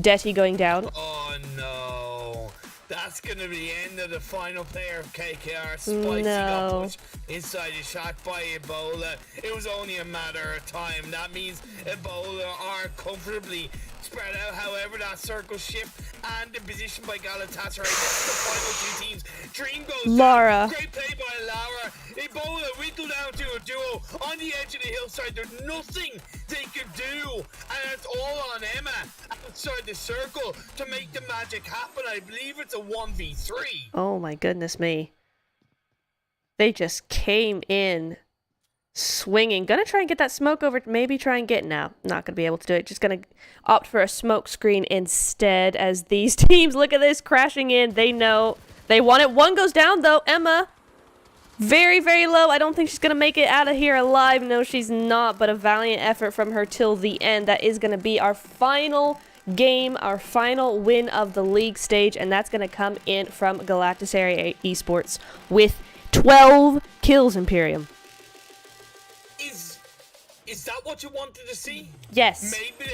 A: Deti going down.
B: Oh no. That's going to be the end of the final player of KKR. Spicy got pushed inside the shot by Ebola. It was only a matter of time. That means Ebola are comfortably spread out. However, that circle shift and the position by Galatasaray. That's the final 2 teams. Dream goes
A: Lara.
B: Down. Great play by Lara. Ebola whittled down to a duo on the edge of the hillside. There's nothing they could do. And it's all on Emma outside the circle to make the magic happen. I believe it's a 1v3.
A: Oh my goodness me. They just came in swinging. Gonna try and get that smoke over. Maybe try and get... No, not gonna be able to do it. Just gonna opt for a smoke screen instead as these teams, look at this, crashing in. They know they want it. One goes down though. Emma. Very, very low. I don't think she's gonna make it out of here alive. No, she's not. But a valiant effort from her till the end. That is gonna be our final game, our final win of the league stage, and that's going to come in from Galatasaray Esports with 12 kills, ImPERium.
B: Is that what you wanted to see?
A: Yes.
B: Maybe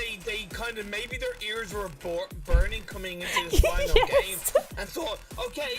B: maybe their ears were burning coming into this final game and thought, okay,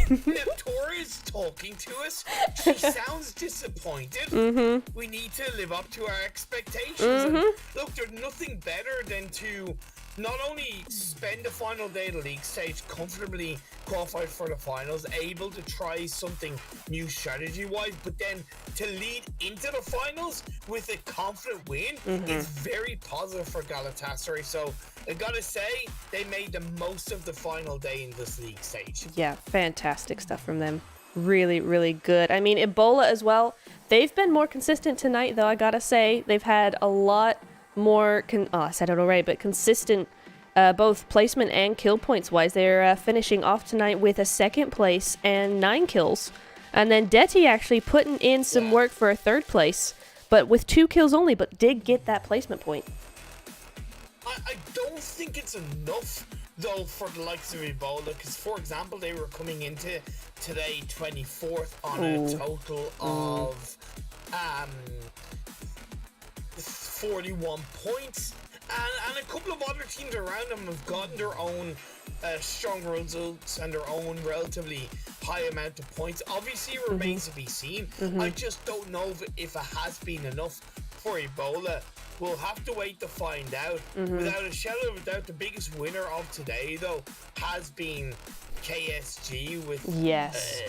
B: Neptura is talking to us. She sounds disappointed. We need to live up to our expectations. And look, there's nothing better than to not only spend the final day of the league stage comfortably qualified for the finals, able to try something new strategy-wise, but then to lead into the finals with a confident win is very positive for Galatasaray. So I gotta say, they made the most of the final day in this league stage. Yeah, fantastic stuff from them. Really, really good. I mean, Ebola as well. They've been more consistent tonight, though, I gotta say. They've had a lot more, I said it already, but consistent both placement and kill points wise. They're finishing off tonight with a 2nd place and 9 kills. And then Deti actually putting in some work for a 3rd place, but with 2 kills only, but did get that placement point. I don't think it's enough, though, for the likes of Ebola, because, for example, they were coming into today 24th on a total of 41 points. And a couple of other teams around them have gotten their own strong results and their own relatively high amount of points. Obviously, it remains to be seen. I just don't know if it has been enough for Ebola, we'll have to wait to find out. Without a shadow of a doubt, the biggest winner of today, though, has been KSG with...
A: Yes.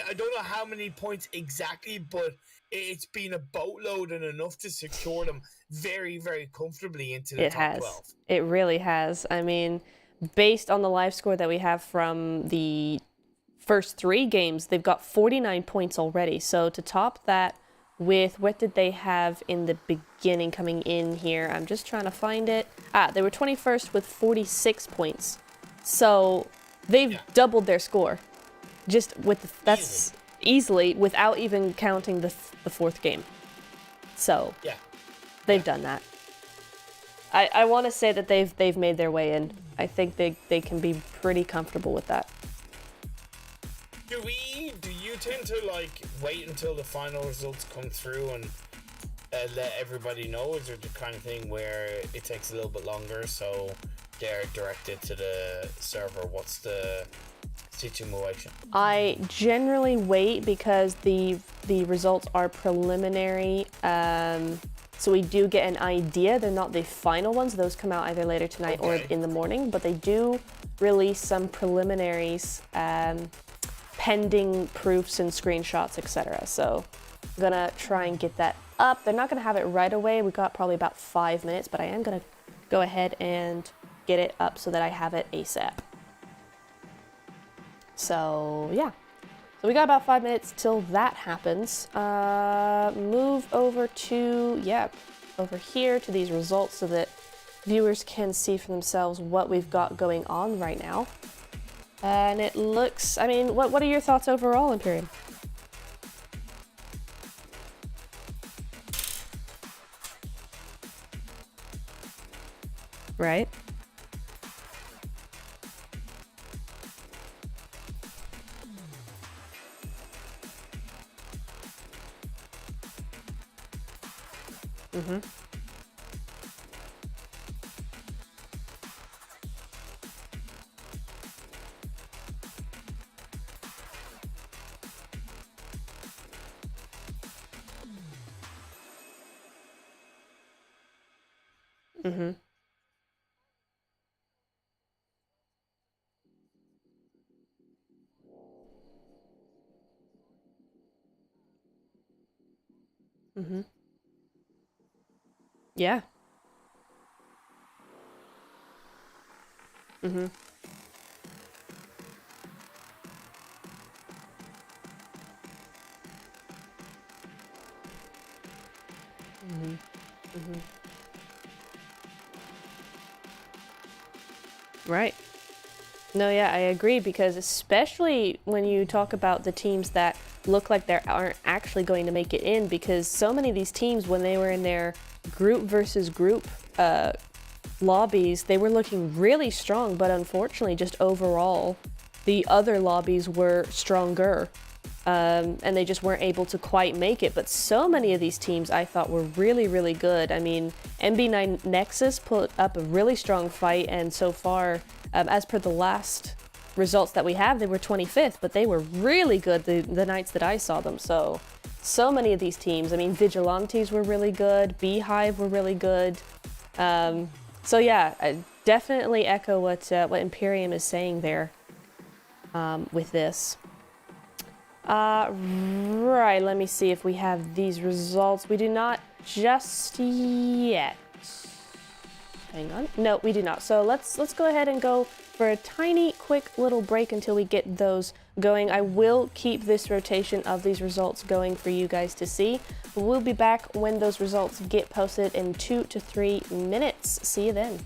B: I don't know how many points exactly, but it's been a boatload and enough to secure them very, very comfortably into the top 12.
A: It really has. I mean, based on the live score that we have from the first 3 games, they've got 49 points already. So to top that with what did they have in the beginning coming in here? I'm just trying to find it. They were 21st with 46 points. So they've doubled their score. Just with that's easily without even counting the 4th game. So they've done that. I want to say that they've made their way in. I think they can be pretty comfortable with that.
B: Do you tend to like wait until the final results come through and let everybody know? Is it the kind of thing where it takes a little bit longer so they're directed to the server? What's the situation?
A: I generally wait because the results are preliminary, so we do get an idea. They're not the final ones. Those come out either later tonight or in the morning, but they do release some preliminaries, pending proofs and screenshots, etc. So I'm gonna try and get that up. They're not gonna have it right away. We got probably about 5 minutes, but I am gonna go ahead and get it up so that I have it ASAP. So, yeah. So we got about 5 minutes till that happens. Move over to, over here to these results so that viewers can see for themselves what we've got going on right now. And it looks, I mean, what are your thoughts overall, ImPERium? Right? Mm-hmm. Mm-hmm. Mm-hmm. Yeah. Mm-hmm. Mm-hmm. Mm-hmm. Right. No, yeah, I agree, because especially when you talk about the teams that look like they aren't actually going to make it in, because so many of these teams, when they were in their group versus group lobbies, they were looking really strong, but unfortunately, just overall, the other lobbies were stronger, and they just weren't able to quite make it. But so many of these teams I thought were really, really good. I mean, MB9 NEXUS put up a really strong fight, and so far, as per the last results that we have, they were 25th, but they were really good the nights that I saw them. So many of these teams, I mean, Vigilantes were really good, Beehive were really good. So yeah, I definitely echo what ImPERium is saying there with this. Right, let me see if we have these results. We do not just yet. Hang on. No, we do not. So let's go ahead and go for a tiny, quick little break until we get those going. I will keep this rotation of these results going for you guys to see. But we'll be back when those results get posted in 2 to 3 minutes. See you then.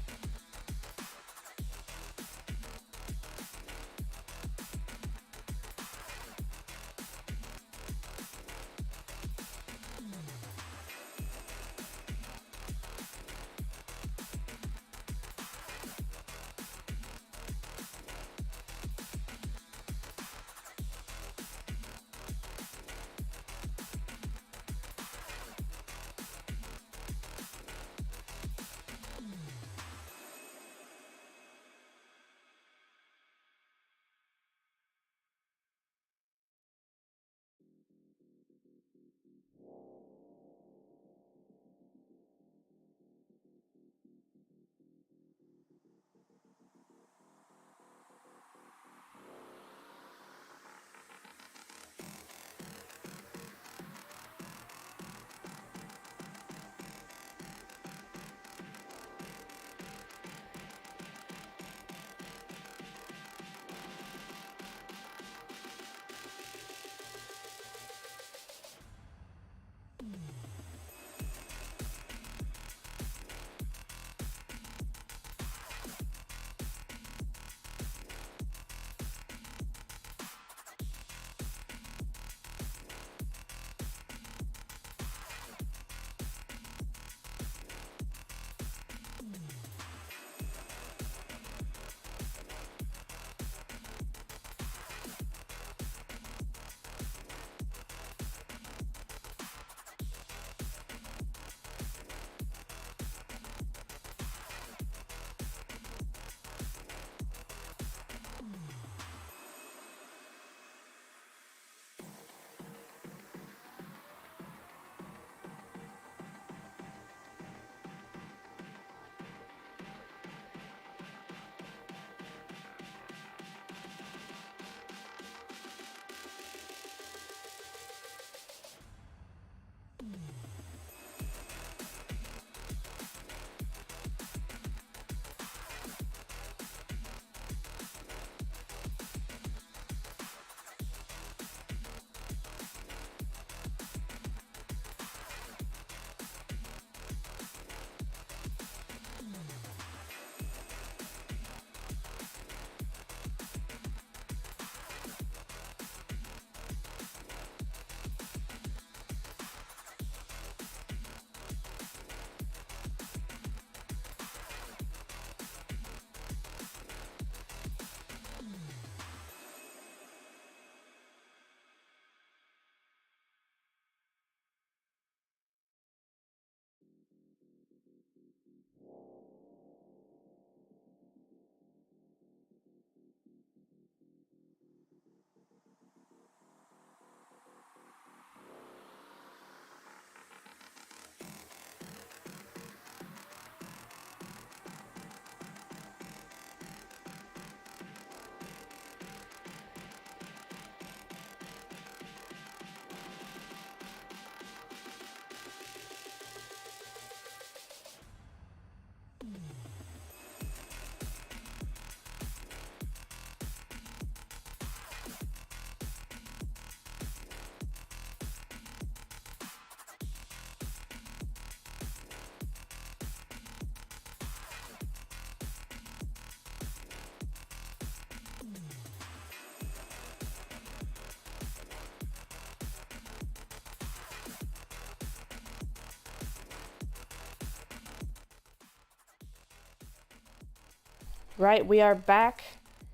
A: Right, we are back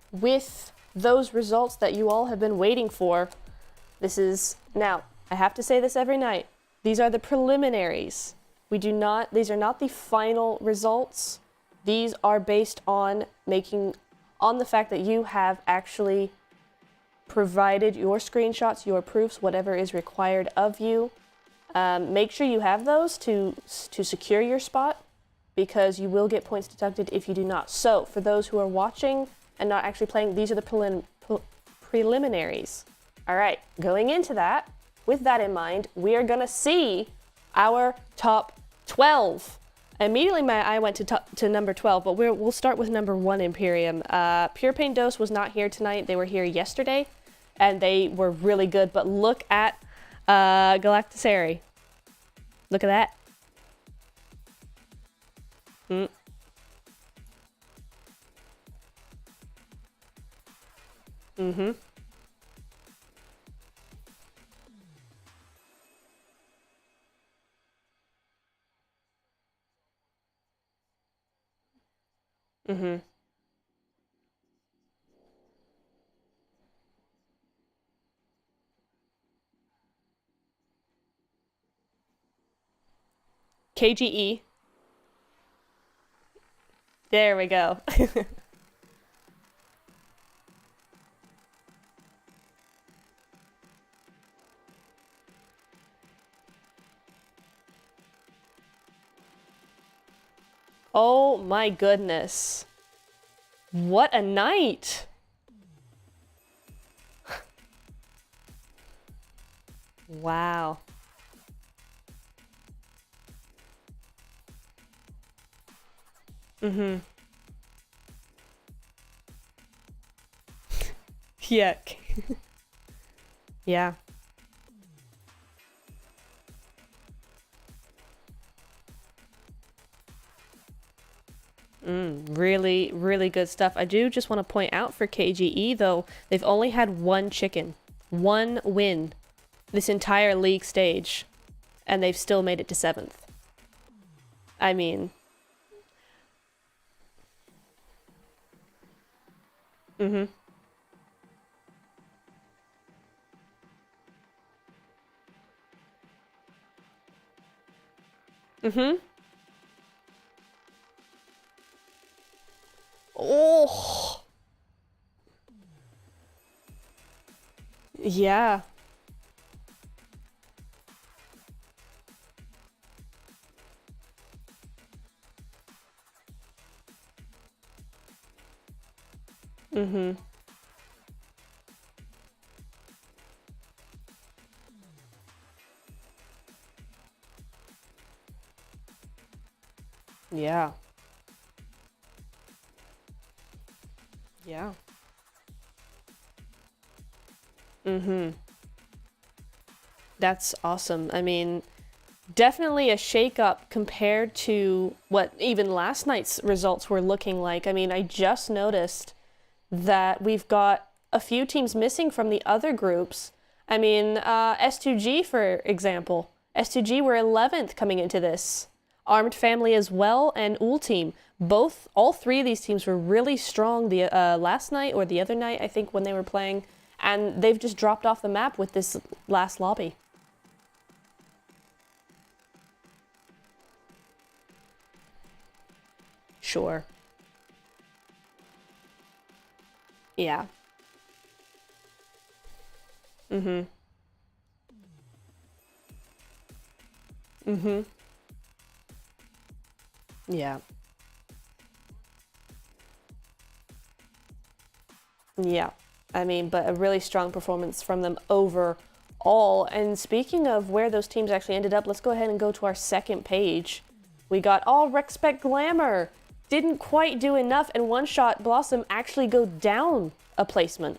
A: with those results that you all have been waiting for. This is, now, I have to say this every night. These are the preliminaries. These are not the final results. These are based on on the fact that you have actually provided your screenshots, your proofs, whatever is required of you. Make sure you have those to secure your spot, because you will get points deducted if you do not. So, for those who are watching and not actually playing, these are the preliminaries. All right, going into that, with that in mind, we are gonna see our top 12. Immediately my eye went to number 12, but we'll start with number 1, ImPERium. Pure Pain Dose was not here tonight. They were here yesterday, and they were really good. But look at Galactisary. Look at that. Mm-hmm. Mm-hmm. KGE. There we go. Oh my goodness. What a night. Wow. Mm-hmm. Yeah. Yeah. Really, really good stuff. I do just want to point out for KGE, though, they've only had one chicken. One win this entire league stage. And they've still made it to 7th. I mean... Mm-hmm. Mm-hmm. Oh! Yeah. Mm-hmm. Yeah. Yeah. Mm-hmm. That's awesome. I mean, definitely a shake-up compared to what even last night's results were looking like. I mean, I just noticed that we've got a few teams missing from the other groups. I mean, S2G, for example. S2G were 11th coming into this. Armed Family as well, and Ul Team. All three of these teams were really strong the last night or the other night, I think, when they were playing. And they've just dropped off the map with this last lobby. Sure. Yeah. Mm-hmm. Mm-hmm. Yeah. Yeah. I mean, but a really strong performance from them overall. And speaking of where those teams actually ended up, let's go ahead and go to our second page. We got all Respect Glamour. Didn't quite do enough, and One Shot Blossom actually go down a placement.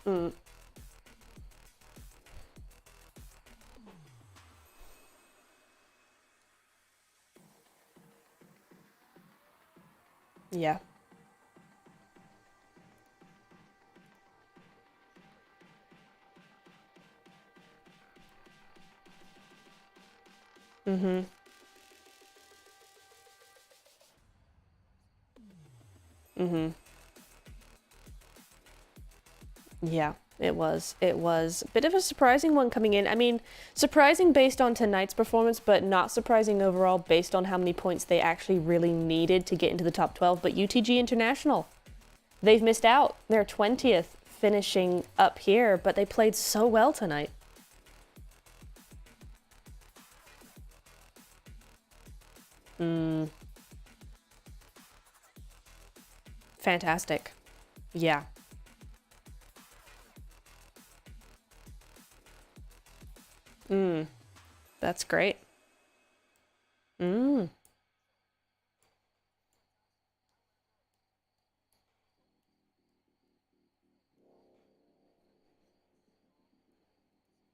A: Mm. Yeah. Mm-hmm. Mm-hmm. Yeah, it was. It was a bit of a surprising one coming in. I mean, surprising based on tonight's performance, but not surprising overall based on how many points they actually really needed to get into the top 12. But UTG International, they've missed out. They're 20th finishing up here, but they played so well tonight. Fantastic. Yeah. That's great. Mm.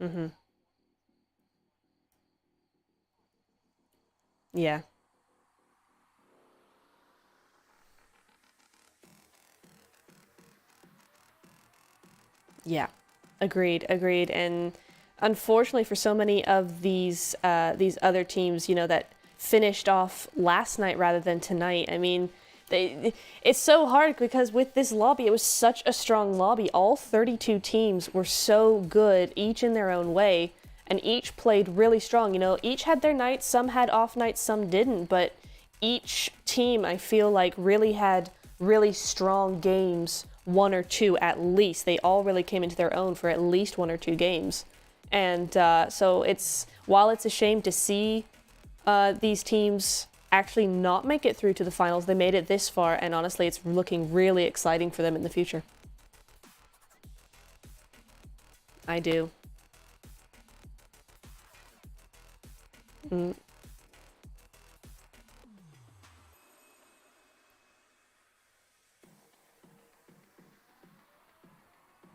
A: Mm-hmm. Yeah. Yeah. Agreed, agreed. And unfortunately for so many of these other teams, you know, that finished off last night rather than tonight, I mean, it's so hard because with this lobby, it was such a strong lobby. All 32 teams were so good, each in their own way, and each played really strong. You know, each had their nights, some had off nights, some didn't, but each team, I feel like, really had really strong games, one or two at least. They all really came into their own for at least one or two games. And so while it's a shame to see these teams actually not make it through to the finals. They made it this far, and honestly, it's looking really exciting for them in the future. I do. Mm.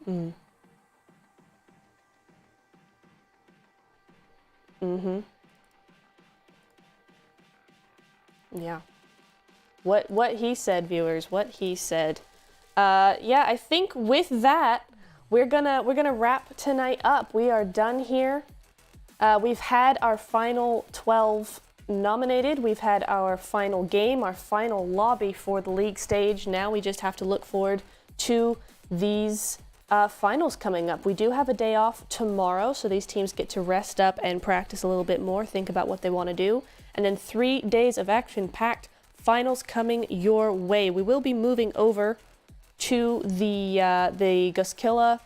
A: Mm. Mm-hmm. Yeah. What he said, viewers, what he said. Yeah, I think with that, we're gonna wrap tonight up. We are done here. We've had our final 12 nominated. We've had our final game, our final lobby for the league stage. Now we just have to look forward to these finals coming up. We do have a day off tomorrow, so these teams get to rest up and practice a little bit more, think about what they want to do. And then 3 days of action-packed finals coming your way. We will be moving over to the Goskillas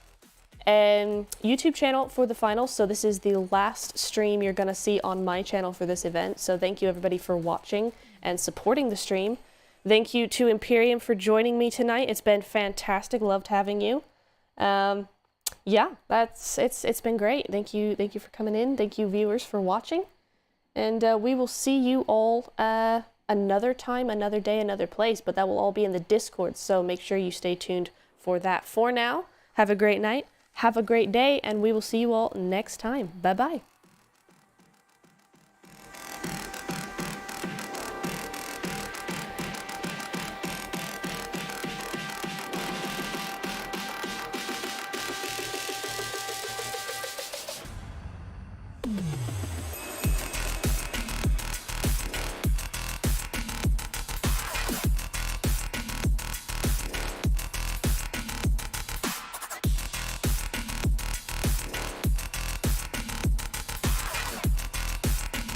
A: and YouTube channel for the finals. So this is the last stream you're going to see on my channel for this event. So thank you everybody for watching and supporting the stream. Thank you to ImPERium for joining me tonight. It's been fantastic. Loved having you. Yeah, it's been great. Thank you for coming in. Thank you viewers for watching. And we will see you all another time, another day, another place, but that will all be in the Discord, so make sure you stay tuned for that. For now, have a great night, have a great day, and we will see you all next time. Bye-bye.